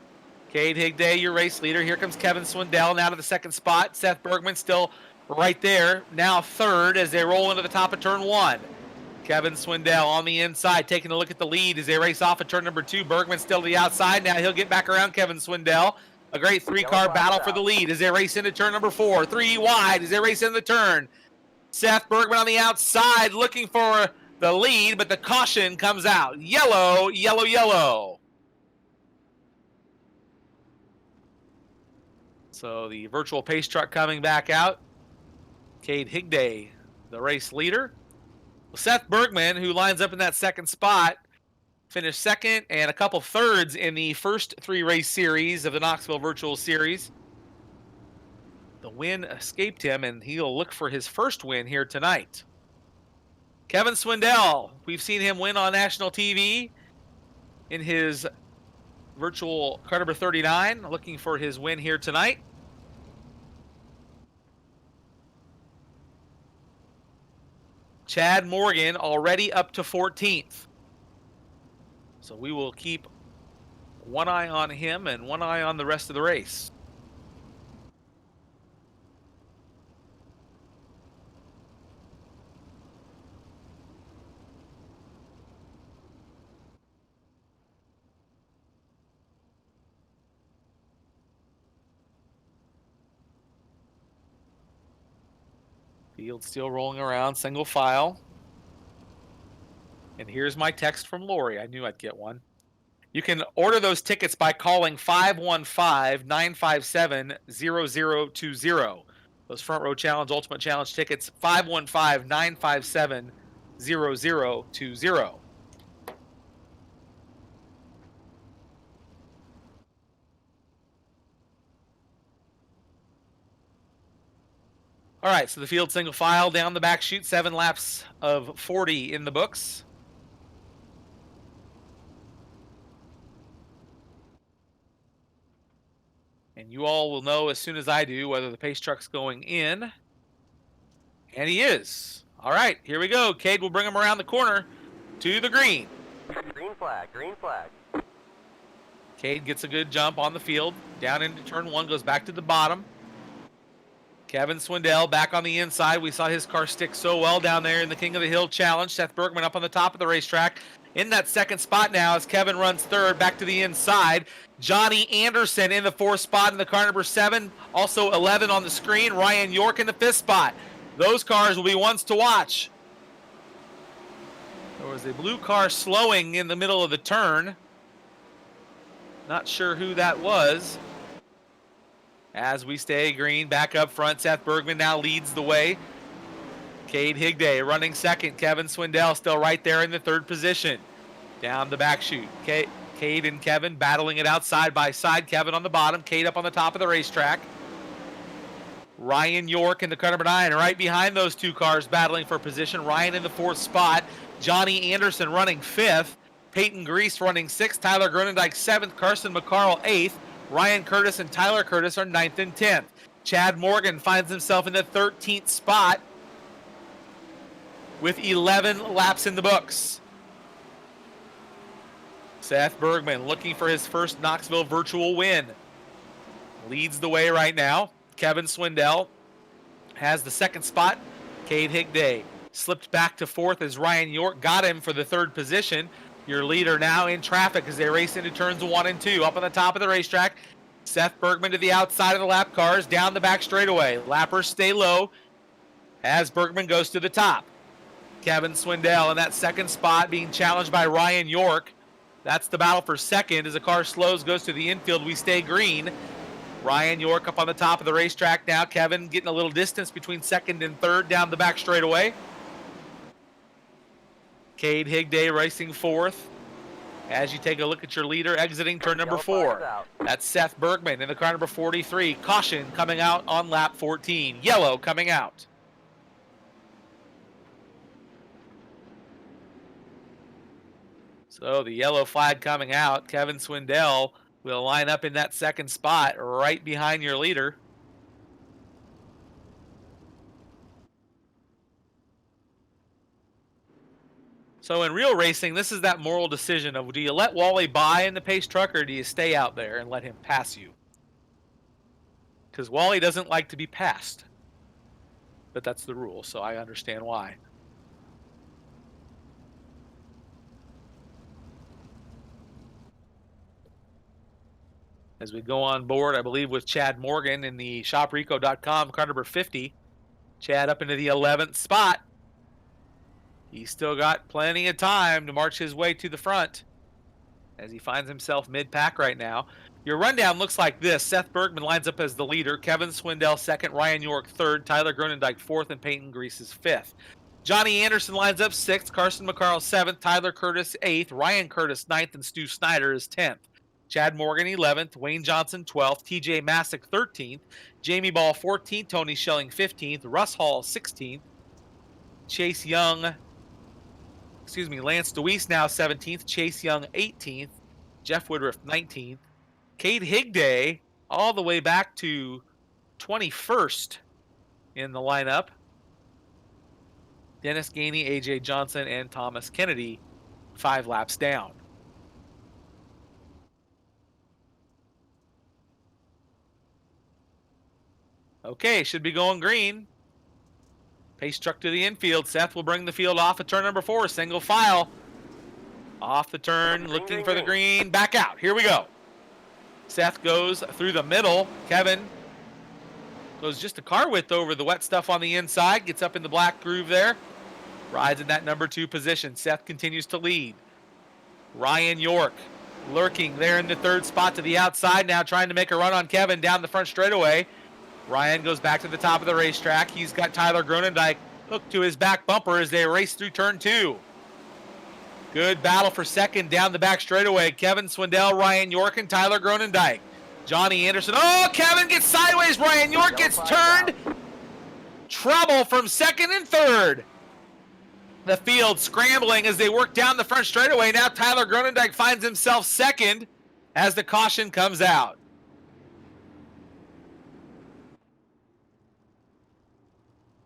Cade Higday, your race leader. Here comes Kevin Swindell now to the second spot. Seth Bergman still right there, now third as they roll into the top of turn 1. Kevin Swindell on the inside, taking a look at the lead as they race off at turn number 2. Bergman still to the outside. Now he'll get back around Kevin Swindell. A great 3-car battle for the lead as they race into turn number 4. 3 wide as they race into the turn. Seth Bergman on the outside looking for the lead, but the caution comes out. Yellow, yellow, yellow. So the virtual pace truck coming back out. Cade Higday, the race leader. Seth Bergman, who lines up in that second spot, finished second and a couple thirds in the first 3 race series of the Knoxville Virtual Series. The win escaped him, and he'll look for his first win here tonight. Kevin Swindell, we've seen him win on national TV in his virtual car number 39, looking for his win here tonight. Chad Morgan already up to 14th. So we will keep one eye on him and one eye on the rest of the race. Field still rolling around, single file. And here's my text from Lori. I knew I'd get one. You can order those tickets by calling 515-957-0020. Those Front Row Challenge, Ultimate Challenge tickets, 515-957-0020. All right, so the field single file down the back chute, 7 laps of 40 in the books. And you all will know as soon as I do whether the pace truck's going in. And he is. All right, here we go. Cade will bring him around the corner to the green. Green flag, green flag. Cade gets a good jump on the field. Down into turn 1, goes back to the bottom. Kevin Swindell back on the inside. We saw his car stick so well down there in the King of the Hill Challenge. Seth Bergman up on the top of the racetrack. In that second spot now as Kevin runs third back to the inside. Johnny Anderson in the 4th spot in the car number 7. Also 11 on the screen. Ryan York in the 5th spot. Those cars will be ones to watch. There was a blue car slowing in the middle of the turn. Not sure who that was. As we stay green, back up front, Seth Bergman now leads the way. Cade Higday running second. Kevin Swindell still right there in the 3rd position. Down the back chute. Cade and Kevin battling it out side by side. Kevin on the bottom, Cade up on the top of the racetrack. Ryan York in the car number 9, right behind those 2 cars battling for position. Ryan in the 4th spot. Johnny Anderson running 5th. Peyton Grease running 6th. Tyler Gronendijk 7th. Carson McCarl 8th. Ryan Curtis and Tyler Curtis are 9th and 10th. Chad Morgan finds himself in the 13th spot with 11 laps in the books. Seth Bergman looking for his first Knoxville Virtual win. Leads the way right now. Kevin Swindell has the 2nd spot. Cade Higday slipped back to 4th as Ryan York got him for the 3rd position. Your leader now in traffic as they race into turns 1 and 2. Up on the top of the racetrack, Seth Bergman to the outside of the lap cars, down the back straightaway. Lappers stay low as Bergman goes to the top. Kevin Swindell in that 2nd spot being challenged by Ryan York. That's the battle for 2nd as the car slows, goes to the infield. We stay green. Ryan York up on the top of the racetrack now. Kevin getting a little distance between 2nd and 3rd down the back straightaway. Cade Higday racing 4th. As you take a look at your leader exiting turn number 4. That's Seth Bergman in the car number 43. Caution coming out on lap 14. Yellow coming out. So the yellow flag coming out. Kevin Swindell will line up in that 2nd spot right behind your leader. So in real racing, this is that moral decision of, do you let Wally by in the pace truck or do you stay out there and let him pass you? Because Wally doesn't like to be passed. But that's the rule, so I understand why. As we go on board, I believe with Chad Morgan in the shopreco.com car number 50. Chad up into the 11th spot. He's still got plenty of time to march his way to the front as he finds himself mid-pack right now. Your rundown looks like this. Seth Bergman lines up as the leader. Kevin Swindell 2nd. Ryan York 3rd. Tyler Gronendijk 4th. And Peyton Grease is 5th. Johnny Anderson lines up 6th. Carson McCarl 7th. Tyler Curtis 8th. Ryan Curtis 9th. And Stu Snyder is 10th. Chad Morgan 11th. Wayne Johnson 12th. TJ Masick 13th. Jamie Ball 14th. Tony Schelling 15th. Russ Hall 16th. Chase Young Lance DeWeese now 17th, Chase Young 18th, Jeff Woodruff 19th, Cade Higday all the way back to 21st in the lineup. Dennis Gainey, AJ Johnson, and Thomas Kennedy 5 laps down. Okay, should be going green. Pace truck to the infield. Seth will bring the field off at turn number 4, single file. Off the turn, looking for the green, back out. Here we go. Seth goes through the middle. Kevin goes just a car width over the wet stuff on the inside, gets up in the black groove there, rides in that number 2 position. Seth continues to lead. Ryan York lurking there in the 3rd spot to the outside, now trying to make a run on Kevin down the front straightaway. Ryan goes back to the top of the racetrack. He's got Tyler Gronendijk hooked to his back bumper as they race through turn 2. Good battle for second down the back straightaway. Kevin Swindell, Ryan York, and Tyler Gronendijk. Johnny Anderson. Oh, Kevin gets sideways. Ryan York gets turned. Trouble from second and third. The field scrambling as they work down the front straightaway. Now Tyler Gronendijk finds himself second as the caution comes out.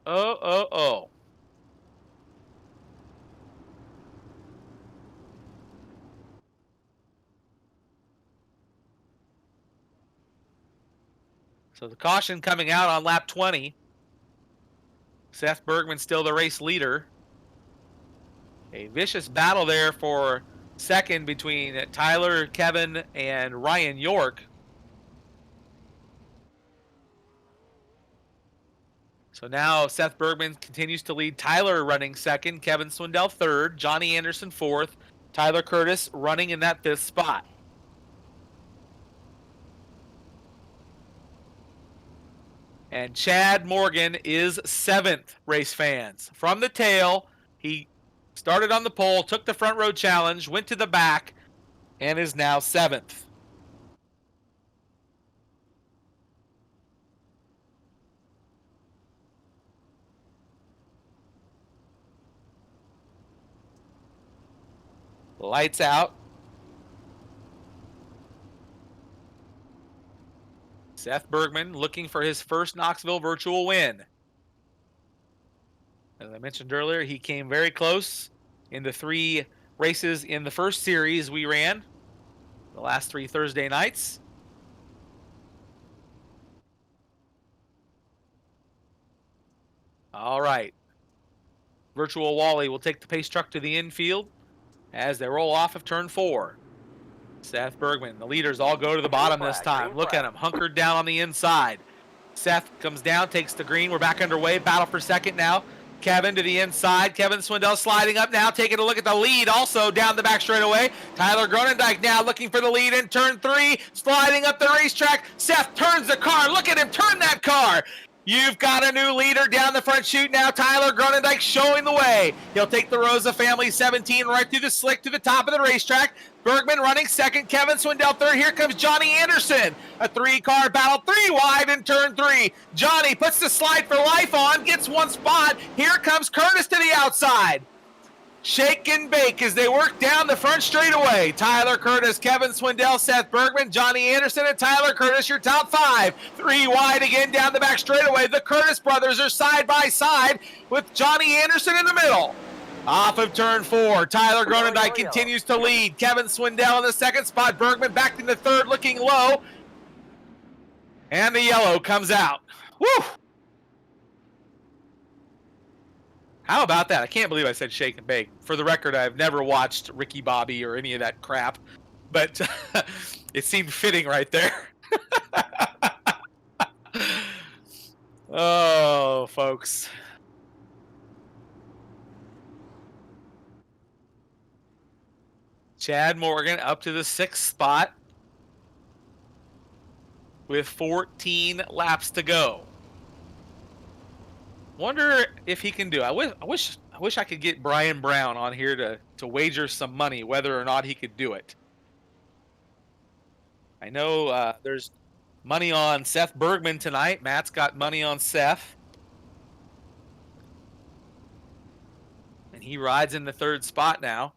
Oh. So the caution coming out on lap 20. Seth Bergman still the race leader. A vicious battle there for second between Tyler, Kevin, and Ryan York. So now Seth Bergman continues to lead. Tyler running second, Kevin Swindell third, Johnny Anderson fourth, Tyler Curtis running in that 5th spot. And Chad Morgan is 7th, race fans. From the tail, he started on the pole, took the front row challenge, went to the back, and is now 7th. Lights out. Seth Bergman looking for his first Knoxville Virtual win. As I mentioned earlier, he came very close in the 3 races in the first series we ran, the last 3 Thursday nights. All right. Virtual Wally will take the pace truck to the infield as they roll off of turn 4. Seth Bergman, the leaders all go to the bottom this time. Look at him, hunkered down on the inside. Seth comes down, takes the green. We're back underway. Battle for second now. Kevin to the inside. Kevin Swindell sliding up now, taking a look at the lead also down the back straightaway. Tyler Gronendijk now looking for the lead in turn 3, sliding up the racetrack. Seth turns the car. Look at him turn that car. You've got a new leader down the front chute now. Tyler Gronendijk showing the way. He'll take the Rosa family 17 right through the slick to the top of the racetrack. Bergman running second. Kevin Swindell third. Here comes Johnny Anderson. A 3-car battle, 3 wide in turn 3. Johnny puts the slide for life on, gets 1 spot. Here comes Curtis to the outside. Shake and bake as they work down the front straightaway. Tyler Curtis, Kevin Swindell, Seth Bergman, Johnny Anderson, and Tyler Curtis, your top 5. 3 wide again down the back straightaway. The Curtis brothers are side by side with Johnny Anderson in the middle. Off of turn 4, Tyler Gronendijk continues to lead. Kevin Swindell in the 2nd spot. Bergman back in the 3rd, looking low. And the yellow comes out. Woo! How about that? I can't believe I said shake and bake. For the record, I've never watched Ricky Bobby or any of that crap, but it seemed fitting right there. Oh, folks. Chad Morgan up to the 6th spot with 14 laps to go. Wonder if he can do it. I wish I could get Brian Brown on here to wager some money whether or not he could do it. I know there's money on Seth Bergman tonight. Matt's got money on Seth. And He rides in the third spot now.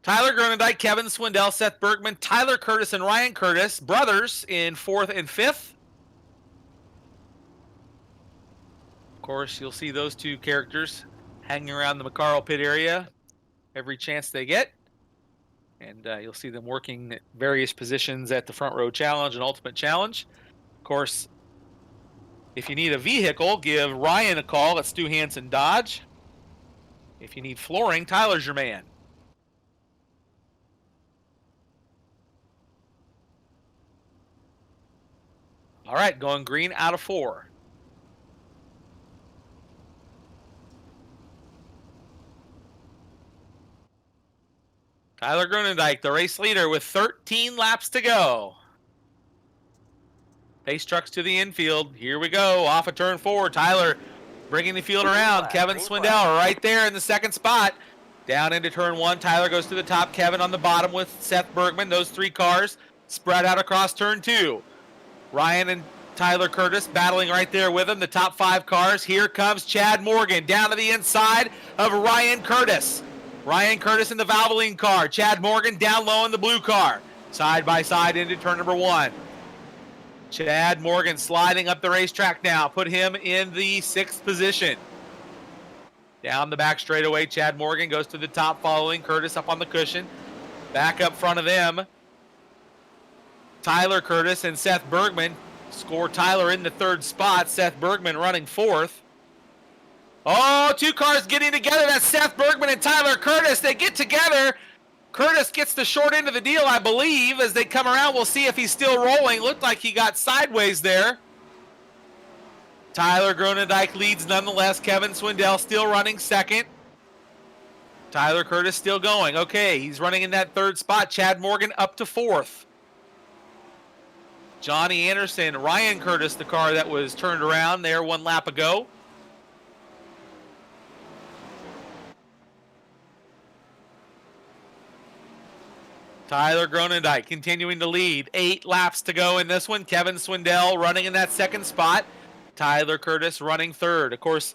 Tyler Gronendijk, Kevin Swindell, Seth Bergman, Tyler Curtis, and Ryan Curtis, brothers, in 4th and 5th. Of course, you'll see those two characters hanging around the McCarl pit area every chance they get. And you'll see them working at various positions at the Front Row Challenge and Ultimate Challenge. Of course, if you need a vehicle, give Ryan a call at Stu Hansen Dodge. If you need flooring, Tyler's your man. All right, going green out of 4. Tyler Gronendijk, the race leader, with 13 laps to go. Pace trucks to the infield. Here we go. Off of turn 4. Tyler bringing the field around. Kevin Swindell right there in the second spot. Down into turn 1. Tyler goes to the top. Kevin on the bottom with Seth Bergman. Those 3 cars spread out across turn 2. Ryan and Tyler Curtis battling right there with him. The top 5 cars. Here comes Chad Morgan down to the inside of Ryan Curtis. Ryan Curtis in the Valvoline car. Chad Morgan down low in the blue car. Side by side into turn number 1. Chad Morgan sliding up the racetrack now. Put him in the 6th position. Down the back straightaway, Chad Morgan goes to the top, following Curtis up on the cushion. Back up front of them, Tyler Curtis and Seth Bergman. Score Tyler in the 3rd spot. Seth Bergman running 4th. Oh, 2 cars getting together. That's Seth Bergman and Tyler Curtis. They get together. Curtis gets the short end of the deal, I believe. As they come around, we'll see if he's still rolling. Looked like he got sideways there. Tyler Gronendijk leads nonetheless. Kevin Swindell still running 2nd. Tyler Curtis still going. Okay, he's running in that 3rd spot. Chad Morgan up to 4th. Johnny Anderson, Ryan Curtis, the car that was turned around there 1 lap ago. Tyler Gronendijk continuing to lead. 8 laps to go in this one. Kevin Swindell running in that 2nd spot. Tyler Curtis running 3rd. Of course,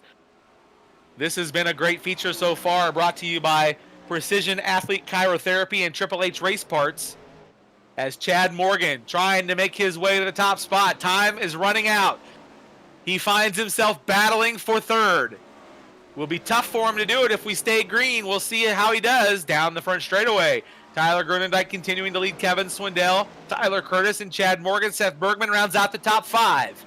this has been a great feature so far, brought to you by Precision Athlete Cryotherapy and Triple H Race Parts. As Chad Morgan trying to make his way to the top spot. Time is running out. He finds himself battling for 3rd. Will be tough for him to do it if we stay green. We'll see how he does down the front straightaway. Tyler Gronendijk continuing to lead Kevin Swindell, Tyler Curtis, and Chad Morgan. Seth Bergman rounds out the top 5.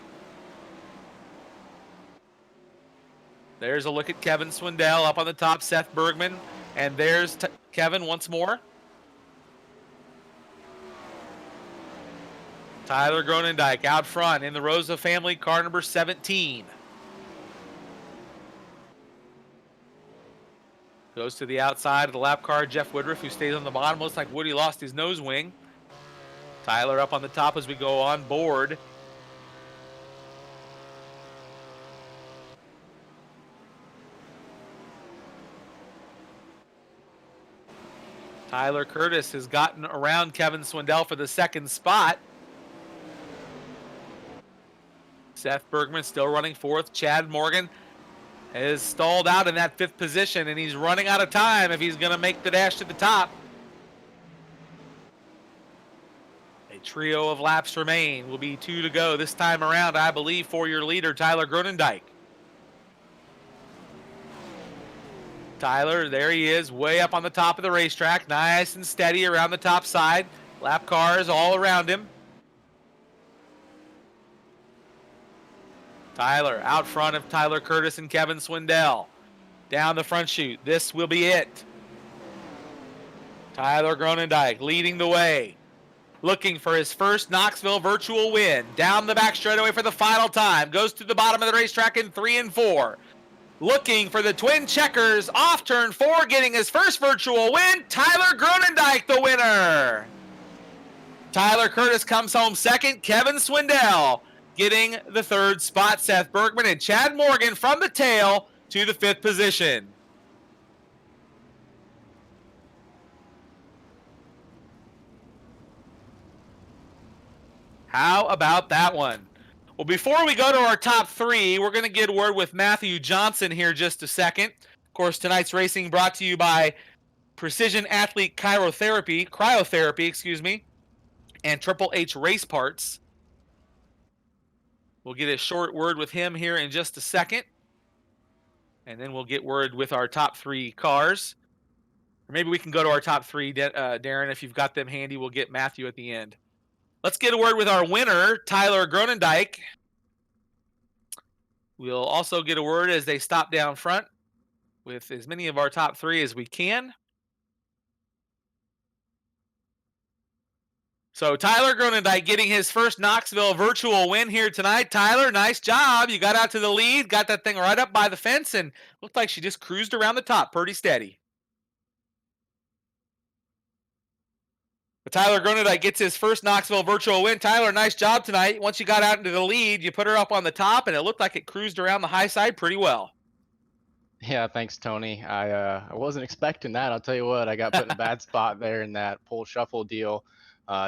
There's a look at Kevin Swindell up on the top, Seth Bergman, and there's Kevin once more. Tyler Gronendijk out front in the Rosa family car number 17. Goes to the outside of the lap car, Jeff Woodruff, who stays on the bottom. Looks like Woody lost his nose wing. Tyler up on the top as we go on board. Tyler Curtis has gotten around Kevin Swindell for the 2nd spot. Seth Bergman still running 4th. Chad Morgan is stalled out in that 5th position, and he's running out of time if he's going to make the dash to the top. A trio of laps remain. Will be 2 to go this time around, I believe, for your leader, Tyler Gronendijk. Tyler, there he is, way up on the top of the racetrack, nice and steady around the top side. Lap cars all around him. Tyler out front of Tyler Curtis and Kevin Swindell. Down the front chute. This will be it. Tyler Gronendijk leading the way. Looking for his first Knoxville virtual win. Down the back straightaway for the final time. Goes to the bottom of the racetrack in 3 and 4. Looking for the twin checkers off turn 4. Getting his first virtual win. Tyler Gronendijk the winner. Tyler Curtis comes home 2nd. Kevin Swindell getting the 3rd spot. Seth Bergman and Chad Morgan from the tail to the 5th position. How about that one? Well, before we go to our top 3, we're going to get a word with Matthew Johnson here just a second. Of course, tonight's racing brought to you by Precision Athlete Cryotherapy, and Triple H Race Parts. We'll get a short word with him here in just a second, and then we'll get word with our top 3 cars. Or maybe we can go to our top 3, Darren. If you've got them handy, we'll get Matthew at the end. Let's get a word with our winner, Tyler Gronendijk. We'll also get a word as they stop down front with as many of our top 3 as we can. So Tyler Gronendijk getting his first Knoxville virtual win here tonight. Tyler, nice job. You got out to the lead, got that thing right up by the fence, and looked like she just cruised around the top pretty steady. But Tyler Gronendijk gets his first Knoxville virtual win. Tyler, nice job tonight. Once you got out into the lead, you put her up on the top, and it looked like it cruised around the high side pretty well. Yeah, thanks, Tony. I wasn't expecting that. I'll tell you what, I got put in a bad spot there in that pole shuffle deal.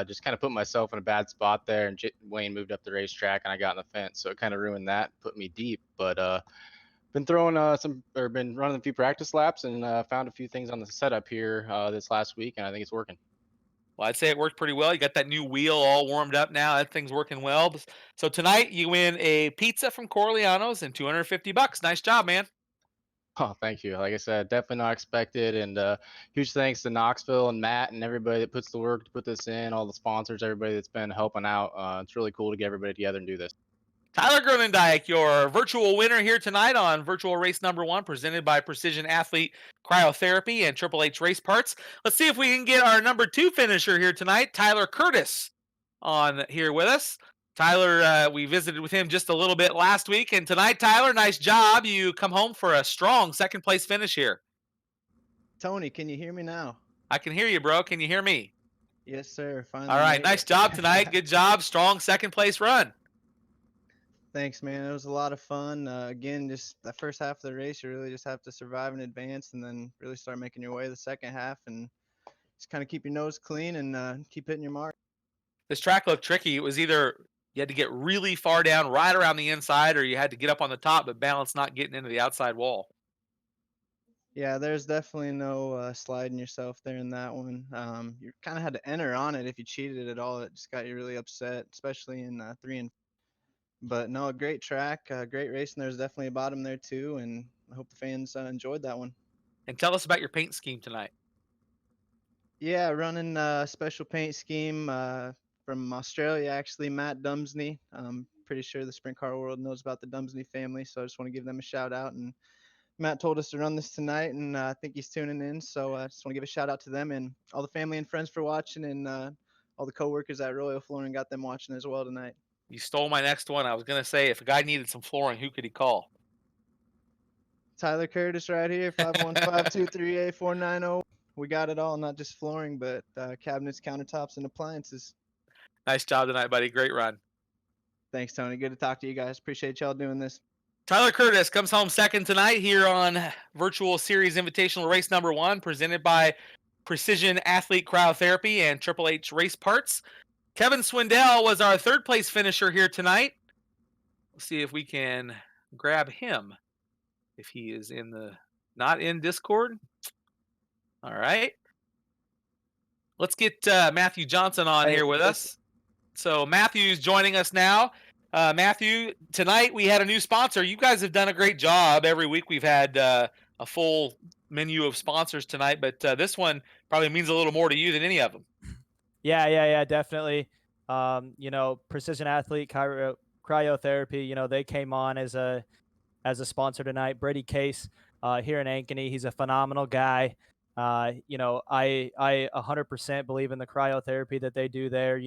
Just kind of put myself in a bad spot there, and Wayne moved up the racetrack, and I got in the fence, so it kind of ruined that, put me deep. But been throwing been running a few practice laps, and found a few things on the setup here this last week, and I think it's working. Well, I'd say it worked pretty well. You got that new wheel all warmed up now. That thing's working well. So tonight you win a pizza from Corleano's and $250. Nice job, man. Oh, thank you. Like I said, definitely not expected. And huge thanks to Knoxville and Matt and everybody that puts the work to put this in, all the sponsors, everybody that's been helping out. It's really cool to get everybody together and do this. Tyler Gronendijk, your virtual winner here tonight on virtual race number 1, presented by Precision Athlete Cryotherapy and Triple H Race Parts. Let's see if we can get our number 2 finisher here tonight, Tyler Curtis, on here with us. Tyler, we visited with him just a little bit last week, and tonight, Tyler, nice job. You come home for a strong second place finish here. Tony, can you hear me now? I can hear you, bro. Can you hear me? Yes, sir. Finally. All right, nice job tonight. Good job. Strong second place run. Thanks, man. It was a lot of fun. Again, just the first half of the race, you really just have to survive and advance, and then really start making your way the second half, and just kind of keep your nose clean and keep hitting your mark. This track looked tricky. It was either you had to get really far down right around the inside, or you had to get up on the top but balance not getting into the outside wall. Yeah, there's definitely no sliding yourself there in that one. You kind of had to enter on it if you cheated at all. It just got you really upset, especially in 3 and. But no, a great track, great race, and there's definitely a bottom there too. And I hope the fans enjoyed that one. And tell us about your paint scheme tonight. Yeah, running a special paint scheme from Australia, actually, Matt Dumsney. I'm pretty sure the sprint car world knows about the Dumsney family, so I just want to give them a shout out. And Matt told us to run this tonight, and I think he's tuning in, so I just want to give a shout out to them and all the family and friends for watching, and all the coworkers at Royal Flooring got them watching as well tonight. You stole my next one. I was going to say, if a guy needed some flooring, who could he call? Tyler Curtis right here, 515-238-490. We got it all, not just flooring, but cabinets, countertops, and appliances. Nice job tonight, buddy. Great run. Thanks, Tony. Good to talk to you guys. Appreciate y'all doing this. Tyler Curtis comes home second tonight here on Virtual Series Invitational Race number 1, presented by Precision Athlete Cryotherapy and Triple H Race Parts. Kevin Swindell was our third place finisher here tonight. Let's see if we can grab him. If he is not in Discord. All right. Let's get Matthew Johnson on here with us. So Matthew's joining us now. Matthew, tonight we had a new sponsor. You guys have done a great job. Every week we've had a full menu of sponsors tonight, but this one probably means a little more to you than any of them. Yeah, definitely. Precision Athlete Cryotherapy, they came on as a sponsor tonight. Brady Case here in Ankeny, he's a phenomenal guy. I 100% believe in the cryotherapy that they do there,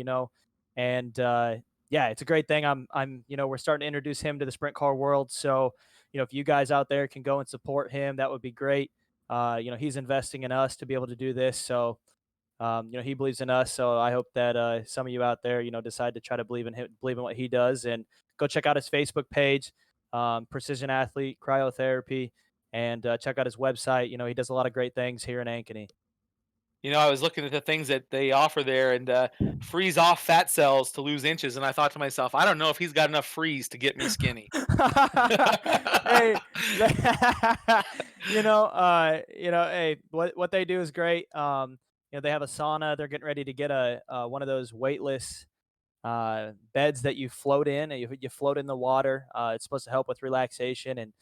and yeah, it's a great thing. We're starting to introduce him to the sprint car world. So, if you guys out there can go and support him, that would be great. He's investing in us to be able to do this. So, he believes in us. So I hope that some of you out there, decide to try to believe in him, believe in what he does, and go check out his Facebook page, Precision Athlete Cryotherapy, and check out his website. He does a lot of great things here in Ankeny. I was looking at the things that they offer there, and freeze off fat cells to lose inches, and I thought to myself, I don't know if he's got enough freeze to get me skinny. Hey, hey, what they do is great. They have a sauna. They're getting ready to get a one of those weightless beds that you float in, and you float in the water. It's supposed to help with relaxation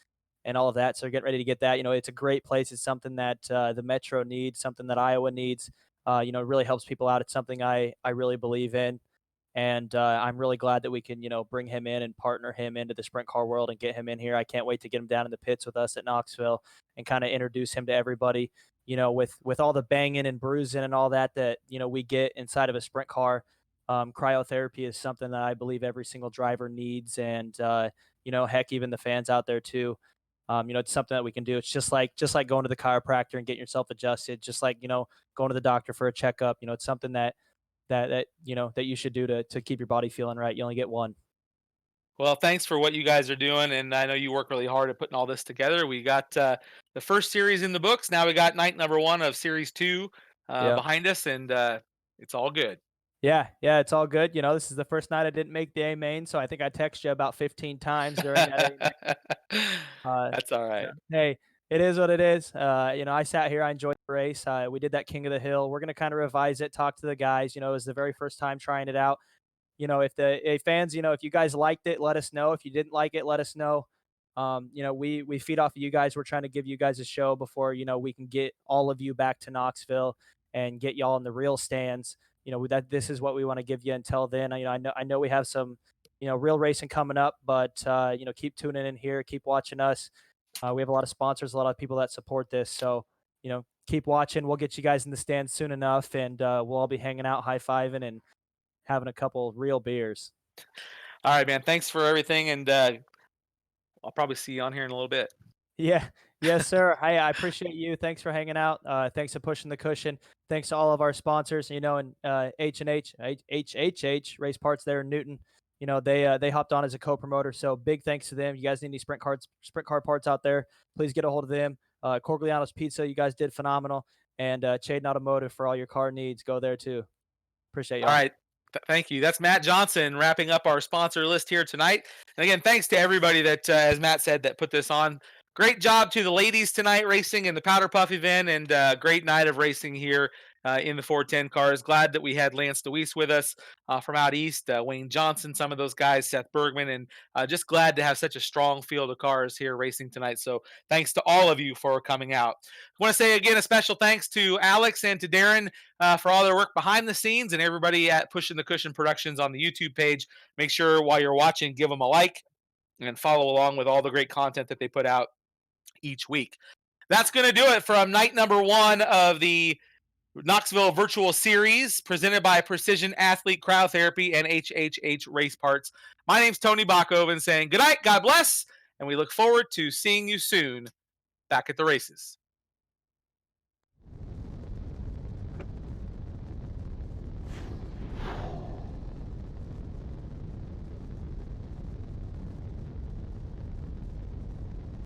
and all of that. So they're getting ready to get that. It's a great place. It's something that the Metro needs, something that Iowa needs. It really helps people out. It's something I really believe in. And I'm really glad that we can, bring him in and partner him into the sprint car world and get him in here. I can't wait to get him down in the pits with us at Knoxville and kind of introduce him to everybody. With all the banging and bruising and all that we get inside of a sprint car. Cryotherapy is something that I believe every single driver needs, and heck, even the fans out there too. It's something that we can do. It's just like going to the chiropractor and getting yourself adjusted, just like going to the doctor for a checkup. It's something that you should do to keep your body feeling right. You only get one. Well, thanks for what you guys are doing, and I know you work really hard at putting all this together. We got the first series in the books. Now we got night number 1 of series 2 Yeah. behind us, and it's all good. Yeah, it's all good. This is the first night I didn't make the A main, so I think I texted you about 15 times during that A main. That's all right. Hey, it is what it is. I sat here, I enjoyed the race. We did that King of the Hill. We're gonna kind of revise it, talk to the guys. It was the very first time trying it out. If fans, if you guys liked it, let us know. If you didn't like it, let us know. We feed off of you guys. We're trying to give you guys a show before we can get all of you back to Knoxville and get y'all in the real stands. That this is what we want to give you until then. I know we have some real racing coming up, but keep tuning in here, keep watching us. We have a lot of sponsors, a lot of people that support this. So keep watching. We'll get you guys in the stands soon enough, and we'll all be hanging out, high fiving, and having a couple real beers. All right, man. Thanks for everything, and I'll probably see you on here in a little bit. Yeah. Yes, sir. Hey, I appreciate you. Thanks for hanging out. Thanks for pushing the cushion. Thanks to all of our sponsors, and H&H, HHH Race Parts there in Newton. They hopped on as a co-promoter. So big thanks to them. You guys need any sprint car parts out there, please get a hold of them. Corgliano's Pizza, you guys did phenomenal. And Chaden Automotive for all your car needs. Go there too. Appreciate y'all. All right. Thank you. That's Matt Johnson wrapping up our sponsor list here tonight. And again, thanks to everybody that, as Matt said, that put this on. Great job to the ladies tonight racing in the Powder Puff event, and great night of racing here in the 410 cars. Glad that we had Lance DeWeese with us from out east, Wayne Johnson, some of those guys, Seth Bergman, and just glad to have such a strong field of cars here racing tonight. So thanks to all of you for coming out. I want to say again a special thanks to Alex and to Darren for all their work behind the scenes, and everybody at Pushing the Cushion Productions on the YouTube page. Make sure while you're watching, give them a like and follow along with all the great content that they put out each week. That's going to do it from night number 1 of the Knoxville Virtual Series presented by Precision Athlete Cryotherapy and HHH Race Parts. My name's Tony Bachhoven saying good night, God bless, and we look forward to seeing you soon back at the races.